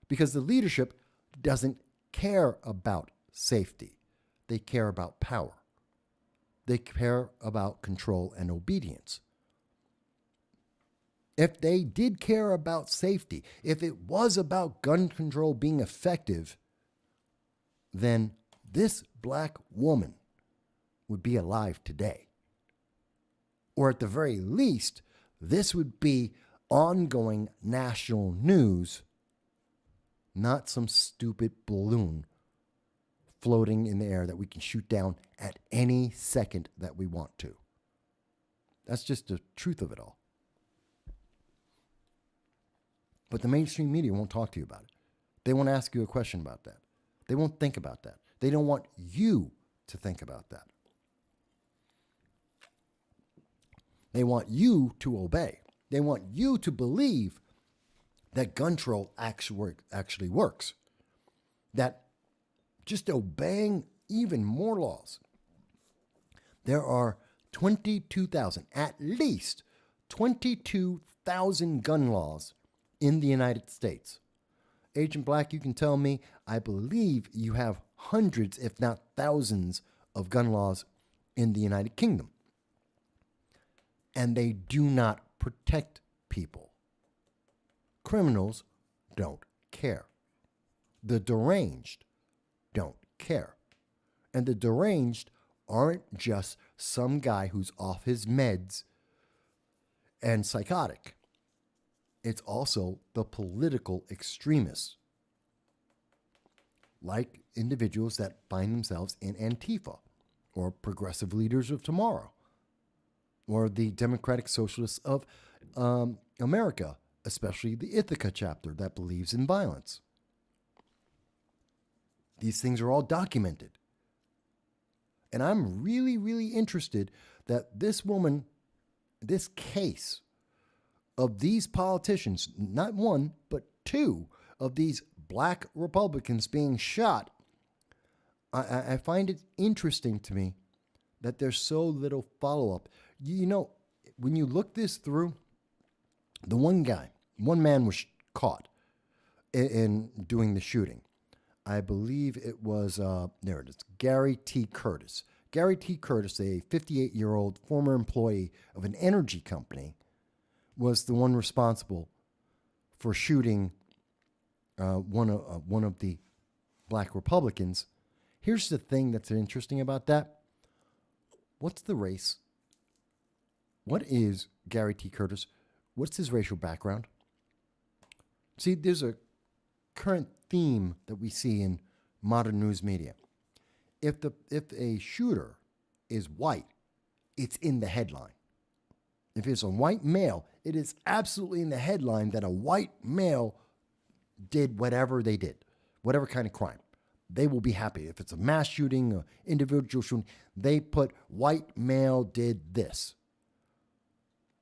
because the leadership doesn't care about safety. They care about power. They care about control and obedience. If they did care about safety, if it was about gun control being effective, then this black woman would be alive today. Or at the very least, this would be ongoing national news, not some stupid balloon floating in the air that we can shoot down at any second that we want to. That's just the truth of it all. But the mainstream media won't talk to you about it. They won't ask you a question about that. They won't think about that. They don't want you to think about that. They want you to obey. They want you to believe that gun control actually works. That just obeying even more laws. There are 22,000, at least 22,000 gun laws in the United States. Agent Black, you can tell me, I believe you have hundreds, if not thousands, of gun laws in the United Kingdom. And they do not protect people. Criminals don't care. The deranged don't care. And the deranged aren't just some guy who's off his meds and psychotic. It's also the political extremists, like individuals that find themselves in Antifa, or Progressive Leaders of Tomorrow, or the Democratic Socialists of America, especially the Ithaca chapter that believes in violence. These things are all documented. And I'm really, really interested that this woman, this case of these politicians, not one, but two of these black Republicans being shot, I find it interesting to me that there's so little follow-up. You know, when you look this through, the one man was caught in doing the shooting. I believe it was, there it is, Gary T. Curtis. Gary T. Curtis, a 58-year-old former employee of an energy company, was the one responsible for shooting one of the black Republicans. Here's the thing that's interesting about that. What's the race? What is Gary T. Curtis? What's his racial background? See, there's a current theme that we see in modern news media. If a shooter is white, it's in the headline. If it's a white male, it is absolutely in the headline that a white male did whatever they did, whatever kind of crime. They will be happy. If it's a mass shooting, an individual shooting, they put white male did this.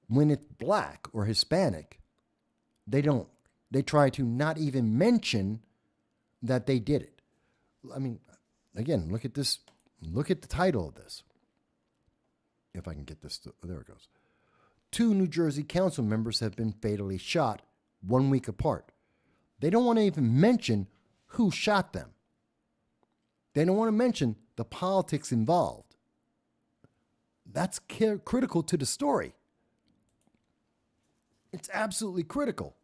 When it's black or Hispanic, they don't. They try to not even mention that they did it. I mean, again, look at this. Look at the title of this. If I can get this, there it goes. 2 New Jersey council members have been fatally shot 1 week apart. They don't want to even mention who shot them. They don't want to mention the politics involved. That's critical to the story. It's absolutely critical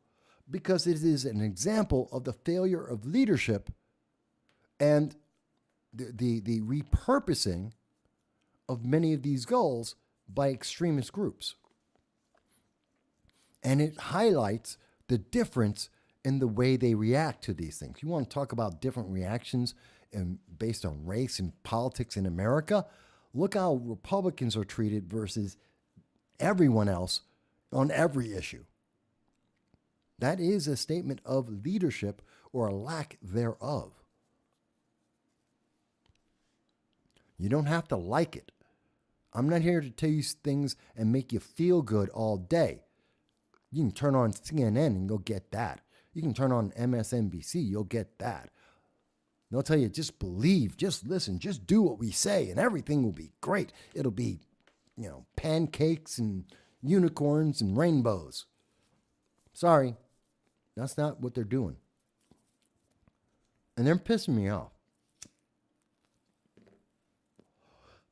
because it is an example of the failure of leadership and the repurposing of many of these goals by extremist groups. And it highlights the difference in the way they react to these things. You want to talk about different reactions based on race and politics in America? Look how Republicans are treated versus everyone else on every issue. That is a statement of leadership or a lack thereof. You don't have to like it. I'm not here to tell you things and make you feel good all day. You can turn on CNN and you'll get that. You can turn on MSNBC, you'll get that. They'll tell you, just believe, just listen, just do what we say, and everything will be great. It'll be, pancakes and unicorns and rainbows. Sorry, that's not what they're doing. And they're pissing me off.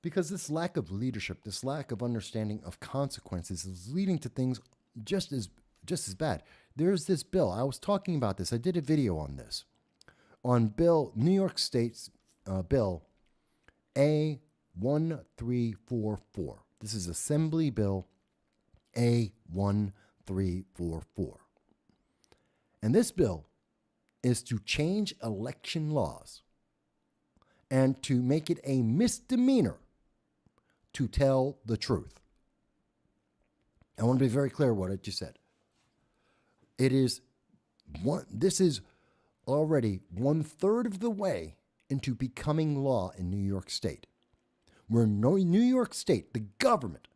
Because this lack of leadership, this lack of understanding of consequences is leading to things just as bad. There's this bill. I was talking about this. I did a video on this. On New York State's bill A1344. This is Assembly Bill A1344. And this bill is to change election laws and to make it a misdemeanor to tell the truth. I want to be very clear what I just said. This is already 1/3 of the way into becoming law in New York State, where New York State, the government,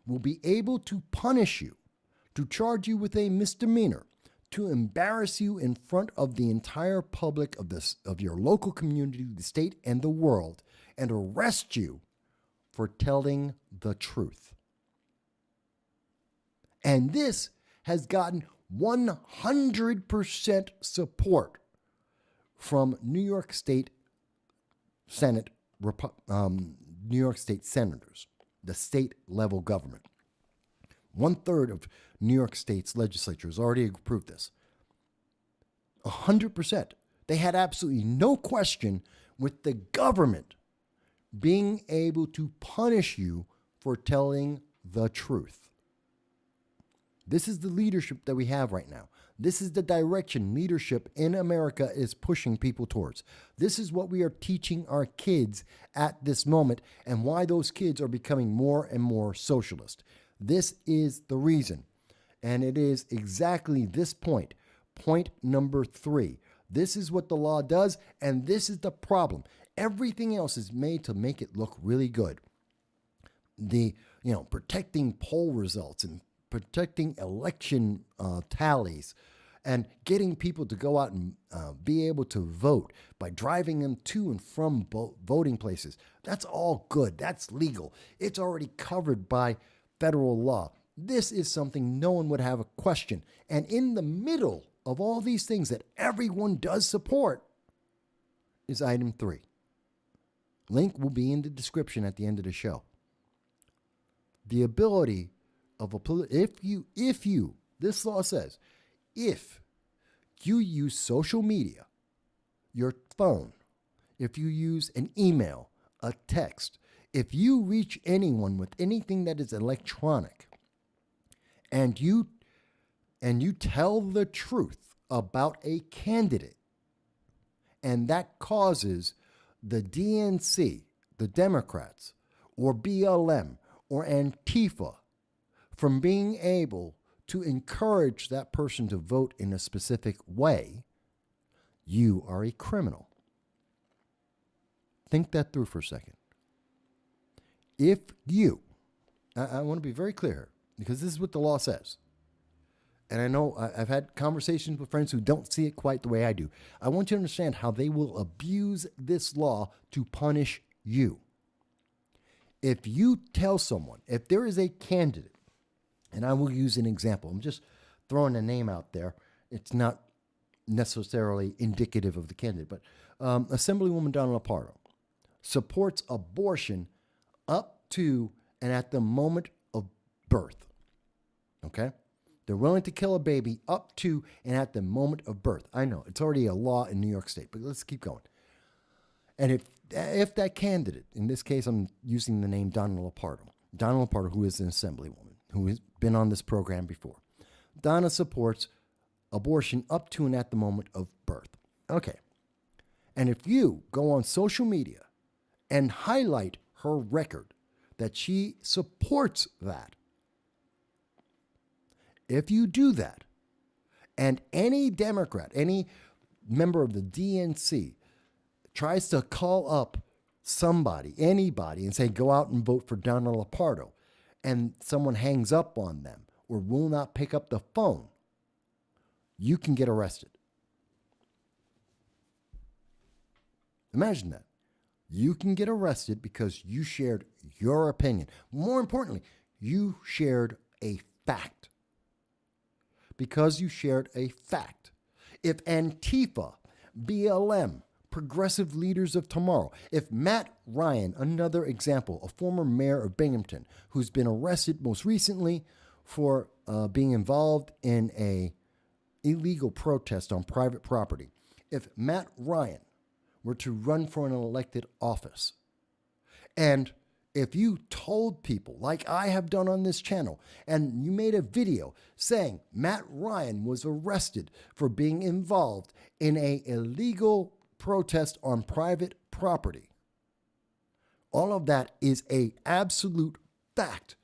will be able to punish you, to charge you with a misdemeanor, to embarrass you in front of the entire public of your local community, the state, and the world, and arrest you for telling the truth. And this has gotten 100% support from New York State Senate, New York State senators, the state level government. 1/3 of New York State's legislature has already approved this. 100%. They had absolutely no question with the government being able to punish you for telling the truth. This is the leadership that we have right now. This is the direction leadership in America is pushing people towards. This is what we are teaching our kids at this moment, and why those kids are becoming more and more socialist. This is the reason. And it is exactly this point. Point number 3. This is what the law does, and this is the problem. Everything else is made to make it look really good. Protecting poll results and protecting election tallies, and getting people to go out and be able to vote by driving them to and from voting places. That's all good. That's legal. It's already covered by federal law. This is something no one would have a question. And in the middle of all these things that everyone does support is item 3. Link will be in the description at the end of the show. The ability of this law says, if you use social media, your phone, if you use an email, a text, if you reach anyone with anything that is electronic, and you tell the truth about a candidate, and that causes the DNC, the Democrats, or BLM, or Antifa from being able to encourage that person to vote in a specific way, you are a criminal. Think that through for a second. If you, I want to be very clear, because this is what the law says. And I know I've had conversations with friends who don't see it quite the way I do. I want you to understand how they will abuse this law to punish you. If you tell someone, if there is a candidate, and I will use an example, I'm just throwing a name out there. It's not necessarily indicative of the candidate, but Assemblywoman Donna Lapardo supports abortion up to and at the moment of birth. Okay? They're willing to kill a baby up to and at the moment of birth. I know, it's already a law in New York State, but let's keep going. And if that candidate, in this case I'm using the name Donna Lapardo, who is an Assemblywoman, who has been on this program before. Donna supports abortion up to and at the moment of birth. Okay. And if you go on social media and highlight her record that she supports that, if you do that, and any Democrat, any member of the DNC tries to call up somebody, anybody, and say, go out and vote for Donna Lapardo, and someone hangs up on them or will not pick up the phone, you can get arrested. Imagine that. You can get arrested because you shared your opinion. More importantly, you shared a fact. Because you shared a fact. If Antifa, BLM, Progressive Leaders of Tomorrow, if Matt Ryan, another example, a former mayor of Binghamton, who's been arrested most recently for being involved in a illegal protest on private property, if Matt Ryan were to run for an elected office, and if you told people, like I have done on this channel, and you made a video saying Matt Ryan was arrested for being involved in an illegal protest on private property, all of that is an absolute fact.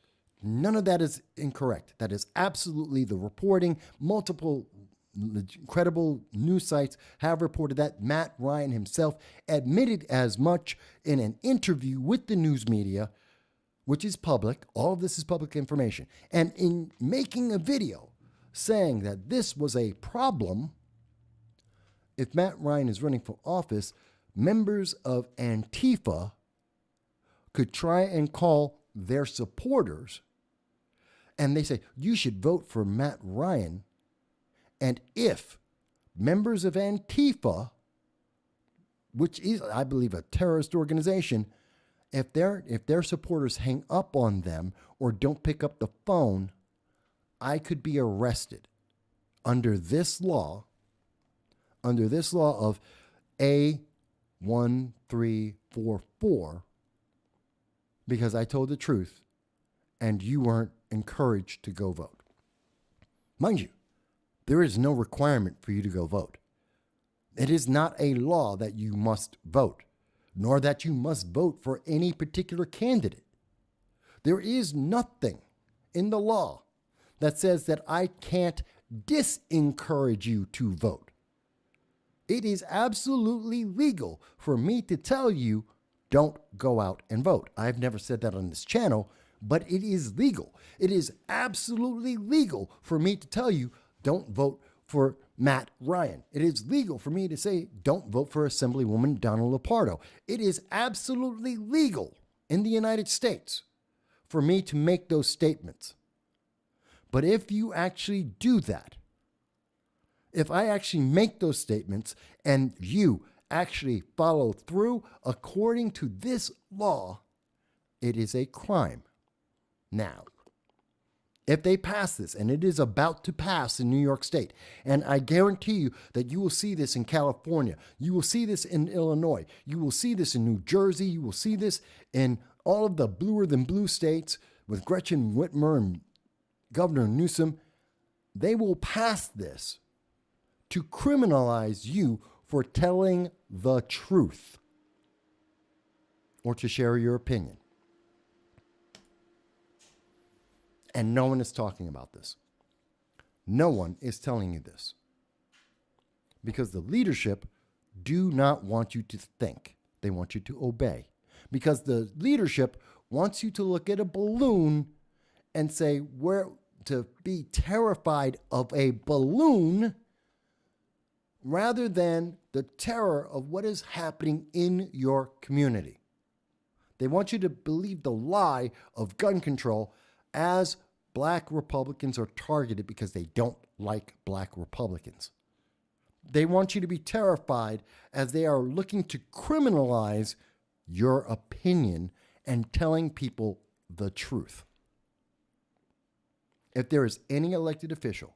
None of that is incorrect. That is absolutely the reporting. Multiple credible news sites have reported that. Matt Ryan himself admitted as much in an interview with the news media, which is public. All of this is public information. And in making a video saying that this was a problem, if Matt Ryan is running for office, members of Antifa could try and call their supporters, and they say, you should vote for Matt Ryan. And if members of Antifa, which is, I believe, a terrorist organization, if their supporters hang up on them or don't pick up the phone, I could be arrested under this law of A1344, because I told the truth and you weren't encouraged to go vote. Mind you, there is no requirement for you to go vote. It is not a law that you must vote, nor that you must vote for any particular candidate. There is nothing in the law that says that I can't disencourage you to vote. It is absolutely legal for me to tell you, don't go out and vote. I've never said that on this channel, but it is legal. It is absolutely legal for me to tell you, don't vote for Matt Ryan. It is legal for me to say, don't vote for Assemblywoman Donna Lupardo. It is absolutely legal in the United States for me to make those statements. But if you actually do that, if I actually make those statements and you actually follow through according to this law, it is a crime. Now, if they pass this, and it is about to pass in New York State, and I guarantee you that you will see this in California, you will see this in Illinois, you will see this in New Jersey, you will see this in all of the bluer than blue states with Gretchen Whitmer and Governor Newsom, they will pass this to criminalize you for telling the truth or to share your opinion. And no one is talking about this. No one is telling you this. Because the leadership do not want you to think. They want you to obey. Because the leadership wants you to look at a balloon and say, to be terrified of a balloon rather than the terror of what is happening in your community. They want you to believe the lie of gun control as black Republicans are targeted because they don't like black Republicans. They want you to be terrified as they are looking to criminalize your opinion and telling people the truth. If there is any elected official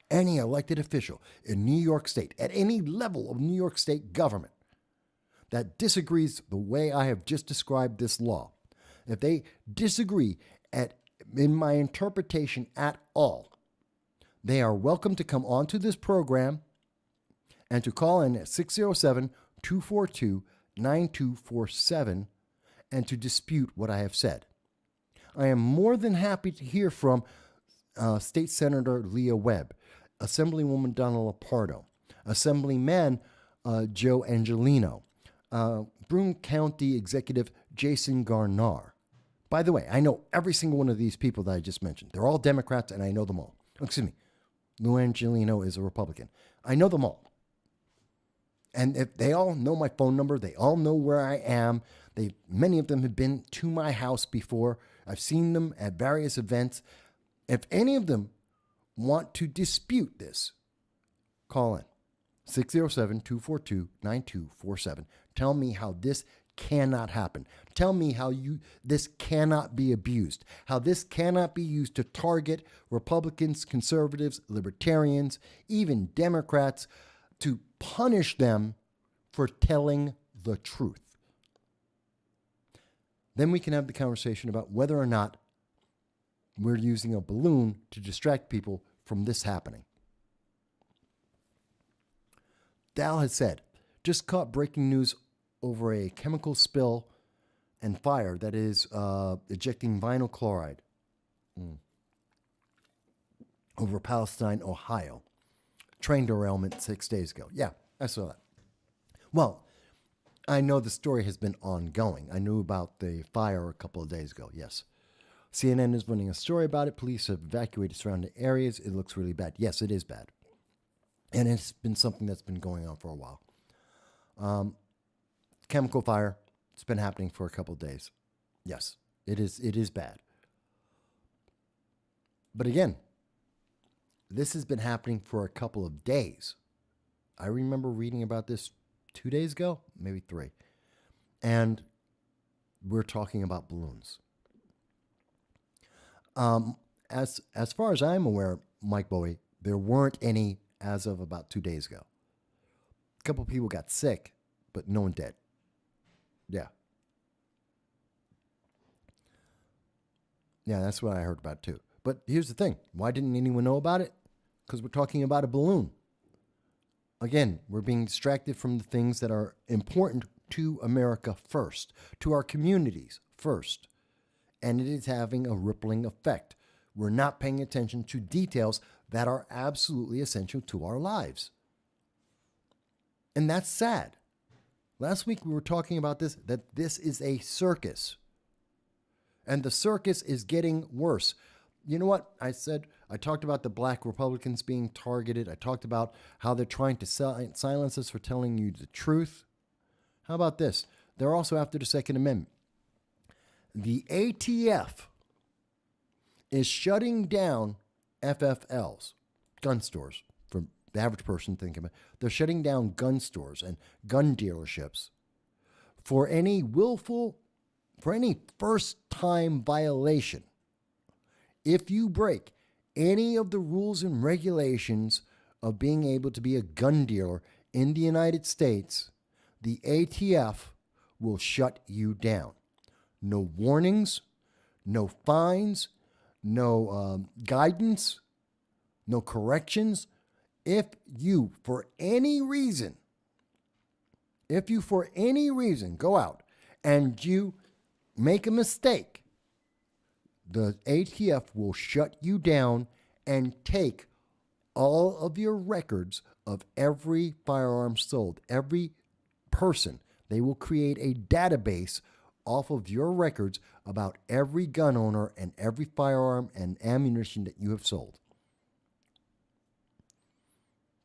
in New York State, at any level of New York State government, that disagrees the way I have just described this law, if they disagree in my interpretation at all, they are welcome to come onto this program and to call in at 607-242-9247 and to dispute what I have said. I am more than happy to hear from State Senator Leah Webb, Assemblywoman Donna Lupardo, Assemblyman Joe Angelino, Broome County Executive Jason Garnar. By the way, I know every single one of these people that I just mentioned. They're all Democrats, and I know them all. Excuse me. Lou Angelino is a Republican. I know them all. And if they all know my phone number, they all know where I am. Many of them have been to my house before. I've seen them at various events. If any of them want to dispute this, call in 607-242-9247. Tell me how this cannot happen. Tell me how this cannot be abused, how this cannot be used to target Republicans, conservatives, libertarians, even Democrats, to punish them for telling the truth. Then we can have the conversation about whether or not we're using a balloon to distract people from this happening. Dal has said, just caught breaking news over a chemical spill and fire that is ejecting vinyl chloride over Palestine, Ohio. Train derailment 6 days ago. Yeah, I saw that. Well, I know the story has been ongoing. I knew about the fire a couple of days ago, yes. CNN is running a story about it. Police have evacuated surrounding areas. It looks really bad. Yes, it is bad. And it's been something that's been going on for a while. Chemical fire, it's been happening for a couple of days. Yes, it is bad. But again, this has been happening for a couple of days. I remember reading about this 2 days ago, maybe 3. And we're talking about balloons. As far as I'm aware, Mike Bowie, there weren't any as of about 2 days ago. A couple of people got sick, but no one dead. Yeah. Yeah, that's what I heard about too. But here's the thing. Why didn't anyone know about it? Because we're talking about a balloon. Again, we're being distracted from the things that are important to America first, to our communities first. And it is having a rippling effect. We're not paying attention to details that are absolutely essential to our lives. And that's sad. Last week we were talking about this, that this is a circus. And the circus is getting worse. You know what? I talked about the black Republicans being targeted. I talked about how they're trying to silence us for telling you the truth. How about this? They're also after the Second Amendment. The ATF is shutting down FFLs, gun stores, for the average person thinking about it. They're shutting down gun stores and gun dealerships for any first-time violation. If you break any of the rules and regulations of being able to be a gun dealer in the United States, the ATF will shut you down. No warnings, no fines, no guidance, no corrections. If you, for any reason, go out and you make a mistake, the ATF will shut you down and take all of your records of every firearm sold, every person. They will create a database off of your records about every gun owner and every firearm and ammunition that you have sold.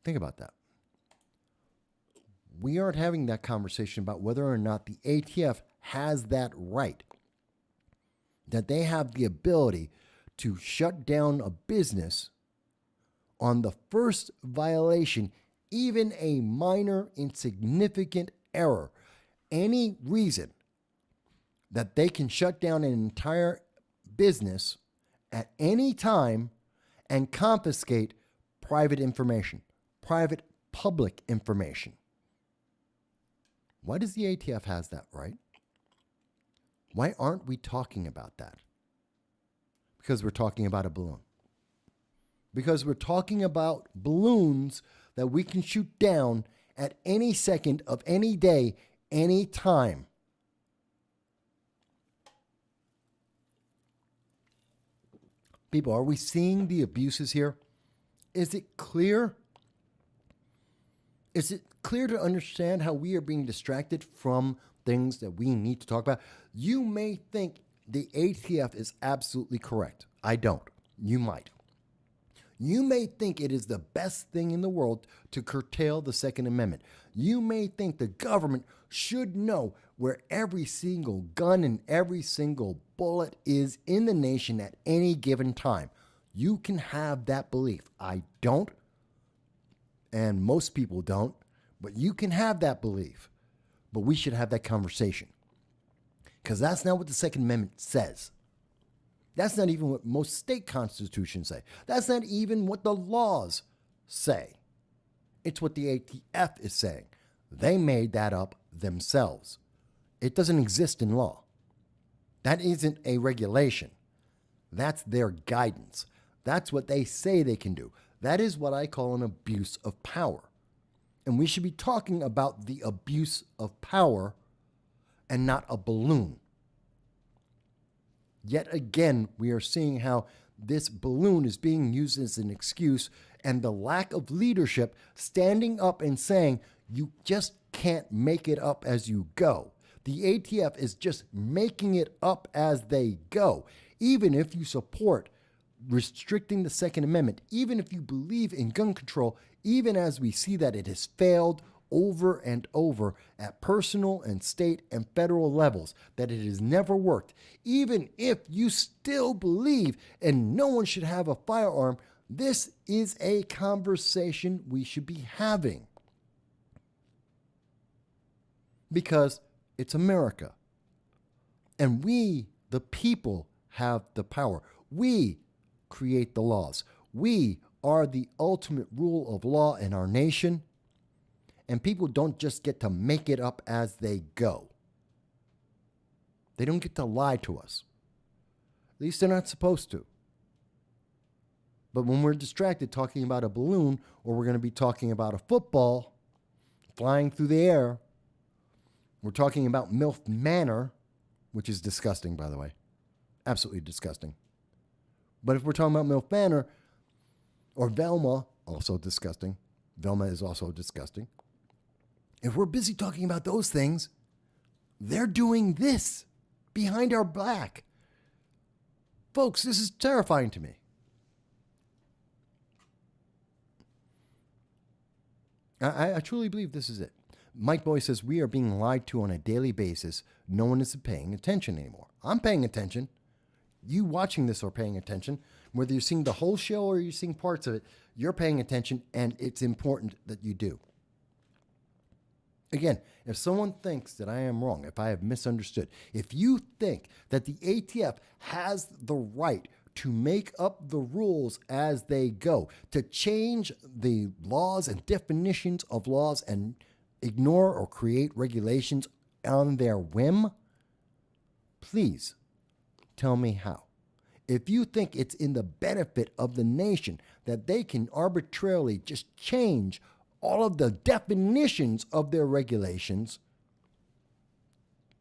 Think about that. We aren't having that conversation about whether or not the ATF has that right, that they have the ability to shut down a business on the first violation, even a minor, insignificant error, any reason that they can shut down an entire business at any time and confiscate private information, private public information. Why does the ATF has that right? Why aren't we talking about that? Because we're talking about a balloon. Because we're talking about balloons that we can shoot down at any second of any day, any time. People, are we seeing the abuses here? Is it clear? Is it clear to understand how we are being distracted from things that we need to talk about? You may think the ATF is absolutely correct. I don't. You might. You may think it is the best thing in the world to curtail the Second Amendment. You may think the government should know where every single gun and every single bullet is in the nation at any given time. You can have that belief. I don't, and most people don't, but you can have that belief. But we should have that conversation, because that's not what the Second Amendment says. That's not even what most state constitutions say. That's not even what the laws say. It's what the ATF is saying. They made that up themselves. It doesn't exist in law. That isn't a regulation. That's their guidance. That's what they say they can do. That is what I call an abuse of power. And we should be talking about the abuse of power and not a balloon. Yet again, we are seeing how this balloon is being used as an excuse, and the lack of leadership standing up and saying, you just can't make it up as you go. The ATF is just making it up as they go. Even if you support restricting the Second Amendment, even if you believe in gun control, even as we see that it has failed over and over at personal and state and federal levels, that it has never worked, even if you still believe and no one should have a firearm, this is a conversation we should be having. Because it's America. And we, the people, have the power. We create the laws. We are the ultimate rule of law in our nation. And people don't just get to make it up as they go. They don't get to lie to us. At least they're not supposed to. But when we're distracted talking about a balloon, or we're going to be talking about a football flying through the air, we're talking about MILF Manor, which is disgusting, by the way. Absolutely disgusting. But if we're talking about MILF Manor, or Velma, also disgusting. Velma is also disgusting. If we're busy talking about those things, they're doing this behind our back. Folks, this is terrifying to me. I truly believe this is it. Mike Boy says, we are being lied to on a daily basis. No one is paying attention anymore. I'm paying attention. You watching this are paying attention. Whether you're seeing the whole show or you're seeing parts of it, you're paying attention, and it's important that you do. Again, if someone thinks that I am wrong, if I have misunderstood, if you think that the ATF has the right to make up the rules as they go, to change the laws and definitions of laws and ignore or create regulations on their whim, please tell me how. If you think it's in the benefit of the nation that they can arbitrarily just change all of the definitions of their regulations,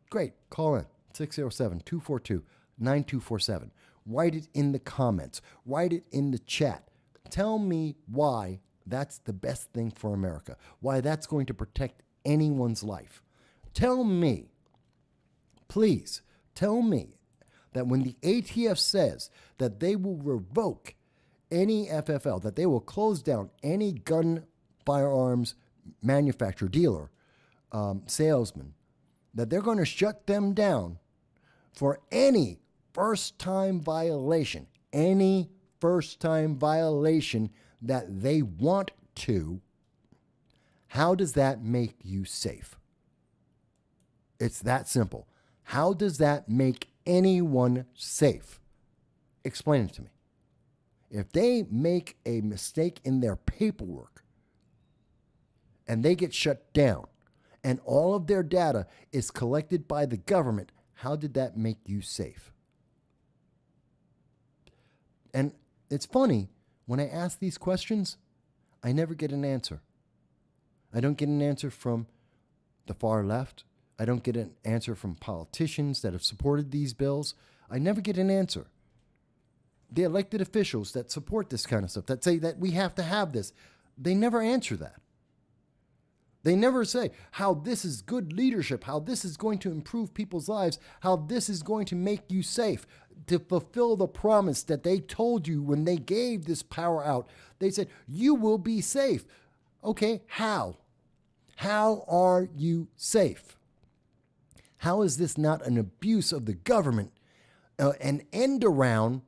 great, call in 607-242-9247. Write it in the comments. Write it in the chat. Tell me why that's the best thing for America, why that's going to protect anyone's life. Tell me, please, tell me that when the ATF says that they will revoke any FFL, that they will close down any gun, firearms manufacturer, dealer, salesman, that they're going to shut them down for any first-time violation, that they want to, how does that make you safe? It's that simple. How does that make anyone safe? Explain it to me. If they make a mistake in their paperwork and they get shut down and all of their data is collected by the government, how did that make you safe? And it's funny, when I ask these questions, I never get an answer. I don't get an answer from the far left. I don't get an answer from politicians that have supported these bills. I never get an answer. The elected officials that support this kind of stuff, that say that we have to have this, they never answer that. They never say how this is good leadership, how this is going to improve people's lives, how this is going to make you safe. to fulfill the promise that they told you when they gave this power out. They said, you will be safe. Okay, how? How are you safe? How is this not an abuse of the government, an end around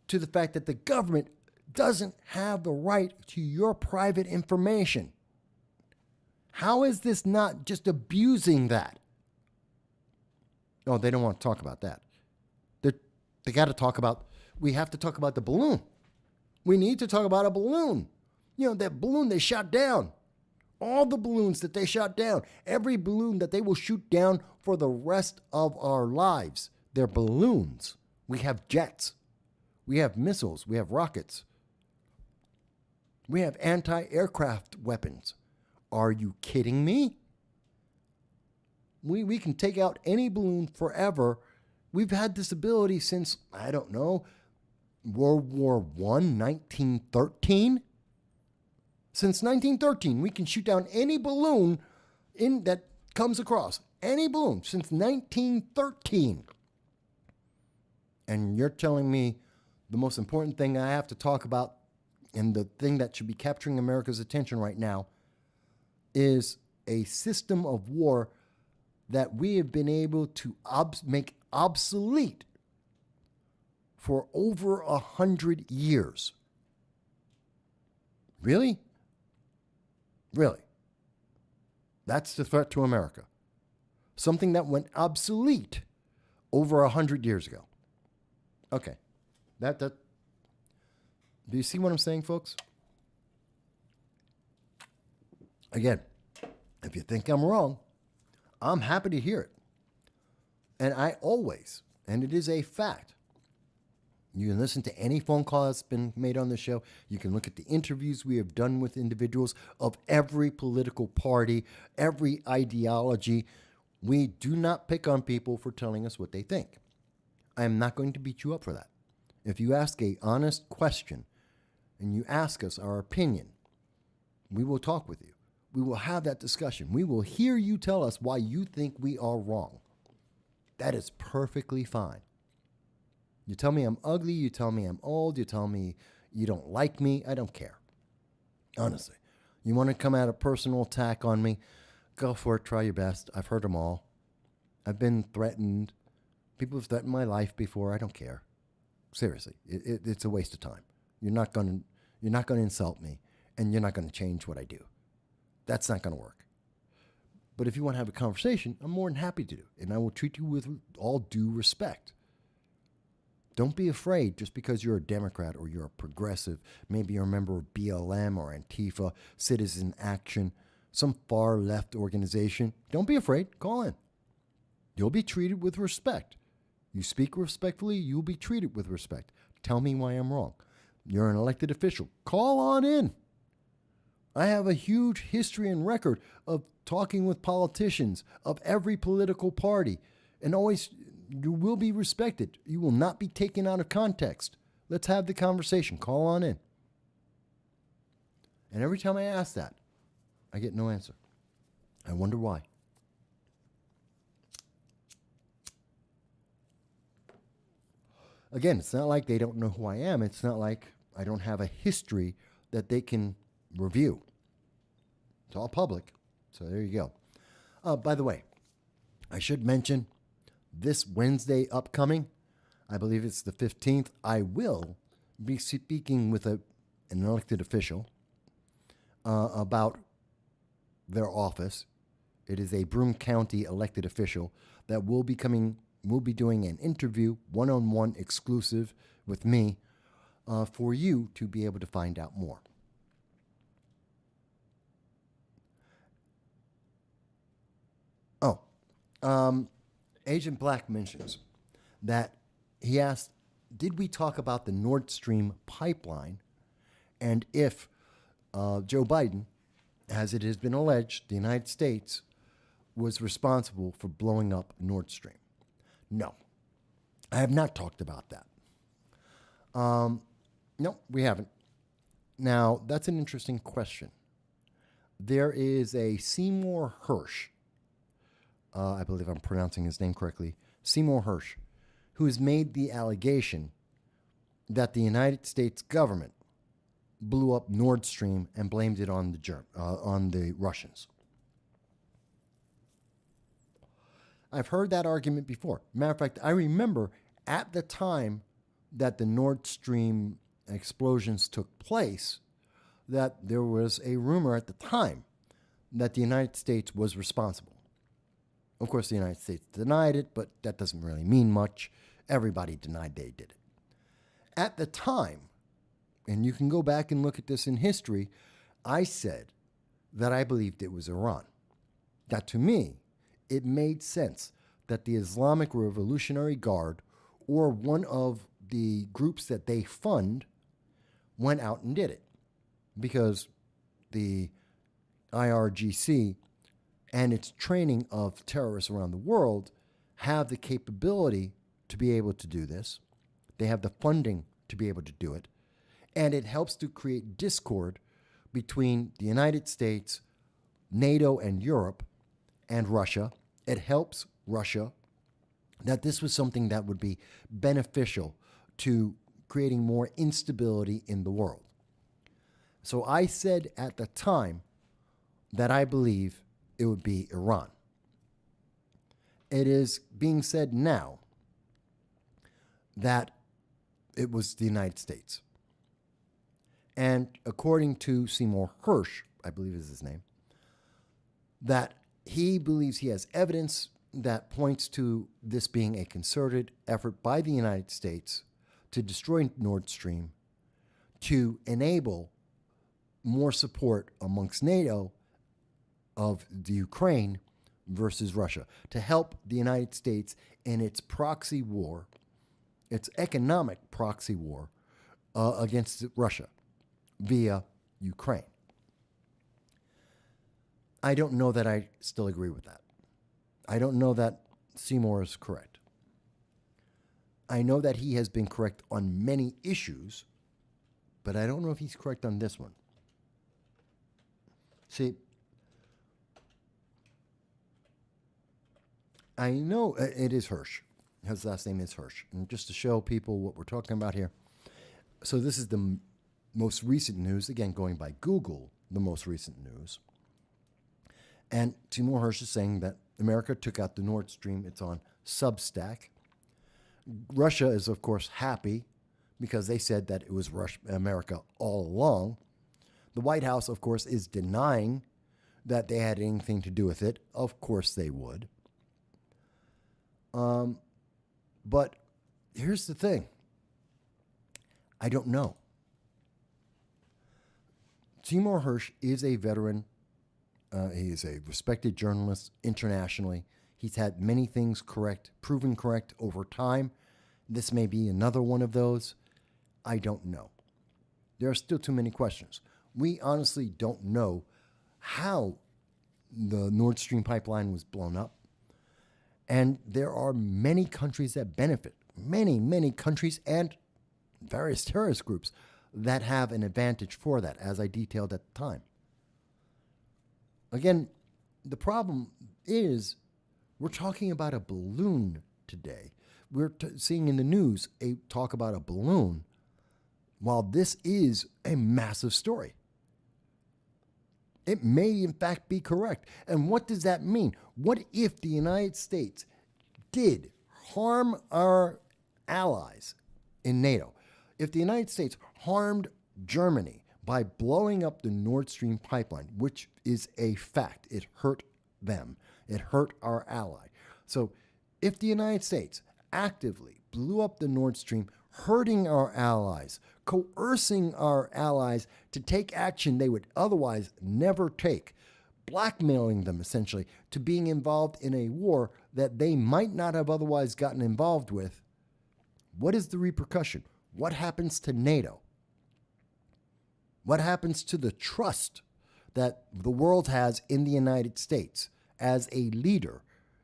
to the fact that the government doesn't have the right to your private information? How is this not just abusing that? Oh, they don't want to talk about that. They got to talk about, we have to talk about the balloon. We need to talk about a balloon. You know, that balloon they shot down. All the balloons that they shot down. Every balloon that they will shoot down for the rest of our lives. They're balloons. We have jets. We have missiles. We have rockets. We have anti-aircraft weapons. Are you kidding me? We can take out any balloon forever. We've had this ability since, I don't know, World War I, 1913. Since 1913, we can shoot down any balloon that comes across. Any balloon since 1913. And you're telling me the most important thing I have to talk about and the thing that should be capturing America's attention right now is a system of war that we have been able to make obsolete for over 100 years. Really? Really? That's the threat to America. Something that went obsolete over 100 years ago. Okay. Do you see what I'm saying, folks? Again, if you think I'm wrong, I'm happy to hear it. And I always, and it is a fact, you can listen to any phone call that's been made on the show. You can look at the interviews we have done with individuals of every political party, every ideology. We do not pick on people for telling us what they think. I am not going to beat you up for that. If you ask an honest question and you ask us our opinion, we will talk with you. We will have that discussion. We will hear you tell us why you think we are wrong. That is perfectly fine. You tell me I'm ugly, you tell me I'm old, you tell me you don't like me, I don't care. Honestly. You want to come at a personal attack on me, go for it, try your best. I've heard them all. I've been threatened. People have threatened my life before, I don't care. Seriously, it's a waste of time. You're not going to insult me, and you're not going to change what I do. That's not going to work. But if you want to have a conversation, I'm more than happy to do, and I will treat you with all due respect. Don't be afraid just because you're a Democrat or you're a progressive, maybe you're a member of BLM or Antifa, Citizen Action, some far left organization. Don't be afraid. Call in. You'll be treated with respect. You speak respectfully, you'll be treated with respect. Tell me why I'm wrong. You're an elected official. Call on in. I have a huge history and record of talking with politicians of every political party, and always you will be respected. You will not be taken out of context. Let's have the conversation. Call on in. And every time I ask that, I get no answer. I wonder why. Again, it's not like they don't know who I am. It's not like I don't have a history that they can review. It's all public. So there you go. By the way, I should mention this Wednesday upcoming, I believe it's the 15th, I will be speaking with an elected official about their office. It is a Broome County elected official that will be doing an interview, one-on-one exclusive with me for you to be able to find out more. Agent Black mentions that he asked, did we talk about the Nord Stream pipeline and if Joe Biden, as it has been alleged, the United States was responsible for blowing up Nord Stream? No, I have not talked about that. No, we haven't. Now, that's an interesting question. There is a Seymour Hersh, I believe I'm pronouncing his name correctly, Seymour Hersh, who has made the allegation that the United States government blew up Nord Stream and blamed it on the Russians. I've heard that argument before. Matter of fact, I remember at the time that the Nord Stream explosions took place, that there was a rumor at the time that the United States was responsible. Of course, the United States denied it, but that doesn't really mean much. Everybody denied they did it. At the time, and you can go back and look at this in history, I said that I believed it was Iran. That to me, it made sense that the Islamic Revolutionary Guard, or one of the groups that they fund, went out and did it. Because the IRGC and its training of terrorists around the world have the capability to be able to do this. They have the funding to be able to do it. And it helps to create discord between the United States, NATO and Europe, and Russia. It helps Russia that this was something that would be beneficial to creating more instability in the world. So I said at the time that I believe it would be Iran. It is being said now that it was the United States. And according to Seymour Hersh, I believe is his name, that he believes he has evidence that points to this being a concerted effort by the United States to destroy Nord Stream, to enable more support amongst NATO of the Ukraine versus Russia, to help the United States in its proxy war, its economic proxy war against Russia via Ukraine. I don't know that I still agree with that. I don't know that Seymour is correct. I know that he has been correct on many issues, but I don't know if he's correct on this one. See, I know it is Hersh. His last name is Hersh. And just to show people what we're talking about here. So this is the most recent news, again, going by Google, the most recent news. And Seymour Hersh is saying that America took out the Nord Stream. It's on Substack. Russia is, of course, happy because they said that it was America all along. The White House, of course, is denying that they had anything to do with it. Of course they would. But here's the thing. I don't know. Seymour Hersh is a veteran. He is a respected journalist internationally. He's had many things proven correct over time. This may be another one of those. I don't know. There are still too many questions. We honestly don't know how the Nord Stream pipeline was blown up. And there are many countries that benefit, many countries and various terrorist groups that have an advantage for that, as I detailed at the time. Again, the problem is we're talking about a balloon today. We're seeing in the news a talk about a balloon, while this is a massive story. It may, in fact, be correct. And what does that mean? What if the United States did harm our allies in NATO? If the United States harmed Germany by blowing up the Nord Stream pipeline, which is a fact, it hurt them, it hurt our ally. So if the United States actively blew up the Nord Stream, hurting our allies, coercing our allies to take action they would otherwise never take, blackmailing them essentially to being involved in a war that they might not have otherwise gotten involved with, what is the repercussion? What happens to NATO? What happens to the trust that the world has in the United States as a leader,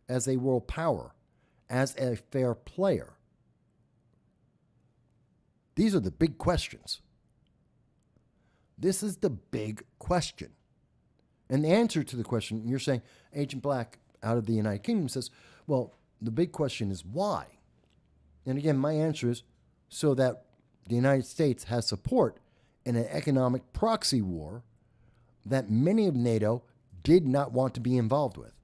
as a world power, as a fair player? These are the big questions. This is the big question. And the answer to the question, you're saying, Agent Black out of the United Kingdom says, well, the big question is why? And again, my answer is so that the United States has support in an economic proxy war that many of NATO did not want to be involved with.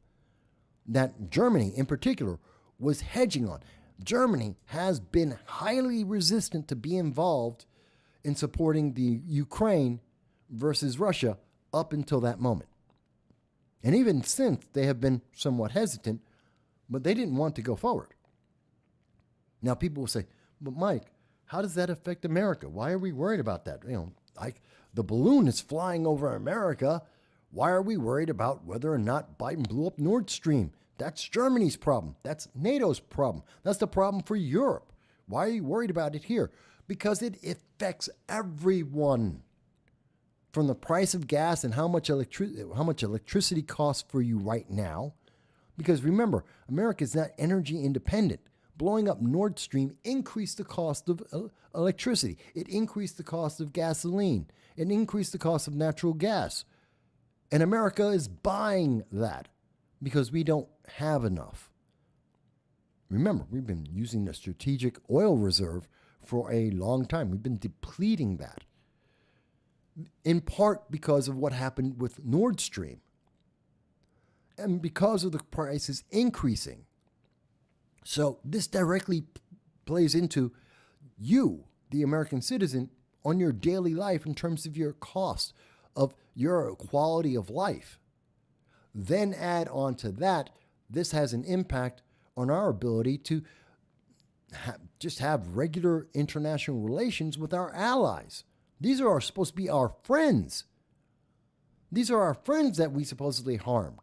That Germany, in particular, was hedging on. Germany has been highly resistant to be involved in supporting the Ukraine versus Russia up until that moment. And even since, they have been somewhat hesitant, but they didn't want to go forward. Now, people will say, but Mike, how does that affect America? Why are we worried about that? Like the balloon is flying over America. Why are we worried about whether or not Biden blew up Nord Stream? That's Germany's problem. That's NATO's problem. That's the problem for Europe. Why are you worried about it here? Because it affects everyone. From the price of gas and how much electricity costs for you right now. Because remember, America is not energy independent. Blowing up Nord Stream increased the cost of electricity. It increased the cost of gasoline. It increased the cost of natural gas. And America is buying that because we don't have enough. Remember, we've been using the strategic oil reserve for a long time. We've been depleting that. In part because of what happened with Nord Stream. And because of the prices increasing. So this directly plays into you, the American citizen, on your daily life in terms of your cost, of your quality of life. Then add on to that, this has an impact on our ability to just have regular international relations with our allies. These are supposed to be our friends. These are our friends that we supposedly harmed.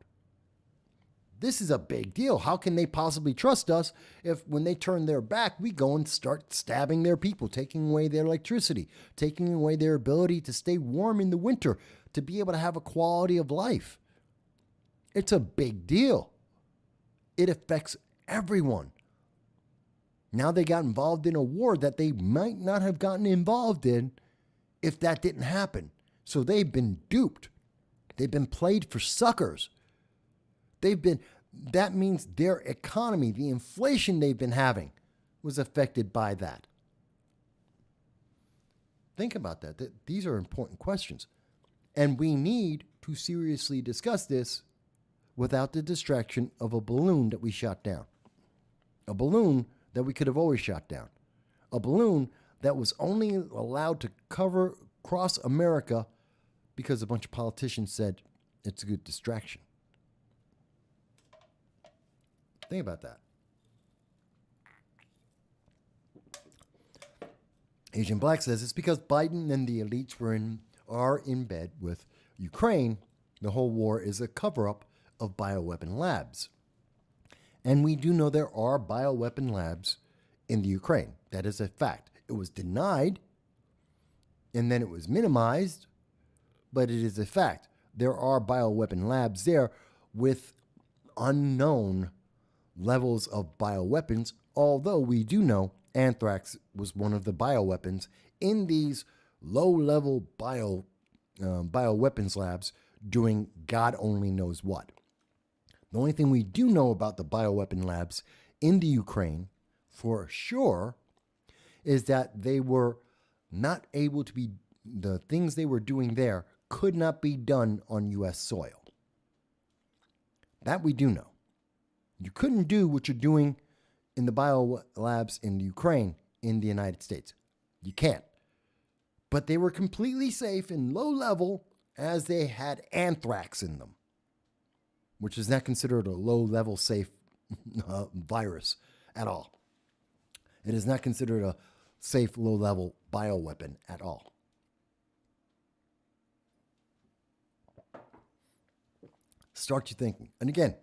This is a big deal. How can they possibly trust us if when they turn their back, we go and start stabbing their people, taking away their electricity, taking away their ability to stay warm in the winter, to be able to have a quality of life? It's a big deal. It affects everyone. Now they got involved in a war that they might not have gotten involved in if that didn't happen. So they've been duped. They've been played for suckers. That means their economy, the inflation they've been having, was affected by that. Think about that. These are important questions. And we need to seriously discuss this without the distraction of a balloon that we shot down. A balloon that we could have always shot down. A balloon that was only allowed to cross America because a bunch of politicians said it's a good distraction. Think about that. Agent Black says it's because Biden and the elites are in bed with Ukraine. The whole war is a cover-up of bioweapon labs. And we do know there are bioweapon labs in the Ukraine. That is a fact. It was denied, and then it was minimized, but it is a fact. There are bioweapon labs there with unknown levels of bioweapons, although we do know anthrax was one of the bioweapons in these low-level bioweapons labs doing God only knows what. The only thing we do know about the bioweapon labs in the Ukraine for sure is that they were not able to be, the things they were doing there could not be done on U.S. soil. That we do know. You couldn't do what you're doing in the biolabs in the Ukraine in the United States. You can't. But they were completely safe and low level as they had anthrax in them, which is not considered a low level safe virus at all. It is not considered a safe low level bioweapon at all. Start you thinking. And again,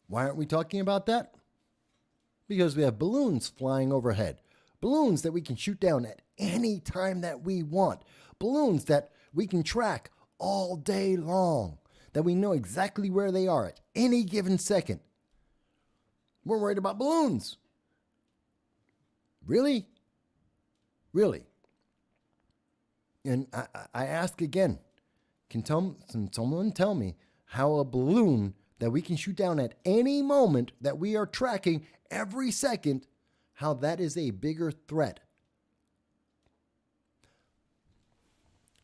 why aren't we talking about that? Because we have balloons flying overhead. Balloons that we can shoot down at any time that we want. Balloons that we can track all day long. That we know exactly where they are at any given second. We're worried about balloons. Really? Really? And I ask again, can someone tell me how a balloon that we can shoot down at any moment that we are tracking every second, how that is a bigger threat.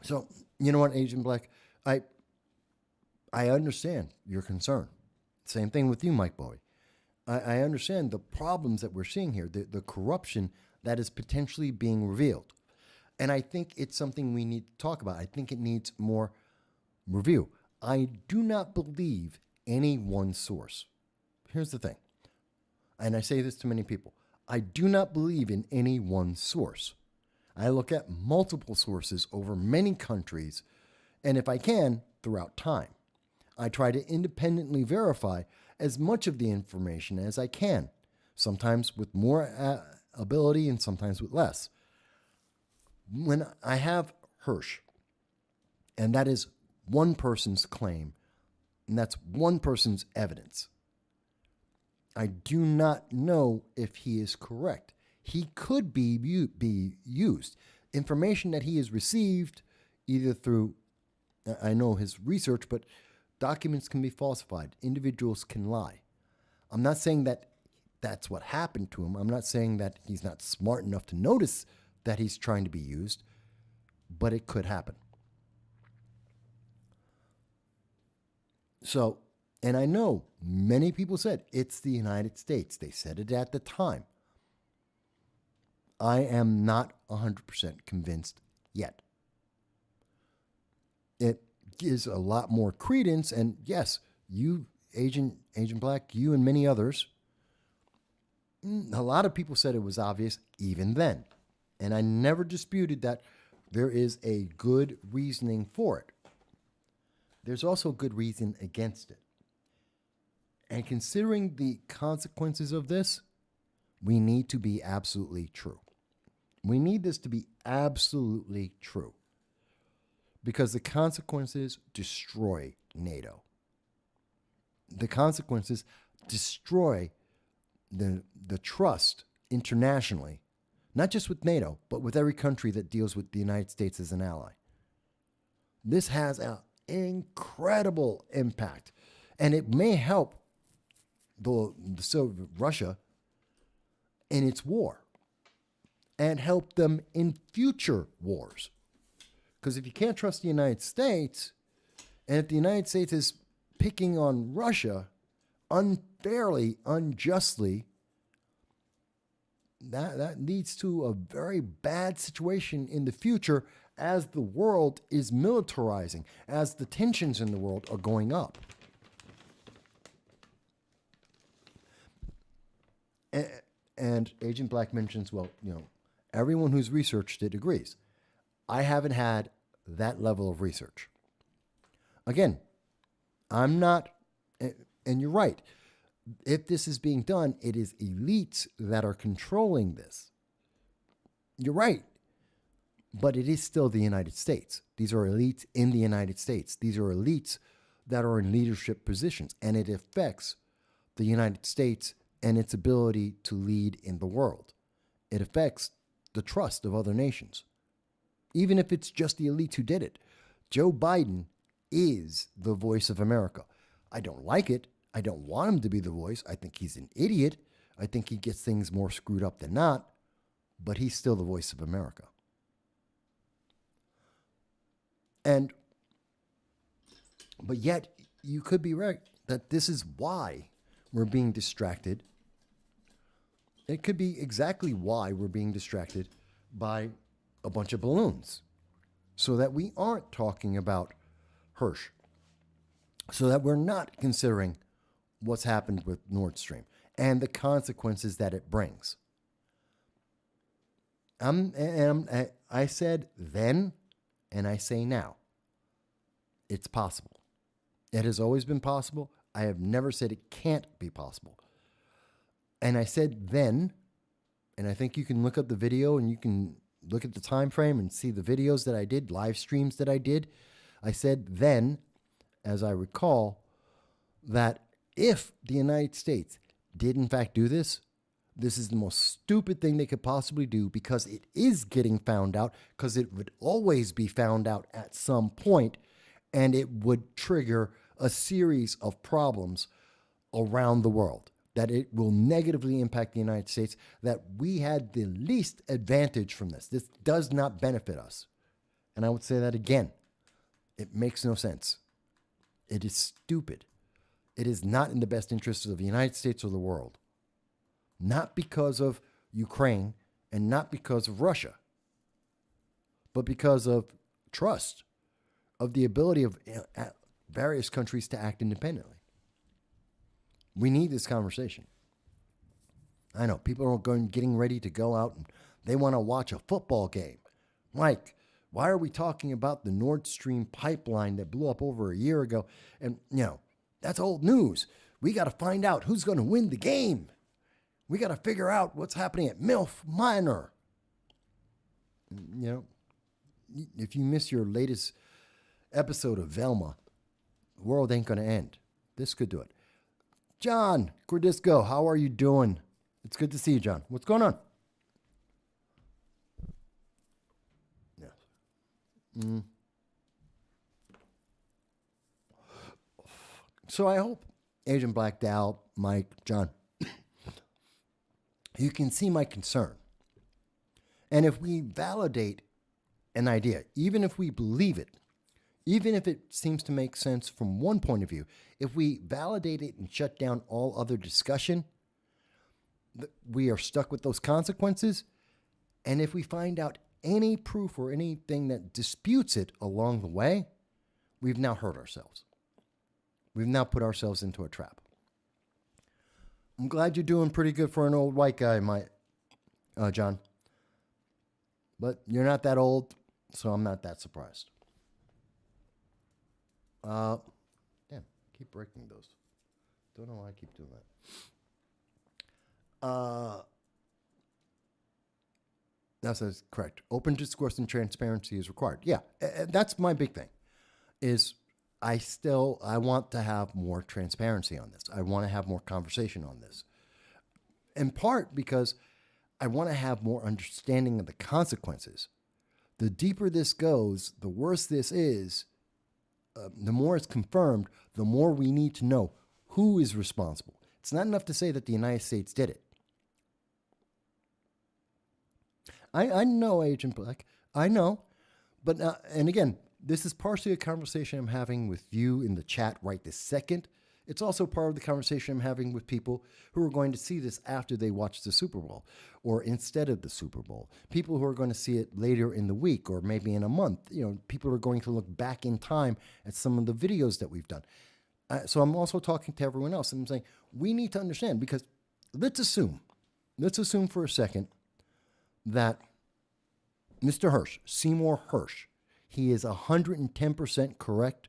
So, you know what, Agent Black? I understand your concern. Same thing with you, Mike Bowie. I understand the problems that we're seeing here, the corruption that is potentially being revealed. And I think it's something we need to talk about. I think it needs more review. I do not believe any one source. Here's the thing, and I say this to many people. I do not believe in any one source. I look at multiple sources over many countries, and if I can, throughout time. I try to independently verify as much of the information as I can, sometimes with more ability and sometimes with less. When I have Hersh, and that is one person's claim, and that's one person's evidence, I do not know if he is correct. He could be used. Information that he has received, either through, I know his research, but documents can be falsified. Individuals can lie. I'm not saying that that's what happened to him. I'm not saying that he's not smart enough to notice that he's trying to be used, but it could happen. So, and I know many people said it's the United States. They said it at the time. I am not 100% convinced yet. It gives a lot more credence, and yes, you, Agent Black, you and many others, a lot of people said it was obvious even then. And I never disputed that there is a good reasoning for it. There's also good reason against it. And considering the consequences of this, we need to be absolutely true. We need this to be absolutely true. Because the consequences destroy NATO. The consequences destroy the trust internationally, not just with NATO, but with every country that deals with the United States as an ally. This has an incredible impact, and it may help Russia in its war and help them in future wars. Because if you can't trust the United States, and if the United States is picking on Russia unfairly, unjustly, that leads to a very bad situation in the future as the world is militarizing, as the tensions in the world are going up. And Agent Black mentions, well, everyone who's researched it agrees. I haven't had that level of research. Again, I'm not, and you're right. If this is being done, it is elites that are controlling this. You're right. But it is still the United States. These are elites in the United States. These are elites that are in leadership positions, and it affects the United States and its ability to lead in the world. It affects the trust of other nations. Even if it's just the elites who did it. Joe Biden is the voice of America. I don't like it. I don't want him to be the voice. I think he's an idiot. I think he gets things more screwed up than not. But he's still the voice of America. But yet, you could be right that this is why we're being distracted. It could be exactly why we're being distracted by a bunch of balloons. So that we aren't talking about Hersh. So that we're not considering what's happened with Nord Stream and the consequences that it brings. I said then, and I say now, it's possible. It has always been possible. I have never said it can't be possible. And I said then, and I think you can look up the video and you can look at the time frame and see the videos that I did, live streams that I did. I said then, as I recall, that if the United States did in fact do this, this is the most stupid thing they could possibly do because it is getting found out, because it would always be found out at some point, and it would trigger a series of problems around the world. that it will negatively impact the United States, that we had the least advantage from this. This does not benefit us. And I would say that again. It makes no sense. It is stupid. It is not in the best interests of the United States or the world. Not because of Ukraine and not because of Russia, but because of trust, of the ability of various countries to act independently. We need this conversation. I know people are getting ready to go out and they want to watch a football game. Mike, why are we talking about the Nord Stream pipeline that blew up over a year ago? And, that's old news. We got to find out who's going to win the game. We got to figure out what's happening at MILF Minor. If you miss your latest episode of Velma, the world ain't going to end. This could do it. John Cordisco, how are you doing? It's good to see you, John. What's going on? Yes. So I hope, Agent Blacked Out, Mike, John, you can see my concern. And if we validate an idea, even if we believe it, even if it seems to make sense from one point of view, if we validate it and shut down all other discussion, we are stuck with those consequences. And if we find out any proof or anything that disputes it along the way, we've now hurt ourselves. We've now put ourselves into a trap. I'm glad you're doing pretty good for an old white guy, John. But you're not that old, so I'm not that surprised. Damn, keep breaking those. Don't know why I keep doing that. That's correct. Open discourse and transparency is required. Yeah, that's my big thing. I want to have more transparency on this. I want to have more conversation on this. In part because I want to have more understanding of the consequences. The deeper this goes, the worse this is, the more it's confirmed, the more we need to know who is responsible. It's not enough to say that the United States did it. I know, Agent Black. I know. But, and again, this is partially a conversation I'm having with you in the chat right this second. It's also part of the conversation I'm having with people who are going to see this after they watch the Super Bowl or instead of the Super Bowl. People who are going to see it later in the week or maybe in a month. People are going to look back in time at some of the videos that we've done. So I'm also talking to everyone else and I'm saying we need to understand, because let's assume for a second that Mr. Hersh, Seymour Hersh, he is 110% correct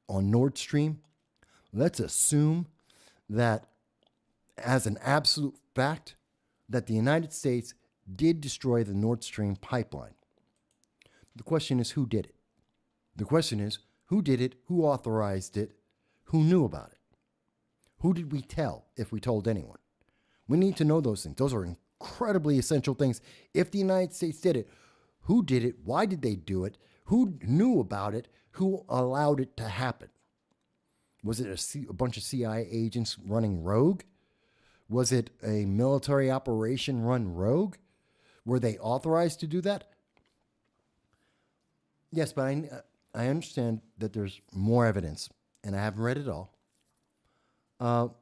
on Nord Stream. Let's assume that as an absolute fact that the United States did destroy the Nord Stream pipeline. The question is, who did it? The question is, who did it? Who authorized it? Who knew about it? Who did we tell, if we told anyone? We need to know those things. Those are incredibly essential things. If the United States did it, who did it? Why did they do it? Who knew about it? Who allowed it to happen? Was it a bunch of CIA agents running rogue? Was it a military operation run rogue? Were they authorized to do that? Yes, but I understand that there's more evidence, and I haven't read it all. But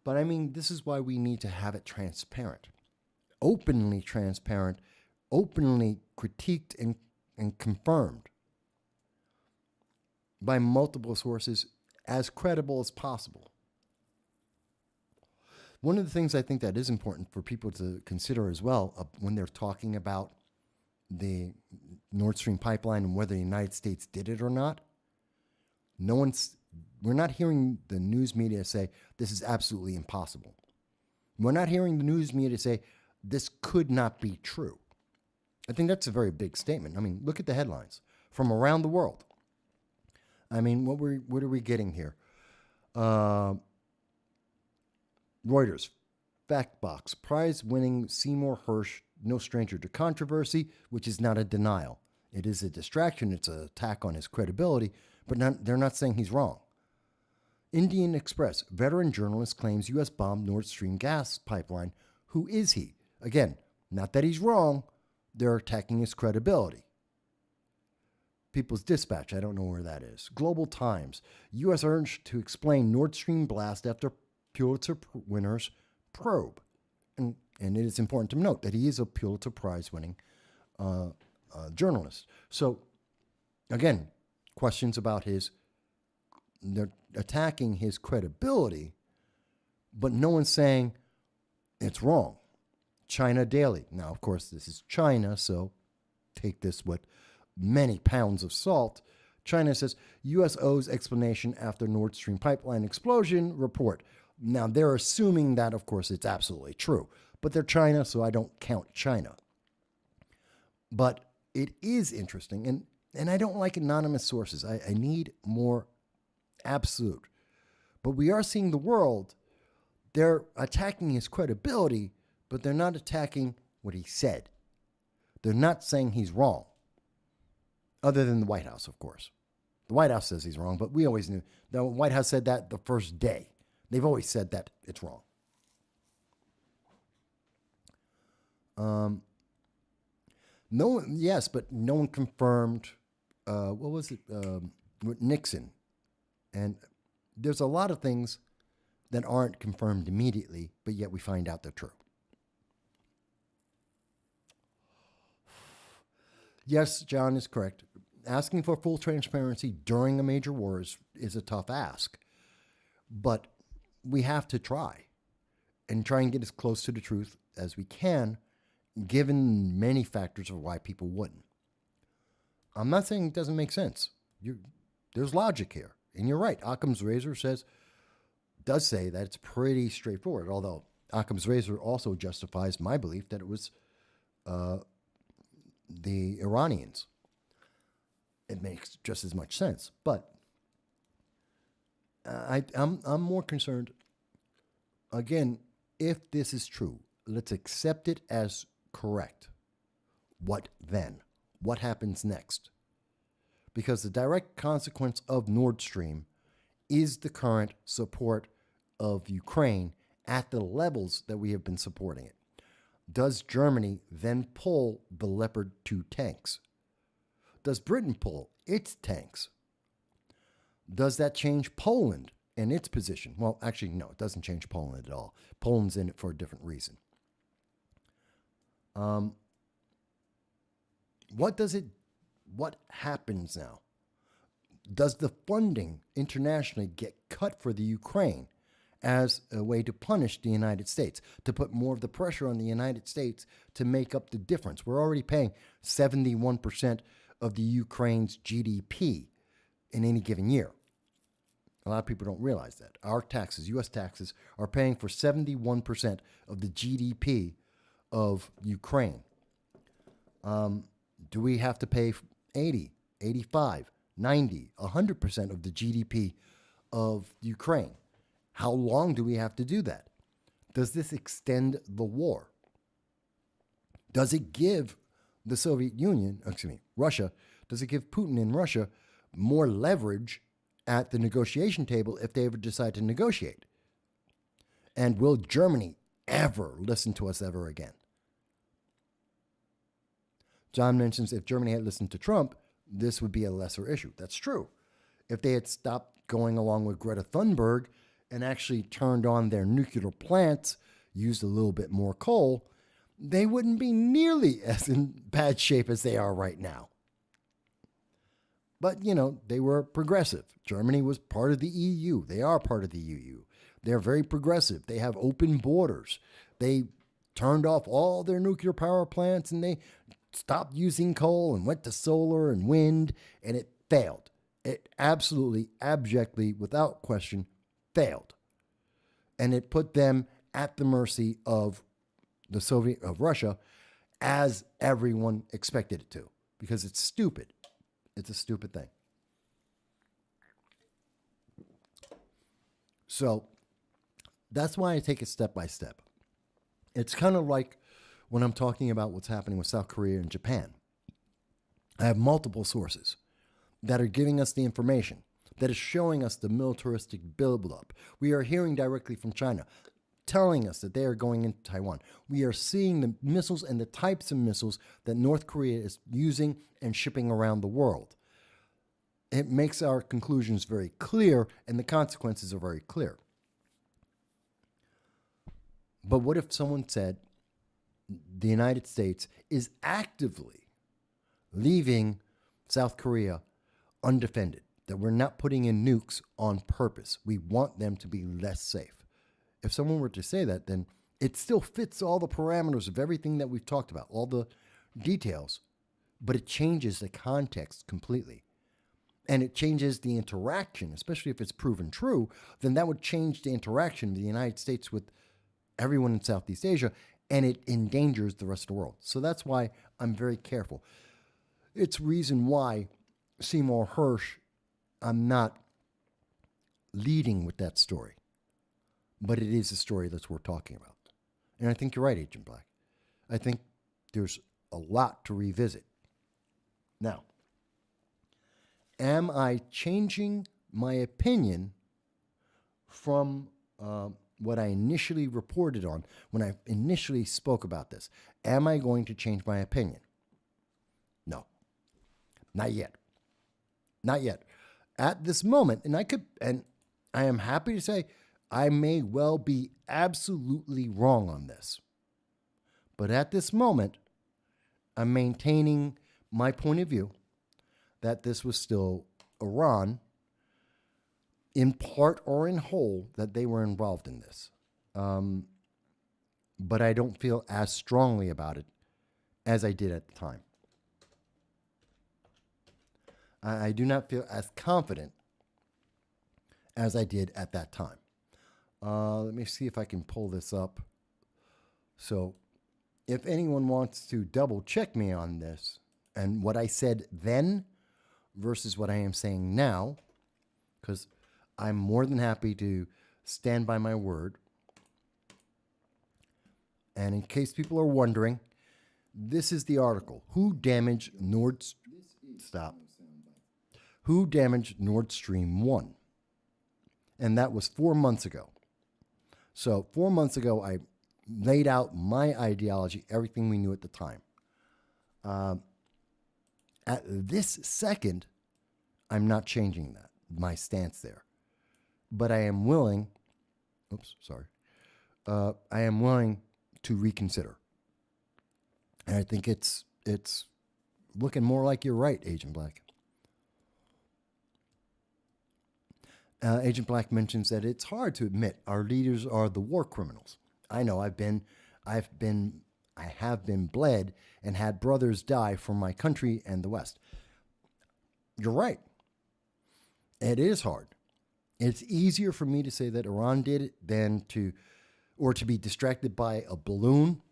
I mean, this is why we need to have it transparent, openly critiqued and confirmed by multiple sources, as credible as possible. One of the things I think that is important for people to consider as well when they're talking about the Nord Stream pipeline and whether the United States did it or not, we're not hearing the news media say this is absolutely impossible. We're not hearing the news media say this could not be true. I think that's a very big statement. I mean, look at the headlines from around the world. I mean, what are we getting here? Reuters, fact box, prize-winning Seymour Hersh, no stranger to controversy, which is not a denial. It is a distraction. It's an attack on his credibility, but they're not saying he's wrong. Indian Express, veteran journalist claims U.S. bombed Nord Stream gas pipeline. Who is he? Again, not that he's wrong. They're attacking his credibility. People's Dispatch, I don't know where that is. Global Times, U.S. urged to explain Nord Stream blast after Pulitzer winner's probe. And it is important to note that he is a Pulitzer Prize-winning journalist. So, again, questions about they're attacking his credibility, but no one's saying it's wrong. China Daily. Now, of course, this is China, so take this with many pounds of salt. China says U.S. owes explanation after Nord Stream pipeline explosion report. Now, they're assuming that, of course, it's absolutely true, but they're China, so I don't count China. But it is interesting, and I don't like anonymous sources. I need more absolute. But we are seeing the world, they're attacking his credibility, but they're not attacking what he said. They're not saying he's wrong. Other than the White House, of course. The White House says he's wrong, but we always knew. The White House said that the first day. They've always said that it's wrong. But no one confirmed, what was it, Nixon. And there's a lot of things that aren't confirmed immediately, but yet we find out they're true. Yes, John is correct. Asking for full transparency during a major war is a tough ask. But we have to try and get as close to the truth as we can, given many factors of why people wouldn't. I'm not saying it doesn't make sense. There's logic here. And you're right. Occam's razor does say that it's pretty straightforward, although Occam's razor also justifies my belief that it was the Iranians. It makes just as much sense. But I'm more concerned, again, if this is true, let's accept it as correct. What then? What happens next? Because the direct consequence of Nord Stream is the current support of Ukraine at the levels that we have been supporting it. Does Germany then pull the Leopard 2 tanks? Does Britain pull its tanks? Does that change Poland and its position? Well, actually, no, it doesn't change Poland at all. Poland's in it for a different reason. What happens now? Does the funding internationally get cut for the Ukraine as a way to punish the United States, to put more of the pressure on the United States to make up the difference? We're already paying 71% of the Ukraine's GDP in any given year. A lot of people don't realize that. Our taxes, U.S. taxes, are paying for 71% of the GDP of Ukraine. Do we have to pay 80, 85, 90, 100% of the GDP of Ukraine? How long do we have to do that? Does this extend the war? Does it give the Russia, does it give Putin and Russia more leverage at the negotiation table if they ever decide to negotiate? And will Germany ever listen to us ever again? John mentions if Germany had listened to Trump, this would be a lesser issue. That's true. If they had stopped going along with Greta Thunberg and actually turned on their nuclear plants, used a little bit more coal, they wouldn't be nearly as in bad shape as they are right now. But, they were progressive. Germany was part of the EU. They are part of the EU. They're very progressive. They have open borders. They turned off all their nuclear power plants and they stopped using coal and went to solar and wind, and it failed. It absolutely, abjectly, without question, failed. And it put them at the mercy of Russia, as everyone expected it to, because it's stupid. It's a stupid thing. So that's why I take it step by step. It's kind of like when I'm talking about what's happening with South Korea and Japan. I have multiple sources that are giving us the information. that is showing us the militaristic buildup. We are hearing directly from China, telling us that they are going into Taiwan. We are seeing the missiles and the types of missiles that North Korea is using and shipping around the world. It makes our conclusions very clear, and the consequences are very clear. But what if someone said the United States is actively leaving South Korea undefended, that we're not putting in nukes on purpose? We want them to be less safe. If someone were to say that, then it still fits all the parameters of everything that we've talked about, all the details, but it changes the context completely. And it changes the interaction, especially if it's proven true, then that would change the interaction of the United States with everyone in Southeast Asia, and it endangers the rest of the world. So that's why I'm very careful. It's reason why Seymour Hersh, I'm not leading with that story. But it is a story that's worth talking about. And I think you're right, Agent Black. I think there's a lot to revisit. Now, am I changing my opinion from what I initially reported on when I initially spoke about this? Am I going to change my opinion? No, not yet. Not yet. At this moment, and I am happy to say, I may well be absolutely wrong on this. But at this moment, I'm maintaining my point of view that this was still Iran, in part or in whole, that they were involved in this. But I don't feel as strongly about it as I did at the time. I do not feel as confident as I did at that time. Let me see if I can pull this up. So if anyone wants to double check me on this and what I said then versus what I am saying now, because I'm more than happy to stand by my word. And in case people are wondering, this is the article. Who damaged Nord Stream 1? And that was 4 months ago. So 4 months ago, I laid out my ideology, everything we knew at the time. At this second, I'm not changing my stance there. But I am willing, I am willing to reconsider. And I think it's looking more like you're right, Agent Black. Agent Black mentions that it's hard to admit our leaders are the war criminals. I know I have been bled and had brothers die for my country and the West. You're right. It is hard. It's easier for me to say that Iran did it than to be distracted by a balloon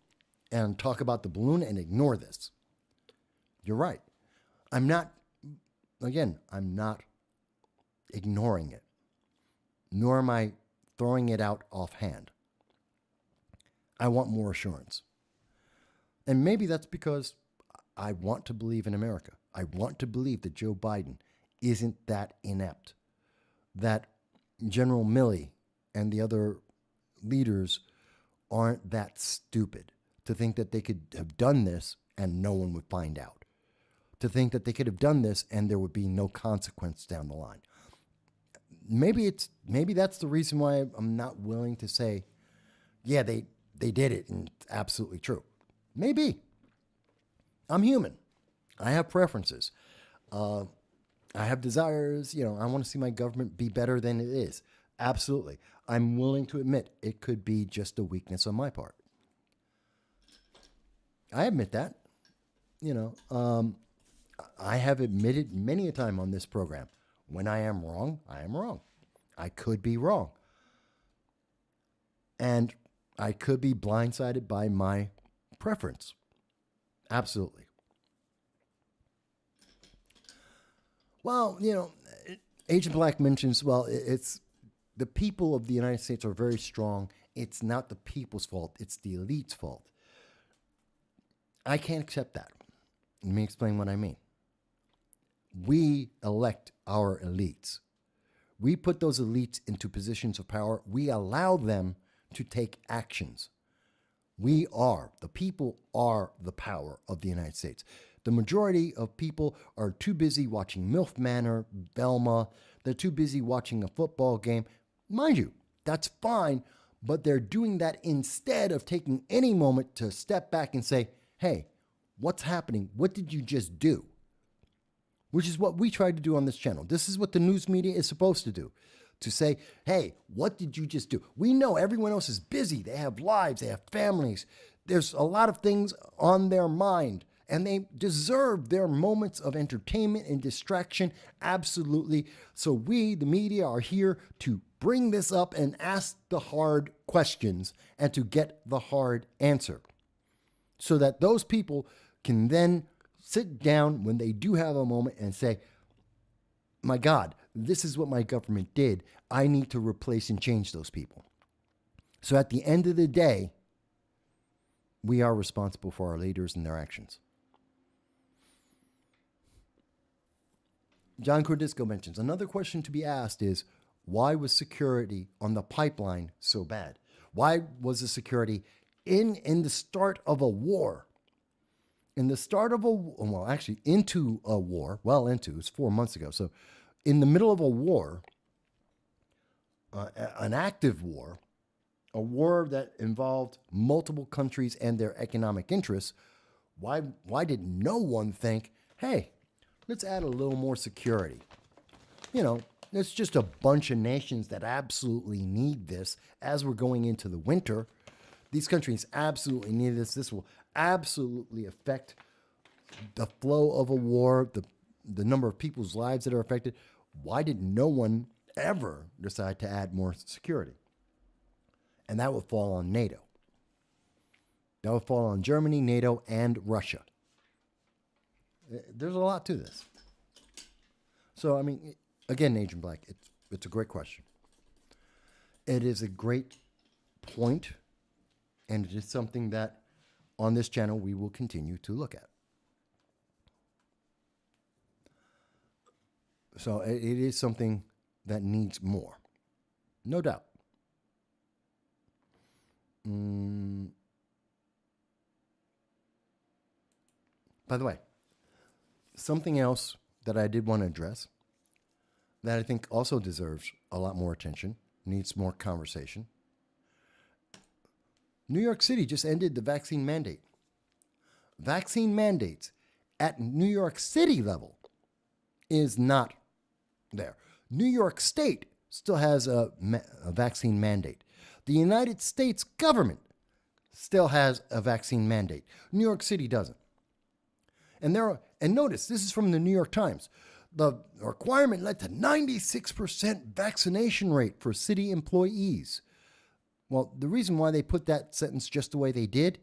and talk about the balloon and ignore this. You're right. I'm not ignoring it, nor am I throwing it out offhand. I want more assurance. And maybe that's because I want to believe in America. I want to believe that Joe Biden isn't that inept, that General Milley and the other leaders aren't that stupid to think that they could have done this and no one would find out, to think that they could have done this and there would be no consequence down the line. Maybe that's the reason why I'm not willing to say, yeah, they did it and it's absolutely true. Maybe. I'm human. I have preferences. I have desires. I want to see my government be better than it is. Absolutely. I'm willing to admit it could be just a weakness on my part. I admit that. I have admitted many a time on this program, when I am wrong, I am wrong. I could be wrong. And I could be blindsided by my preference. Absolutely. Well, Agent Black mentions, it's the people of the United States are very strong. It's not the people's fault. It's the elite's fault. I can't accept that. Let me explain what I mean. We elect our elites. We put those elites into positions of power. We allow them to take actions. The people are the power of the United States. The majority of people are too busy watching MILF Manor, Velma. They're too busy watching a football game. Mind you, that's fine, but they're doing that instead of taking any moment to step back and say, hey, what's happening? What did you just do? Which is what we try to do on this channel. This is what the news media is supposed to do. To say, hey, what did you just do? We know everyone else is busy. They have lives. They have families. There's a lot of things on their mind. And they deserve their moments of entertainment and distraction. Absolutely. So we, the media, are here to bring this up and ask the hard questions and to get the hard answer. So that those people can then sit down when they do have a moment and say, my God, this is what my government did. I need to replace and change those people. So at the end of the day, we are responsible for our leaders and their actions. John Cordisco mentions, another question to be asked is, why was security on the pipeline so bad? Why was the security in the start of a war? In the start of into a war, it was 4 months ago. So in the middle of a war, an active war, a war that involved multiple countries and their economic interests, why did no one think, hey, let's add a little more security? It's just a bunch of nations that absolutely need this as we're going into the winter. These countries absolutely need this. This will absolutely affect the flow of a war, the number of people's lives that are affected. Why did no one ever decide to add more security? And that would fall on NATO. That would fall on Germany, NATO, and Russia. There's a lot to this. So, again, Agent Black, it's a great question. It is a great point, and it is something that on this channel we will continue to look at. So it is something that needs more, no doubt. By the way, something else that I did want to address that I think also deserves a lot more attention, needs more conversation. New York City just ended the vaccine mandate. Vaccine mandates at New York City level is not there. New York State still has a vaccine mandate. The United States government still has a vaccine mandate. New York City doesn't. And notice, this is from the New York Times. The requirement led to 96% vaccination rate for city employees. Well, the reason why they put that sentence just the way they did,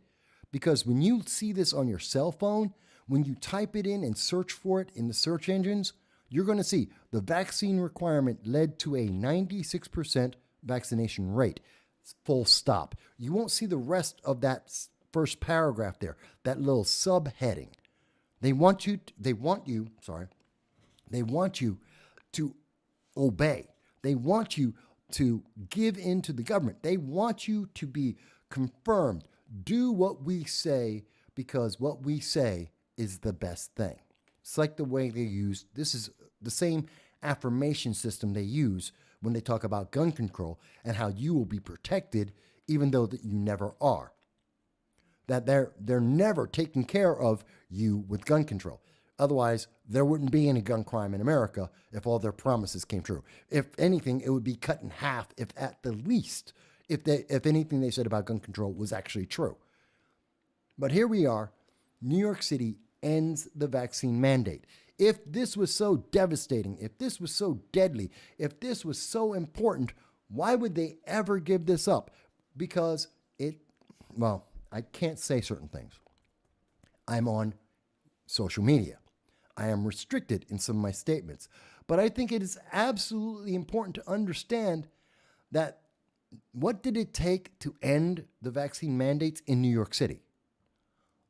because when you see this on your cell phone, when you type it in and search for it in the search engines, you're going to see the vaccine requirement led to a 96% vaccination rate. Full stop. You won't see the rest of that first paragraph there, that little subheading. They want you to obey. They want you to give in to the government. They want you to be confirmed. Do what we say because what we say is the best thing. It's like the way this is the same affirmation system they use when they talk about gun control and how you will be protected even though that you never are. That they're never taking care of you with gun control. Otherwise, there wouldn't be any gun crime in America if all their promises came true. If anything, it would be cut in half, if at the least, if anything they said about gun control was actually true. But here we are, New York City ends the vaccine mandate. If this was so devastating, if this was so deadly, if this was so important, why would they ever give this up? Because I can't say certain things. I'm on social media. I am restricted in some of my statements. But I think it is absolutely important to understand that what did it take to end the vaccine mandates in New York City?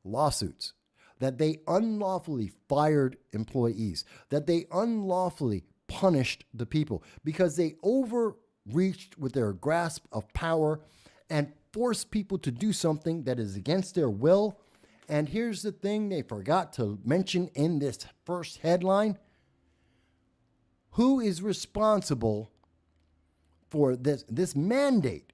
Lawsuits. That they unlawfully fired employees. That they unlawfully punished the people because they overreached with their grasp of power and forced people to do something that is against their will. And here's the thing they forgot to mention in this first headline. Who is responsible for this mandate?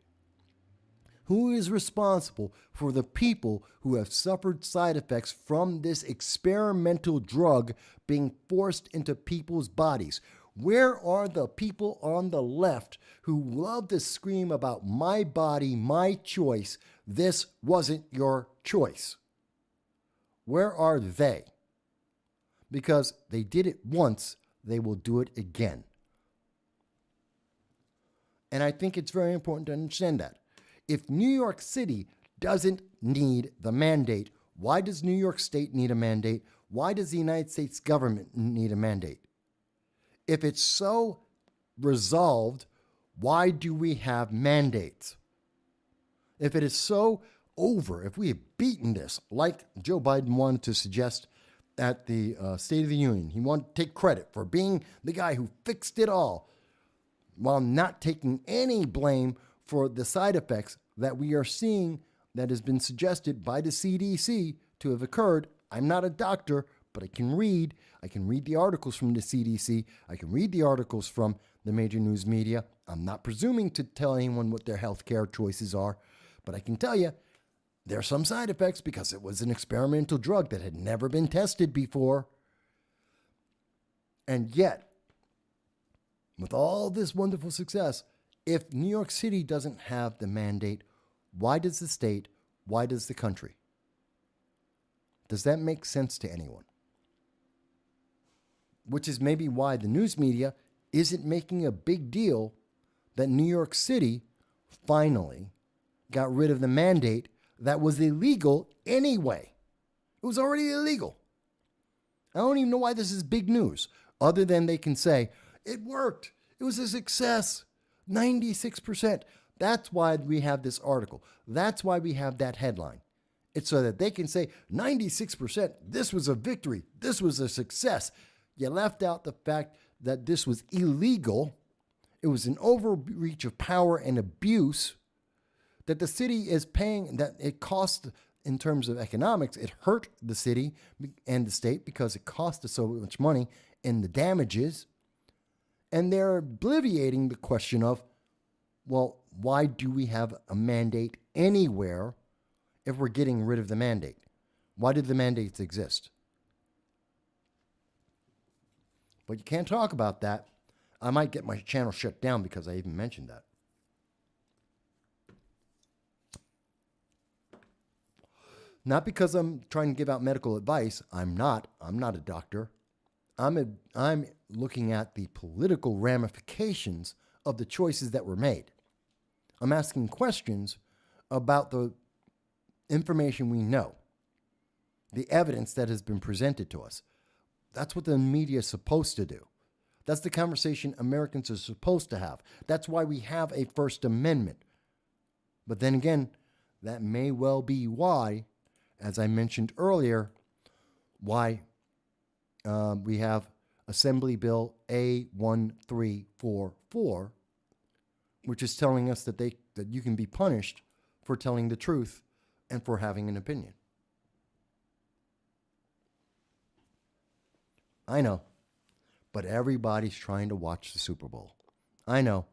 Who is responsible for the people who have suffered side effects from this experimental drug being forced into people's bodies? Where are the people on the left who love to scream about my body, my choice? This wasn't your choice. Where are they? Because they did it once, they will do it again. And I think it's very important to understand that. If New York City doesn't need the mandate, why does New York State need a mandate? Why does the United States government need a mandate? If it's so resolved, why do we have mandates? If it is so over, if we have beaten this, like Joe Biden wanted to suggest at the State of the Union, he wanted to take credit for being the guy who fixed it all while not taking any blame for the side effects that we are seeing that has been suggested by the CDC to have occurred. I'm not a doctor, but I can read the articles from the CDC. I can read the articles from the major news media. I'm not presuming to tell anyone what their healthcare choices are, but I can tell you there are some side effects because it was an experimental drug that had never been tested before. And yet, with all this wonderful success, if New York City doesn't have the mandate, why does the state, why does the country? Does that make sense to anyone? Which is maybe why the news media isn't making a big deal that New York City finally got rid of the mandate that was illegal anyway. It was already illegal. I don't even know why this is big news, other than they can say, it worked. It was a success. 96%. That's why we have this article. That's why we have that headline. It's so that they can say 96%, this was a victory. This was a success. You left out the fact that this was illegal. It was an overreach of power and abuse that the city is paying, that it cost in terms of economics. It hurt the city and the state because it cost us so much money in the damages. And they're obliviating the question of, well, why do we have a mandate anywhere if we're getting rid of the mandate? Why did the mandates exist? But you can't talk about that. I might get my channel shut down because I even mentioned that. Not because I'm trying to give out medical advice. I'm not a doctor. I'm looking at the political ramifications of the choices that were made. I'm asking questions about the information we know, the evidence that has been presented to us. That's what the media is supposed to do. That's the conversation Americans are supposed to have. That's why we have a First Amendment. But then again, that may well be why, as I mentioned earlier, why we have Assembly Bill A1344, which is telling us that you can be punished for telling the truth and for having an opinion. I know, but everybody's trying to watch the Super Bowl. I know,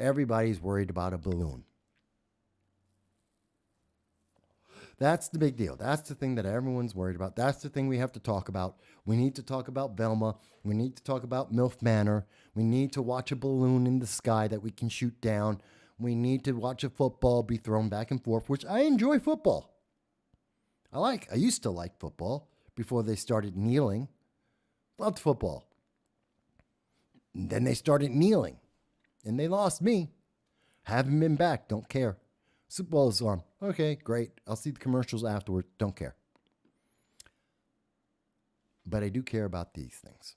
everybody's worried about a balloon. That's the big deal. That's the thing that everyone's worried about. That's the thing we have to talk about. We need to talk about Velma. We need to talk about MILF Manor. We need to watch a balloon in the sky that we can shoot down. We need to watch a football be thrown back and forth, which I enjoy football. I used to like football before they started kneeling. Loved football. And then they started kneeling. And they lost me. Haven't been back. Don't care. Super Bowl is on. Okay, great. I'll see the commercials afterward. Don't care. But I do care about these things.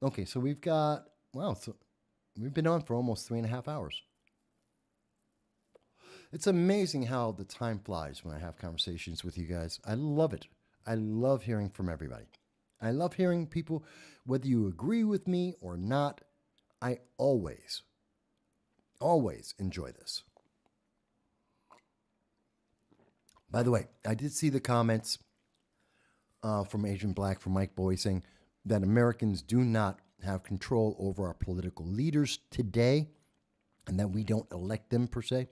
Okay, so we've got, so we've been on for almost 3.5 hours. It's amazing how the time flies when I have conversations with you guys. I love it. I love hearing from everybody. I love hearing people, whether you agree with me or not. I always enjoy this. By the way, I did see the comments from Asian Black, from Mike Boy, saying that Americans do not have control over our political leaders today and that we don't elect them per se.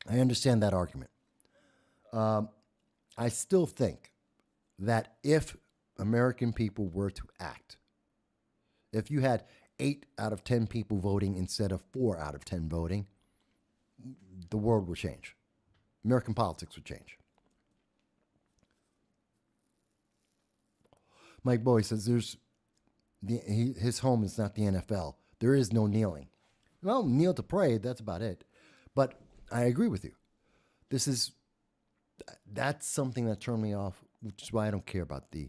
I understand that argument. I still think that if American people were to act, if you had 8 out of 10 people voting instead of 4 out of 10 voting, the world would change. American politics would change. Mike Bowie says his home is not the NFL. There is no kneeling. Well, kneel to pray, that's about it. But I agree with you. That's something that turned me off, which is why I don't care about the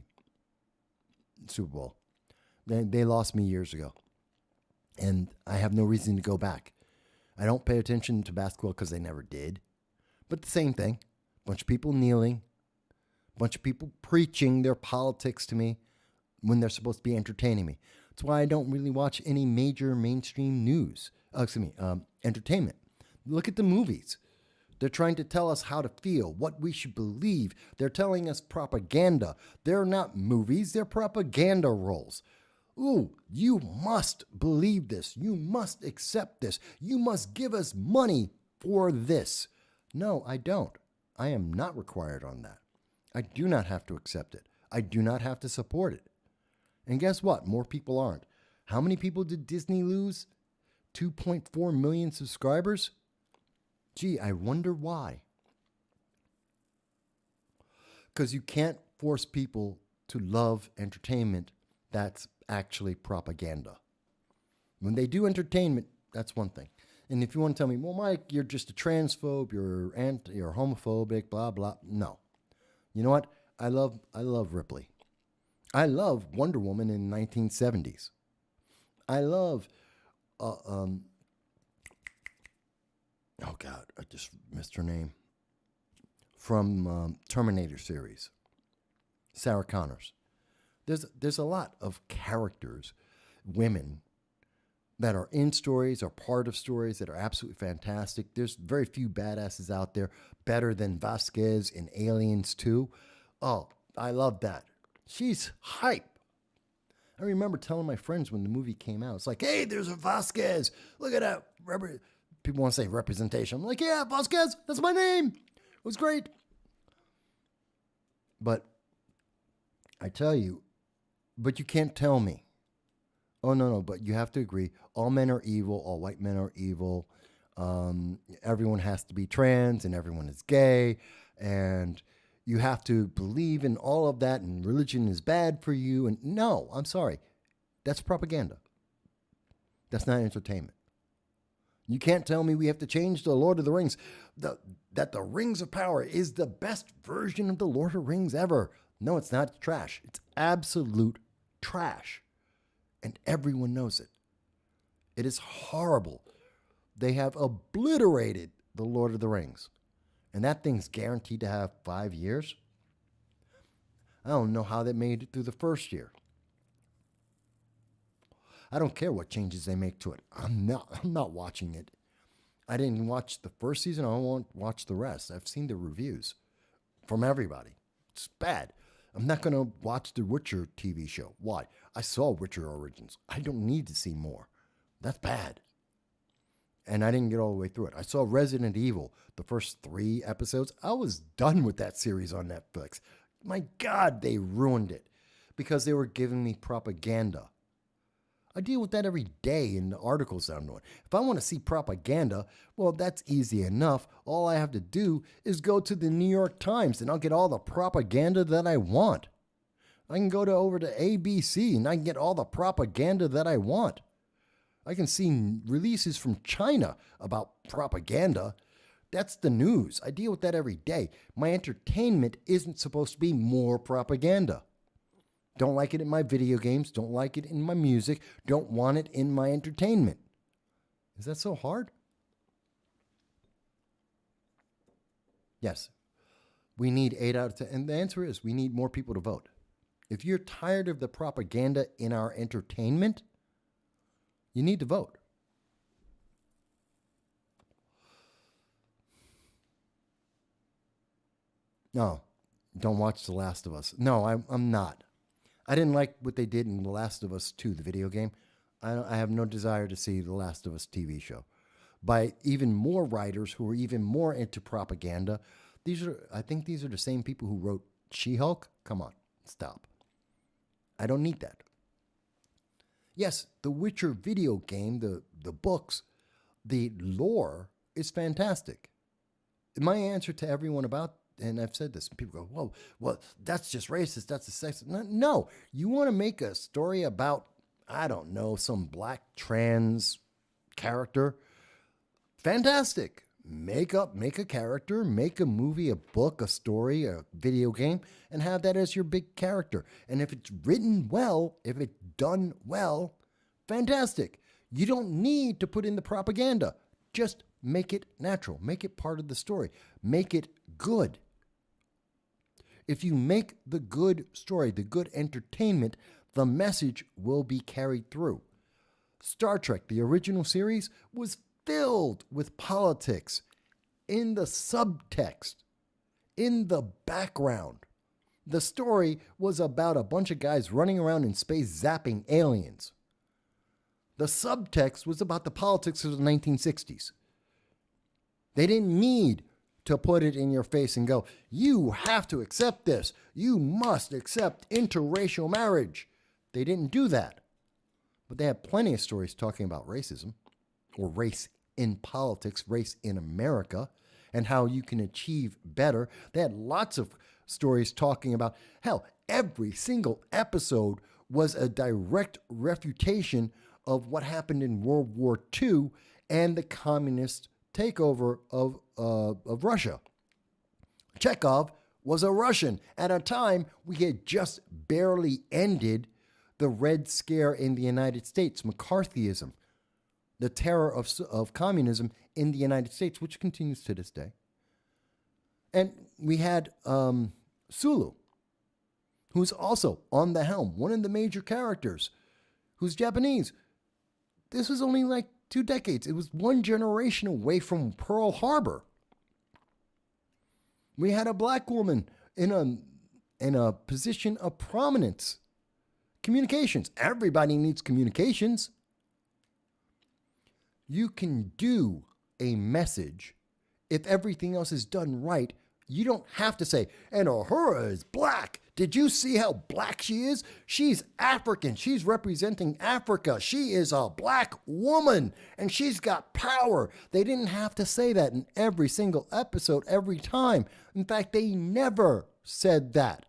Super Bowl. They lost me years ago, and I have no reason to go back. I don't pay attention to basketball because they never did. But the same thing. Bunch of people kneeling, bunch of people preaching their politics to me when they're supposed to be entertaining me. That's why I don't really watch any major mainstream news. Entertainment. Look at the movies. They're trying to tell us how to feel, what we should believe. They're telling us propaganda. They're not movies, they're propaganda roles. Ooh, you must believe this. You must accept this. You must give us money for this. No, I don't. I am not required on that. I do not have to accept it. I do not have to support it. And guess what? More people aren't. How many people did Disney lose? 2.4 million subscribers? Gee, I wonder why. Because you can't force people to love entertainment that's actually propaganda. When they do entertainment, that's one thing. And if you want to tell me, well, Mike, you're just a transphobe, you're homophobic, blah, blah. No. You know what? I love Ripley. I love Wonder Woman in the 1970s. I love, oh God, I just missed her name. From Terminator series, Sarah Connors. There's a lot of characters, women, that are in stories, are part of stories that are absolutely fantastic. There's very few badasses out there better than Vasquez in Aliens 2. Oh, I love that. She's hype. I remember telling my friends when the movie came out, it's like, hey, there's a Vasquez. Look at that. People want to say representation. I'm like, yeah, Vasquez, that's my name. It was great. But I tell you, but you can't tell me. Oh, no, but you have to agree. All men are evil. All white men are evil. Everyone has to be trans and everyone is gay. And you have to believe in all of that and religion is bad for you. And no, I'm sorry. That's propaganda. That's not entertainment. You can't tell me we have to change the Lord of the Rings, that the Rings of Power is the best version of the Lord of the Rings ever. No, it's not. It's trash. It's absolute trash. And everyone knows it. It is horrible. They have obliterated the Lord of the Rings. And that thing's guaranteed to have 5 years. I don't know how they made it through the first year. I don't care what changes they make to it. I'm not watching it. I didn't watch the first season. I won't watch the rest. I've seen the reviews from everybody. It's bad. I'm not going to watch the Witcher TV show. Why? I saw Witcher Origins. I don't need to see more. That's bad. And I didn't get all the way through it. I saw Resident Evil, the first 3 episodes. I was done with that series on Netflix. My God, they ruined it because they were giving me propaganda. I deal with that every day in the articles that I'm doing. If I want to see propaganda, well, that's easy enough. All I have to do is go to the New York Times and I'll get all the propaganda that I want. I can go over to ABC and I can get all the propaganda that I want. I can see releases from China about propaganda. That's the news. I deal with that every day. My entertainment isn't supposed to be more propaganda. Don't like it in my video games. Don't like it in my music. Don't want it in my entertainment. Is that so hard? Yes. We need 8 out of 10. And the answer is we need more people to vote. If you're tired of the propaganda in our entertainment, you need to vote. No, don't watch The Last of Us. No, I'm not. I didn't like what they did in The Last of Us 2, the video game. I have no desire to see The Last of Us TV show by even more writers who are even more into propaganda. I think these are the same people who wrote She-Hulk. Come on, stop. I don't need that. Yes, the Witcher video game, the books, the lore is fantastic. My answer to everyone about, and I've said this, and people go, well, that's just racist, that's a sexist. No, you want to make a story about, I don't know, some black trans character? Fantastic. Make a character, make a movie, a book, a story, a video game, and have that as your big character. And if it's written well, if it's done well, fantastic. You don't need to put in the propaganda. Just make it natural. Make it part of the story. Make it good. If you make the good story, the good entertainment, the message will be carried through. Star Trek, the original series, was filled with politics in the subtext, in the background. The story was about a bunch of guys running around in space zapping aliens. The subtext was about the politics of the 1960s. They didn't need to put it in your face and go, you have to accept this. You must accept interracial marriage. They didn't do that. But they had plenty of stories talking about racism or race in politics, race in America, and how you can achieve better. They had lots of stories talking about, hell, every single episode was a direct refutation of what happened in World War II and the communist takeover of Russia. Chekhov was a Russian. At a time, we had just barely ended the Red Scare in the United States, McCarthyism, the terror of communism in the United States, which continues to this day. And we had Sulu, who's also on the helm, one of the major characters, who's Japanese. This was only like 2 decades. It was one generation away from Pearl Harbor. We had a black woman in a position of prominence. Communications. Everybody needs communications. You can do a message if everything else is done right. You don't have to say, and Uhura is black. Did you see how black she is? She's African. She's representing Africa. She is a black woman, and she's got power. They didn't have to say that in every single episode, every time. In fact, they never said that.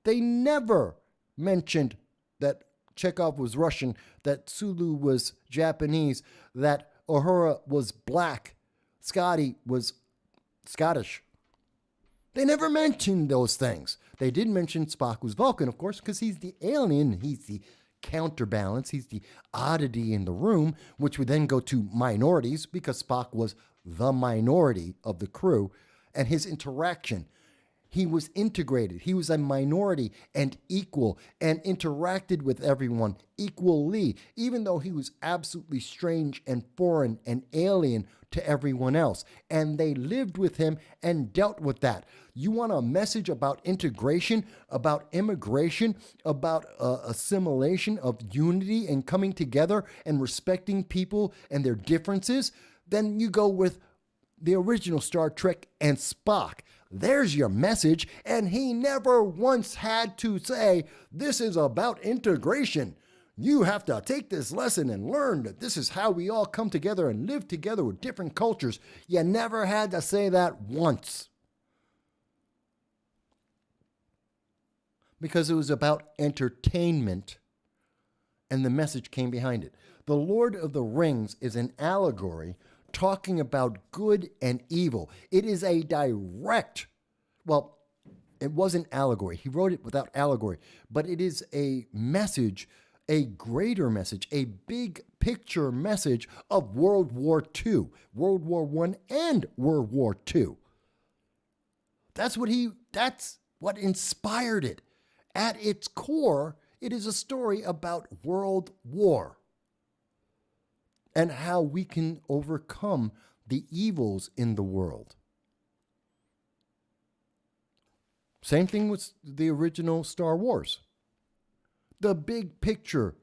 They never mentioned that Chekhov was Russian, that Sulu was Japanese, that Uhura was black, Scotty was Scottish. They never mentioned those things. They did mention Spock was Vulcan, of course, because he's the alien. He's the counterbalance. He's the oddity in the room, which would then go to minorities because Spock was the minority of the crew. And his interaction, he was integrated. He was a minority and equal and interacted with everyone equally, even though he was absolutely strange and foreign and alien to everyone else. And they lived with him and dealt with that. You want a message about integration, about immigration, about assimilation, of unity and coming together and respecting people and their differences? Then you go with the original Star Trek and Spock. There's your message, and he never once had to say, this is about integration. You have to take this lesson and learn that this is how we all come together and live together with different cultures. You never had to say that once. Because it was about entertainment, and the message came behind it. The Lord of the Rings is an allegory talking about good and evil. It is a direct, well, it wasn't allegory. He wrote it without allegory, but it is a message, a greater message, a big picture message of World War II, World War I and World War II. That's what inspired it. At its core, it is a story about world war and how we can overcome the evils in the world. Same thing with the original Star Wars. The big picture,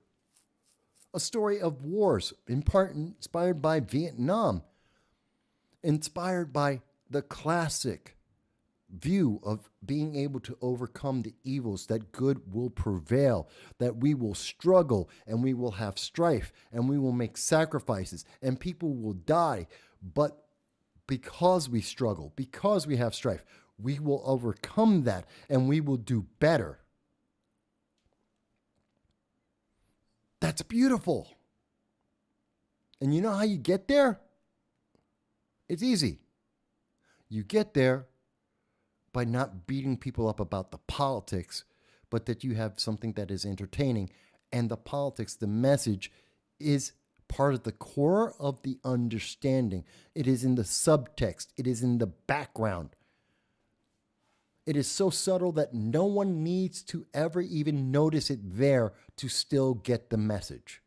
a story of wars, in part inspired by Vietnam, inspired by the classic view of being able to overcome the evils, that good will prevail, that we will struggle and we will have strife and we will make sacrifices and people will die. But because we struggle, because we have strife, we will overcome that and we will do better. That's beautiful. And you know how you get there? It's easy. You get there by not beating people up about the politics, but that you have something that is entertaining. And the politics, the message, is part of the core of the understanding. It is in the subtext. It is in the background. It is so subtle that no one needs to ever even notice it there to still get the message.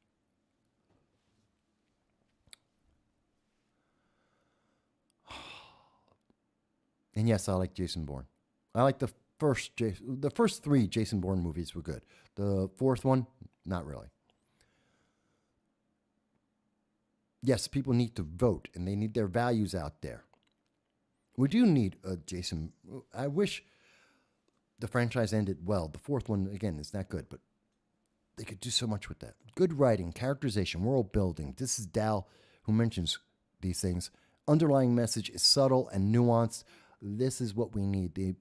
And yes, I like Jason Bourne. I like the first three Jason Bourne movies were good. The fourth one, not really. Yes, people need to vote and they need their values out there. We do need a Jason. I wish the franchise ended well. The fourth one, again, is not good, but they could do so much with that. Good writing, characterization, world building. This is Dal who mentions these things. Underlying message is subtle and nuanced. This is what we need.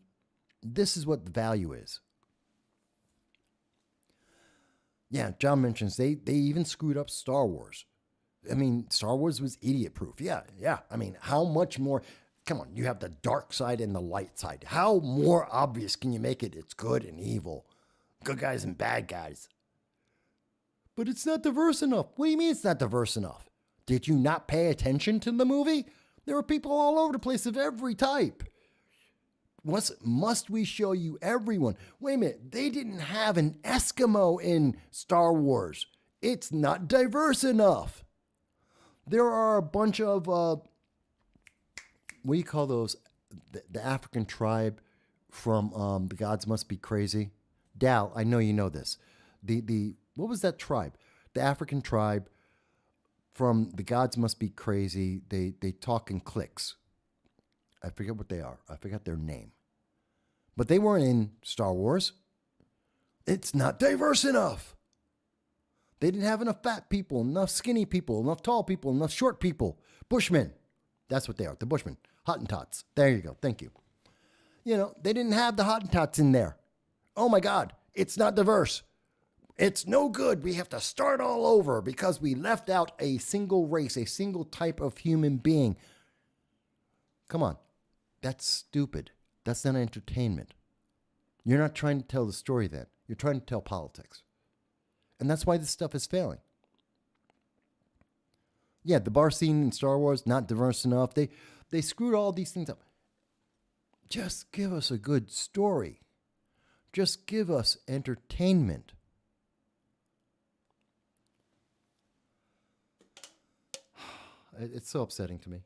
This is what the value is. Yeah, John mentions they even screwed up Star Wars. I mean, Star Wars was idiot-proof. Yeah. I mean, how much more? Come on, you have the dark side and the light side. How more obvious can you make it? It's good and evil. Good guys and bad guys. But it's not diverse enough. What do you mean it's not diverse enough? Did you not pay attention to the movie? There were people all over the place of every type. Must we show you everyone? Wait a minute, they didn't have an Eskimo in Star Wars. It's not diverse enough. There are a bunch of, what do you call those? The African tribe from The Gods Must Be Crazy. Dal, I know you know this. What was that tribe? The African tribe from The Gods Must Be Crazy. They talk in cliques. I forget what they are. I forgot their name. But they weren't in Star Wars. It's not diverse enough. They didn't have enough fat people, enough skinny people, enough tall people, enough short people. Bushmen. That's what they are, the Bushmen. Hottentots. There you go. Thank you. You know, they didn't have the Hottentots in there. Oh my God, it's not diverse. It's no good. We have to start all over because we left out a single race, a single type of human being. Come on. That's stupid. That's not entertainment. You're not trying to tell the story then. You're trying to tell politics. And that's why this stuff is failing. Yeah, the bar scene in Star Wars, not diverse enough. They screwed all these things up. Just give us a good story. Just give us entertainment. It's so upsetting to me.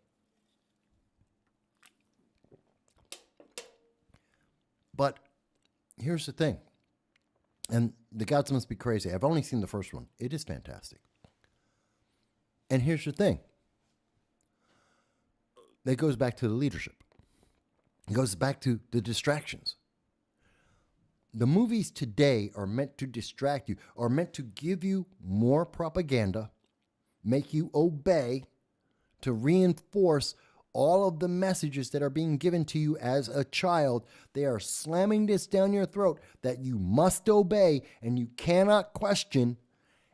But here's the thing. And The Gods Must Be Crazy. I've only seen the first one. It is fantastic. And here's the thing. That goes back to the leadership. It goes back to the distractions. The movies today are meant to distract you, are meant to give you more propaganda, make you obey, to reinforce all of the messages that are being given to you as a child. They are slamming this down your throat that you must obey and you cannot question.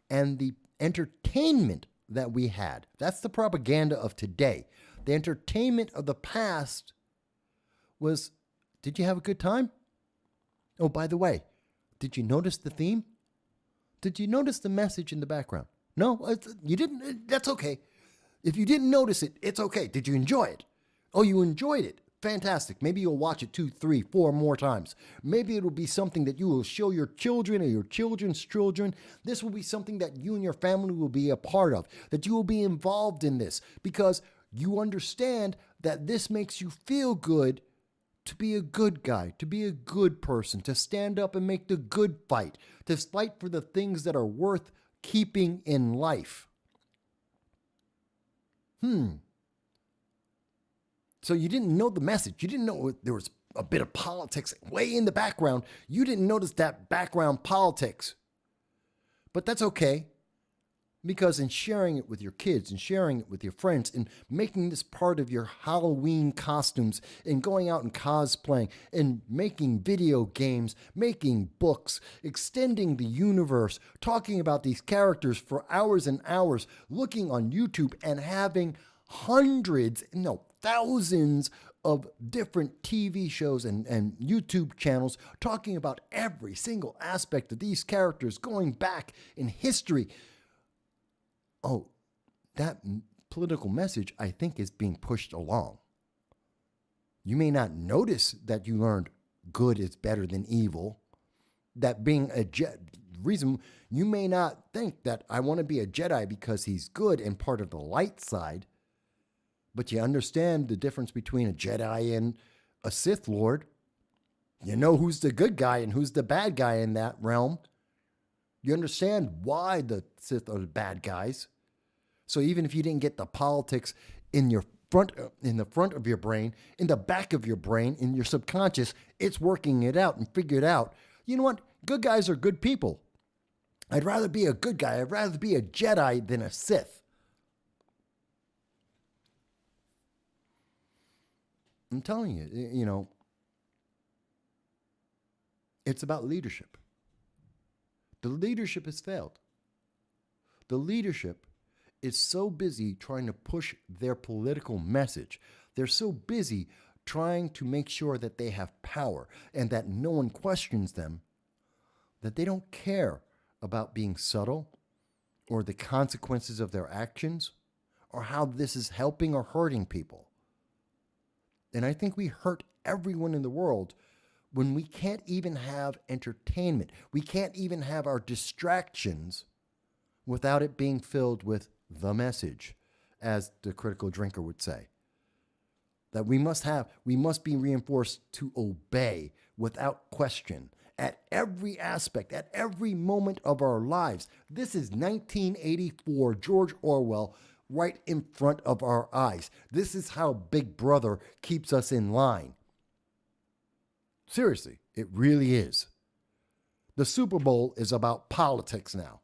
And the entertainment that we had, that's the propaganda of today. The entertainment of the past was, did you have a good time? Oh, by the way, did you notice the theme? Did you notice the message in the background? No, you didn't. That's okay. If you didn't notice it, it's okay. Did you enjoy it? Oh, you enjoyed it. Fantastic. Maybe you'll watch it 2, 3, 4 more times. Maybe it'll be something that you will show your children or your children's children. This will be something that you and your family will be a part of, that you will be involved in this because you understand that this makes you feel good to be a good guy, to be a good person, to stand up and make the good fight, to fight for the things that are worth keeping in life. So you didn't know the message. You didn't know there was a bit of politics way in the background. You didn't notice that background politics. But that's okay. Because in sharing it with your kids and sharing it with your friends and making this part of your Halloween costumes and going out and cosplaying and making video games, making books, extending the universe, talking about these characters for hours and hours, looking on YouTube and having thousands of different TV shows and YouTube channels talking about every single aspect of these characters going back in history. Oh, that political message, I think, is being pushed along. You may not notice that you learned good is better than evil. That being a reason you may not think that I want to be a Jedi because he's good and part of the light side. But you understand the difference between a Jedi and a Sith Lord. You know who's the good guy and who's the bad guy in that realm. You understand why the Sith are the bad guys. So even if you didn't get the politics in the front of your brain, in the back of your brain, in your subconscious, it's working it out and figured out. You know what? Good guys are good people. I'd rather be a good guy. I'd rather be a Jedi than a Sith. I'm telling you, it's about leadership. The leadership has failed. The leadership is so busy trying to push their political message. They're so busy trying to make sure that they have power and that no one questions them, that they don't care about being subtle or the consequences of their actions or how this is helping or hurting people. And I think we hurt everyone in the world when we can't even have entertainment. We can't even have our distractions without it being filled with the message, as the critical drinker would say. That we must be reinforced to obey without question at every aspect, at every moment of our lives. This is 1984, George Orwell, right in front of our eyes. This is how Big Brother keeps us in line. Seriously, it really is. The Super Bowl is about politics now.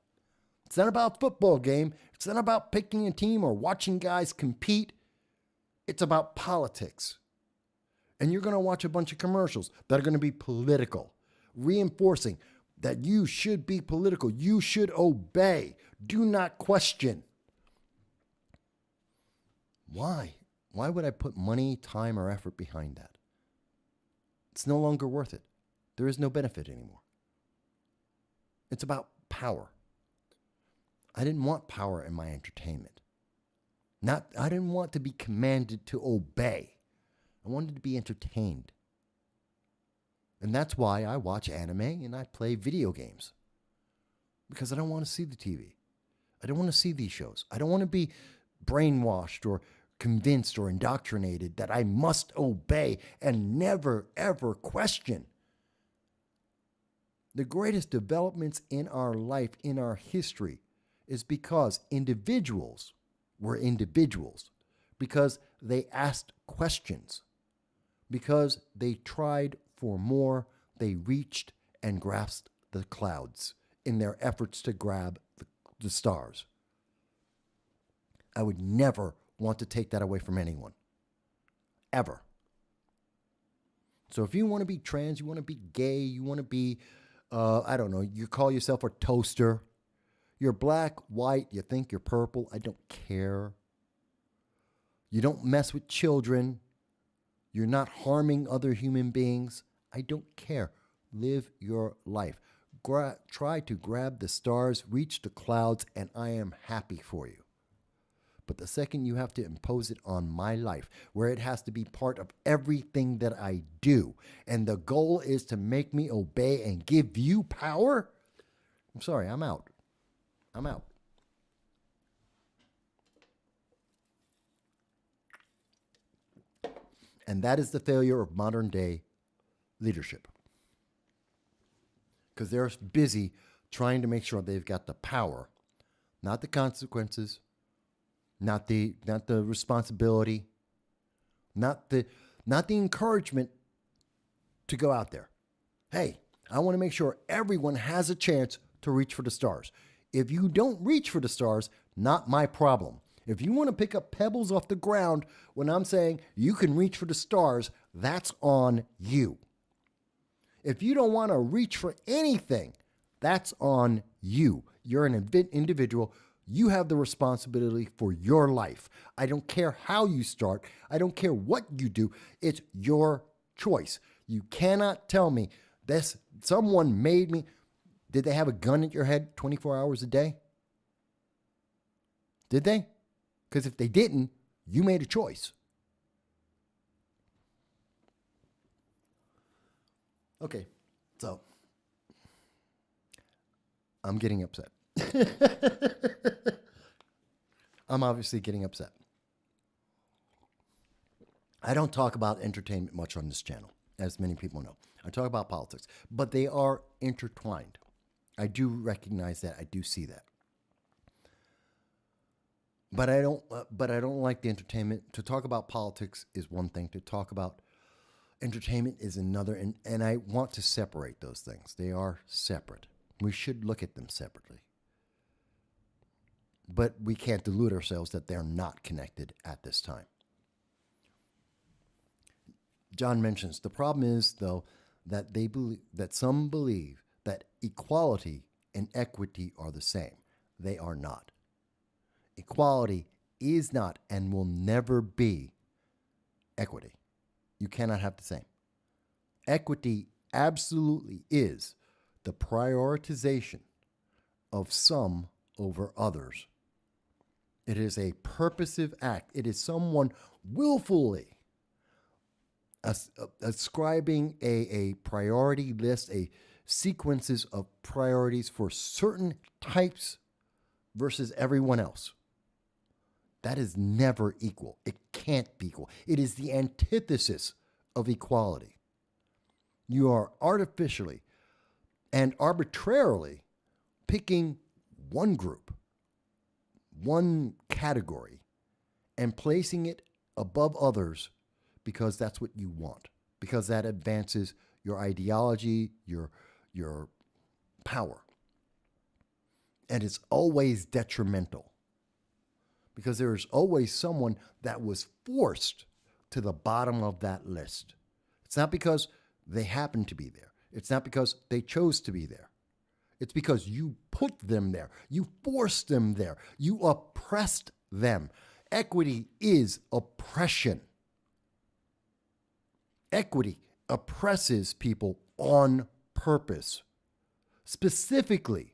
It's not about a football game. It's not about picking a team or watching guys compete. It's about politics. And you're going to watch a bunch of commercials that are going to be political, reinforcing that you should be political. You should obey. Do not question. Why? Why would I put money, time, or effort behind that? It's no longer worth it. There is no benefit anymore. It's about power. I didn't want power in my entertainment. I didn't want to be commanded to obey. I wanted to be entertained. And that's why I watch anime and I play video games. Because I don't want to see the TV. I don't want to see these shows. I don't want to be brainwashed or convinced or indoctrinated that I must obey and never, ever question. The greatest developments in our life, in our history, is because individuals were individuals, because they asked questions, because they tried for more, they reached and grasped the clouds in their efforts to grab the stars. I would never want to take that away from anyone. Ever. So if you want to be trans, you want to be gay, you want to be, you call yourself a toaster, you're black, white, you think you're purple, I don't care. You don't mess with children, you're not harming other human beings, I don't care. Live your life. Try to grab the stars, reach the clouds, and I am happy for you. But the second you have to impose it on my life, where it has to be part of everything that I do, and the goal is to make me obey and give you power, I'm sorry, I'm out. I'm out. And that is the failure of modern day leadership. Because they're busy trying to make sure they've got the power, not the consequences, not the responsibility, not the encouragement to go out there. Hey, I want to make sure everyone has a chance to reach for the stars. If you don't reach for the stars, not my problem. If you want to pick up pebbles off the ground when I'm saying you can reach for the stars, that's on you. If you don't want to reach for anything, that's on you. You're an individual. You have the responsibility for your life. I don't care how you start. I don't care what you do. It's your choice. You cannot tell me this. Someone made me. Did they have a gun at your head 24 hours a day? Did they? Because if they didn't, you made a choice. Okay, so I'm getting upset. I'm obviously getting upset. I don't talk about entertainment much on this channel, as many people know. I talk about politics, but they are intertwined. I do recognize that. I do see that. But I don't like the entertainment. To talk about politics is one thing. To talk about entertainment is another. And I want to separate those things. They are separate. We should look at them separately. But we can't delude ourselves that they're not connected at this time. John mentions the problem is, though, that some believe that equality and equity are the same. They are not. Equality is not and will never be equity. You cannot have the same. Equity absolutely is the prioritization of some over others. It is a purposive act. It is someone willfully ascribing a priority list, a sequences of priorities for certain types versus everyone else. That is never equal. It can't be equal. It is the antithesis of equality. You are artificially and arbitrarily picking one group, one category, and placing it above others because that's what you want, because that advances your ideology, your power. And it's always detrimental because there is always someone that was forced to the bottom of that list. It's not because they happen to be there. It's not because they chose to be there. It's because you put them there. You forced them there. You oppressed them. Equity is oppression. Equity oppresses people on purpose, specifically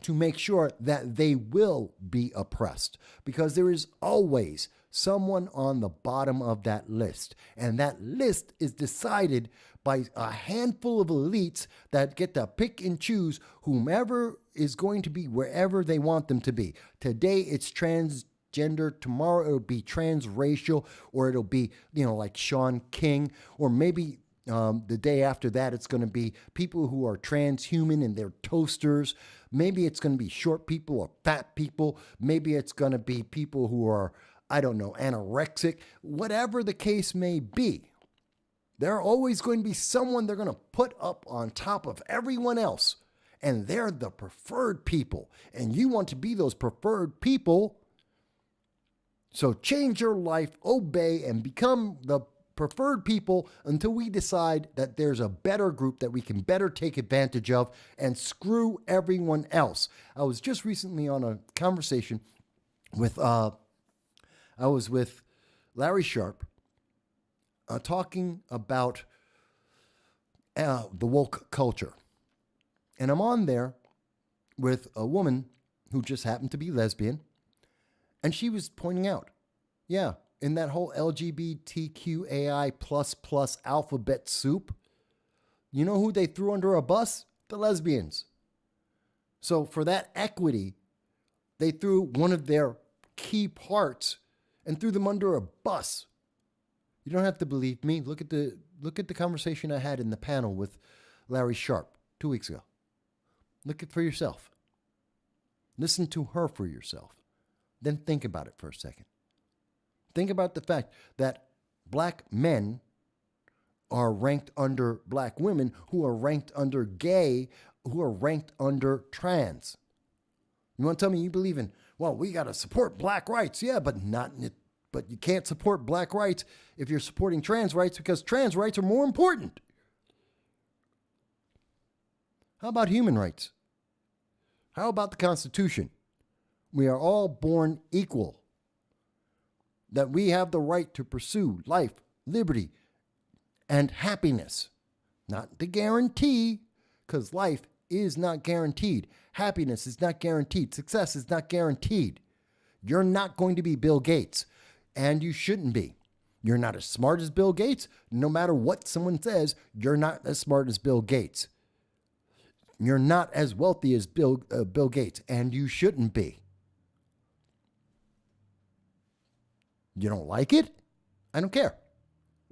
to make sure that they will be oppressed, because there is always someone on the bottom of that list, and that list is decided by a handful of elites that get to pick and choose whomever is going to be wherever they want them to be. Today it's transgender, tomorrow it'll be transracial, or it'll be, like Sean King, or maybe the day after that, it's going to be people who are transhuman and they're toasters. Maybe it's going to be short people or fat people. Maybe it's going to be people who are, anorexic. Whatever the case may be, there's always going to be someone they're going to put up on top of everyone else. And they're the preferred people. And you want to be those preferred people. So change your life, obey, and become the preferred people until we decide that there's a better group that we can better take advantage of, and screw everyone else. I was just recently on a conversation with, Larry Sharp, talking about the woke culture. And I'm on there with a woman who just happened to be lesbian. And she was pointing out, yeah, in that whole LGBTQAI plus alphabet soup, you know who they threw under a bus? The lesbians. So for that equity, they threw one of their key parts and threw them under a bus. You don't have to believe me. Look at the conversation I had in the panel with Larry Sharp 2 weeks ago. Look it for yourself. Listen to her for yourself. Then think about it for a second. Think about the fact that black men are ranked under black women, who are ranked under gay, who are ranked under trans. You want to tell me you believe in, well, we got to support black rights. Yeah, but you can't support black rights if you're supporting trans rights, because trans rights are more important. How about human rights? How about the Constitution? We are all born equal. That we have the right to pursue life, liberty, and happiness. Not the guarantee, because life is not guaranteed. Happiness is not guaranteed. Success is not guaranteed. You're not going to be Bill Gates, and you shouldn't be. You're not as smart as Bill Gates. No matter what someone says, you're not as smart as Bill Gates. You're not as wealthy as Bill Gates, and you shouldn't be. You don't like it? I don't care.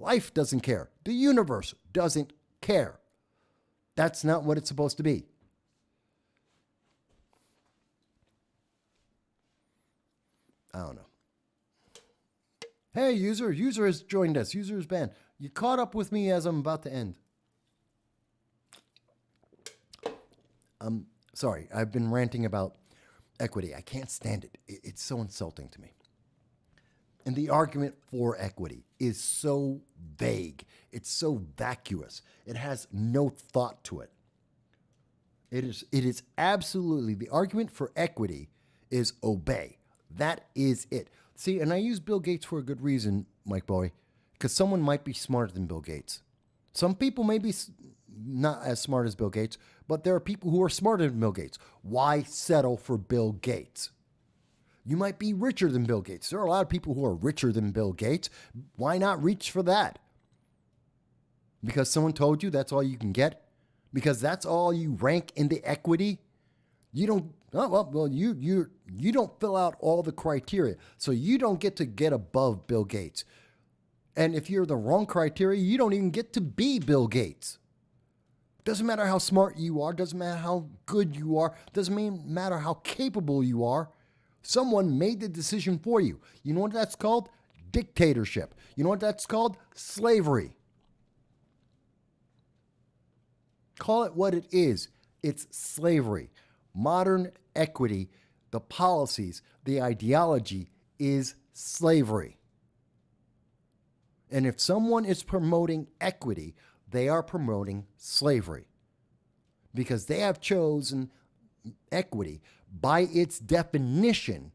Life doesn't care. The universe doesn't care. That's not what it's supposed to be. I don't know. Hey, user has joined us. User is banned. You caught up with me as I'm about to end. Sorry, I've been ranting about equity. I can't stand it. It's so insulting to me. And the argument for equity is so vague. It's so vacuous. It has no thought to it. It is absolutely, the argument for equity is obey. That is it. See, and I use Bill Gates for a good reason, Mike Bowie, because someone might be smarter than Bill Gates. Some people may be not as smart as Bill Gates, but there are people who are smarter than Bill Gates. Why settle for Bill Gates? You might be richer than Bill Gates. There are a lot of people who are richer than Bill Gates. Why not reach for that? Because someone told you that's all you can get? Because that's all you rank in the equity? You don't, you don't fill out all the criteria. So you don't get above Bill Gates. And if you're the wrong criteria, you don't even get to be Bill Gates. Doesn't matter how smart you are. Doesn't matter how good you are. Doesn't matter how capable you are. Someone made the decision for you. You know what that's called? Dictatorship. You know what that's called? Slavery. Call it what it is. It's slavery. Modern equity, the policies, the ideology is slavery. And if someone is promoting equity, they are promoting slavery. Because they have chosen equity, by its definition,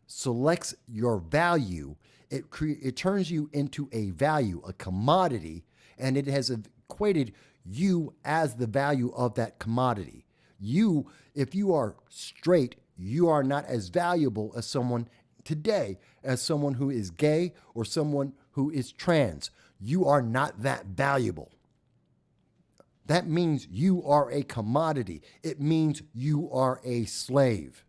selects your value. It turns you into a value, a commodity, and it has equated you as the value of that commodity. You, if you are straight, you are not as valuable as someone today, as someone who is gay or someone who is trans. You are not that valuable. That means you are a commodity. It means you are a slave.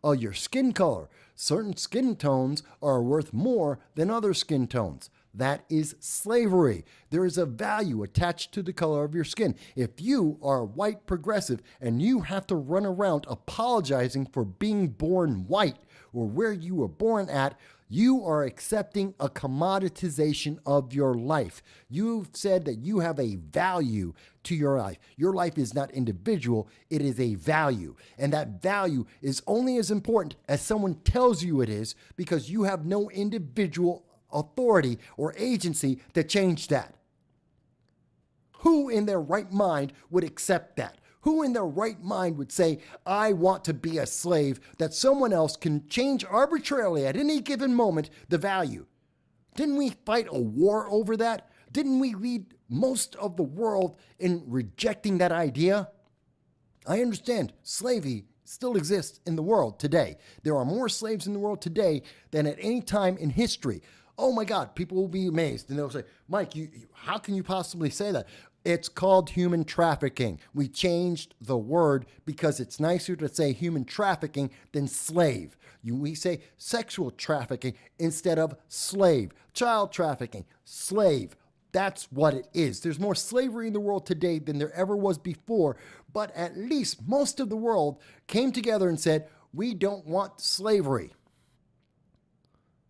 Your skin color. Certain skin tones are worth more than other skin tones. That is slavery. There is a value attached to the color of your skin. If you are white progressive and you have to run around apologizing for being born white or where you were born at, you are accepting a commoditization of your life. You've said that you have a value to your life. Your life is not individual, it is a value. And that value is only as important as someone tells you it is, because you have no individual authority or agency to change that. Who in their right mind would accept that? Who in their right mind would say, I want to be a slave that someone else can change arbitrarily at any given moment the value? Didn't we fight a war over that? Didn't we lead most of the world in rejecting that idea? I understand slavery still exists in the world today. There are more slaves in the world today than at any time in history. Oh my God, people will be amazed. And they'll say, Mike, how can you possibly say that? It's called human trafficking. We changed the word because it's nicer to say human trafficking than slave. We say sexual trafficking instead of slave. Child trafficking, slave. That's what it is. There's more slavery in the world today than there ever was before, but at least most of the world came together and said, we don't want slavery.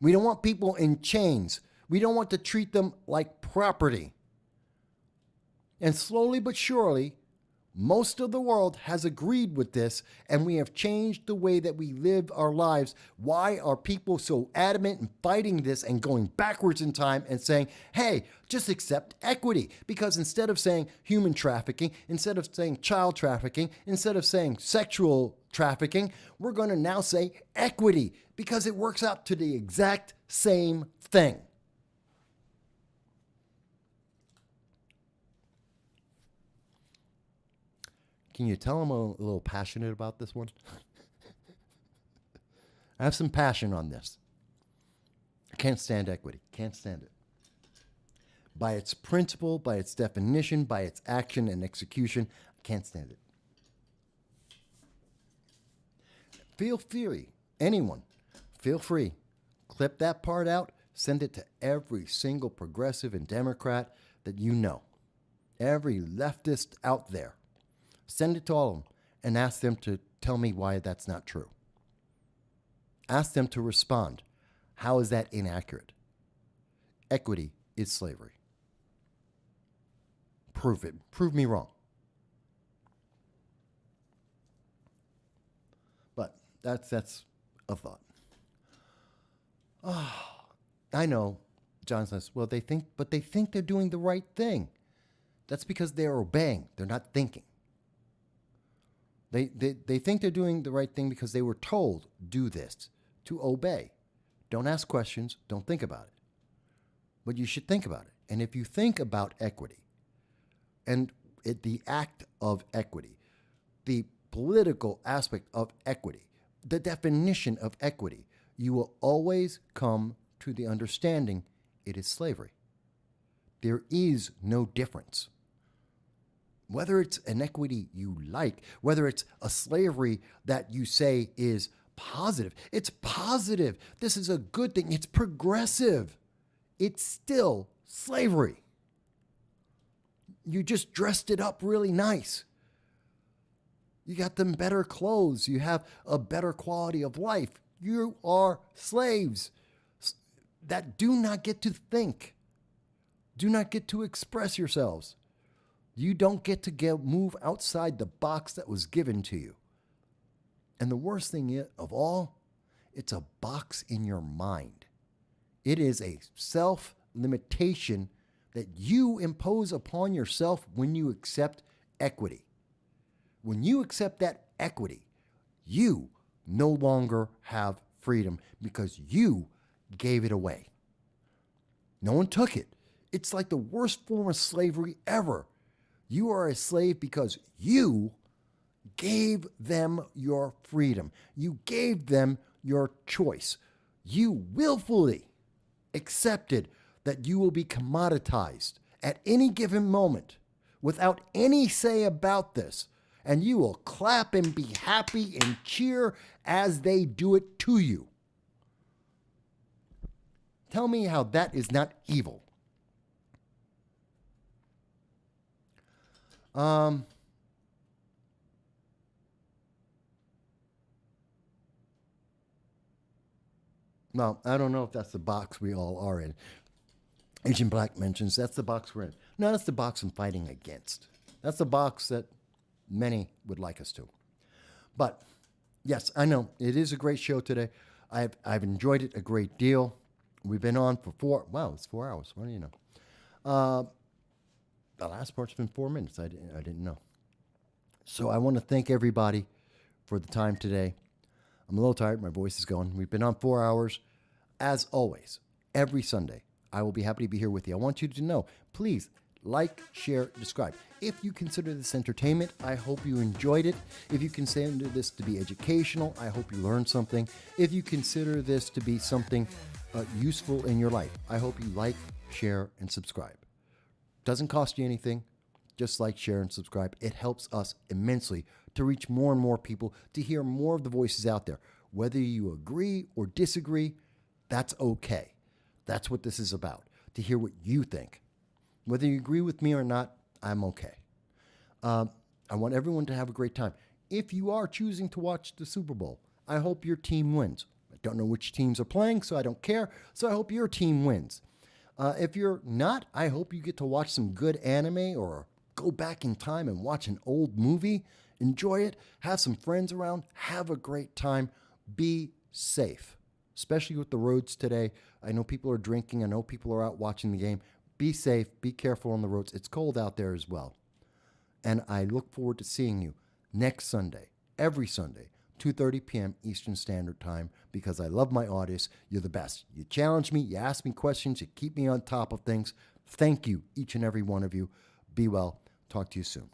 We don't want people in chains. We don't want to treat them like property. And slowly but surely, most of the world has agreed with this, and we have changed the way that we live our lives. Why are people so adamant in fighting this and going backwards in time and saying, hey, just accept equity? Because instead of saying human trafficking, instead of saying child trafficking, instead of saying sexual trafficking, we're going to now say equity because it works out to the exact same thing. Can you tell I'm a little passionate about this one? I have some passion on this. I can't stand equity. Can't stand it. By its principle, by its definition, by its action and execution, I can't stand it. Feel free, anyone, feel free. Clip that part out, send it to every single progressive and Democrat that you know. Every leftist out there. Send it to all of them and ask them to tell me why that's not true. Ask them to respond. How is that inaccurate? Equity is slavery. Prove it. Prove me wrong. But that's a thought. Oh, I know, John says, well, they think they're doing the right thing. That's because they're obeying. They're not thinking. They think they're doing the right thing because they were told, do this, to obey. Don't ask questions. Don't think about it. But you should think about it. And if you think about equity and the act of equity, the political aspect of equity, the definition of equity, you will always come to the understanding it is slavery. There is no difference. Whether it's an equity you like, whether it's a slavery that you say is positive, it's positive. This is a good thing. It's progressive. It's still slavery. You just dressed it up really nice. You got them better clothes. You have a better quality of life. You are slaves that do not get to think, do not get to express yourselves. You don't get to move outside the box that was given to you. And the worst thing of all, it's a box in your mind. It is a self-limitation that you impose upon yourself when you accept equity. When you accept that equity, you no longer have freedom because you gave it away. No one took it. It's like the worst form of slavery ever. You are a slave because you gave them your freedom. You gave them your choice. You willfully accepted that you will be commoditized at any given moment without any say about this. And you will clap and be happy and cheer as they do it to you. Tell me how that is not evil. Well, I don't know if that's the box we all are in. Agent Black mentions that's the box we're in. No, that's the box I'm fighting against. That's the box that many would like us to. But yes, I know it is a great show today. I've enjoyed it a great deal. We've been on for it's 4 hours. What do you know? The last part's been 4 minutes. I didn't know. So I want to thank everybody for the time today. I'm a little tired. My voice is going. We've been on 4 hours. As always, every Sunday, I will be happy to be here with you. I want you to know, please Like, share, subscribe. If you consider this entertainment, I hope you enjoyed it. If you consider this to be educational, I hope you learned something. If you consider this to be something useful in your life, I hope you like, share, and subscribe. Doesn't cost you anything. Just like, share, and subscribe. It helps us immensely to reach more and more people, to hear more of the voices out there. Whether you agree or disagree, that's okay. That's what this is about, to hear what you think. Whether you agree with me or not, I'm okay. I want everyone to have a great time. If you are choosing to watch the Super Bowl, I hope your team wins. I don't know which teams are playing, so I don't care. So I hope your team wins. If you're not, I hope you get to watch some good anime or go back in time and watch an old movie. Enjoy it. Have some friends around. Have a great time. Be safe, especially with the roads today. I know people are drinking. I know people are out watching the game. Be safe. Be careful on the roads. It's cold out there as well. And I look forward to seeing you next Sunday, every Sunday, 2:30 p.m. Eastern Standard Time, because I love my audience. You're the best. You challenge me. You ask me questions. You keep me on top of things. Thank you, each and every one of you. Be well. Talk to you soon.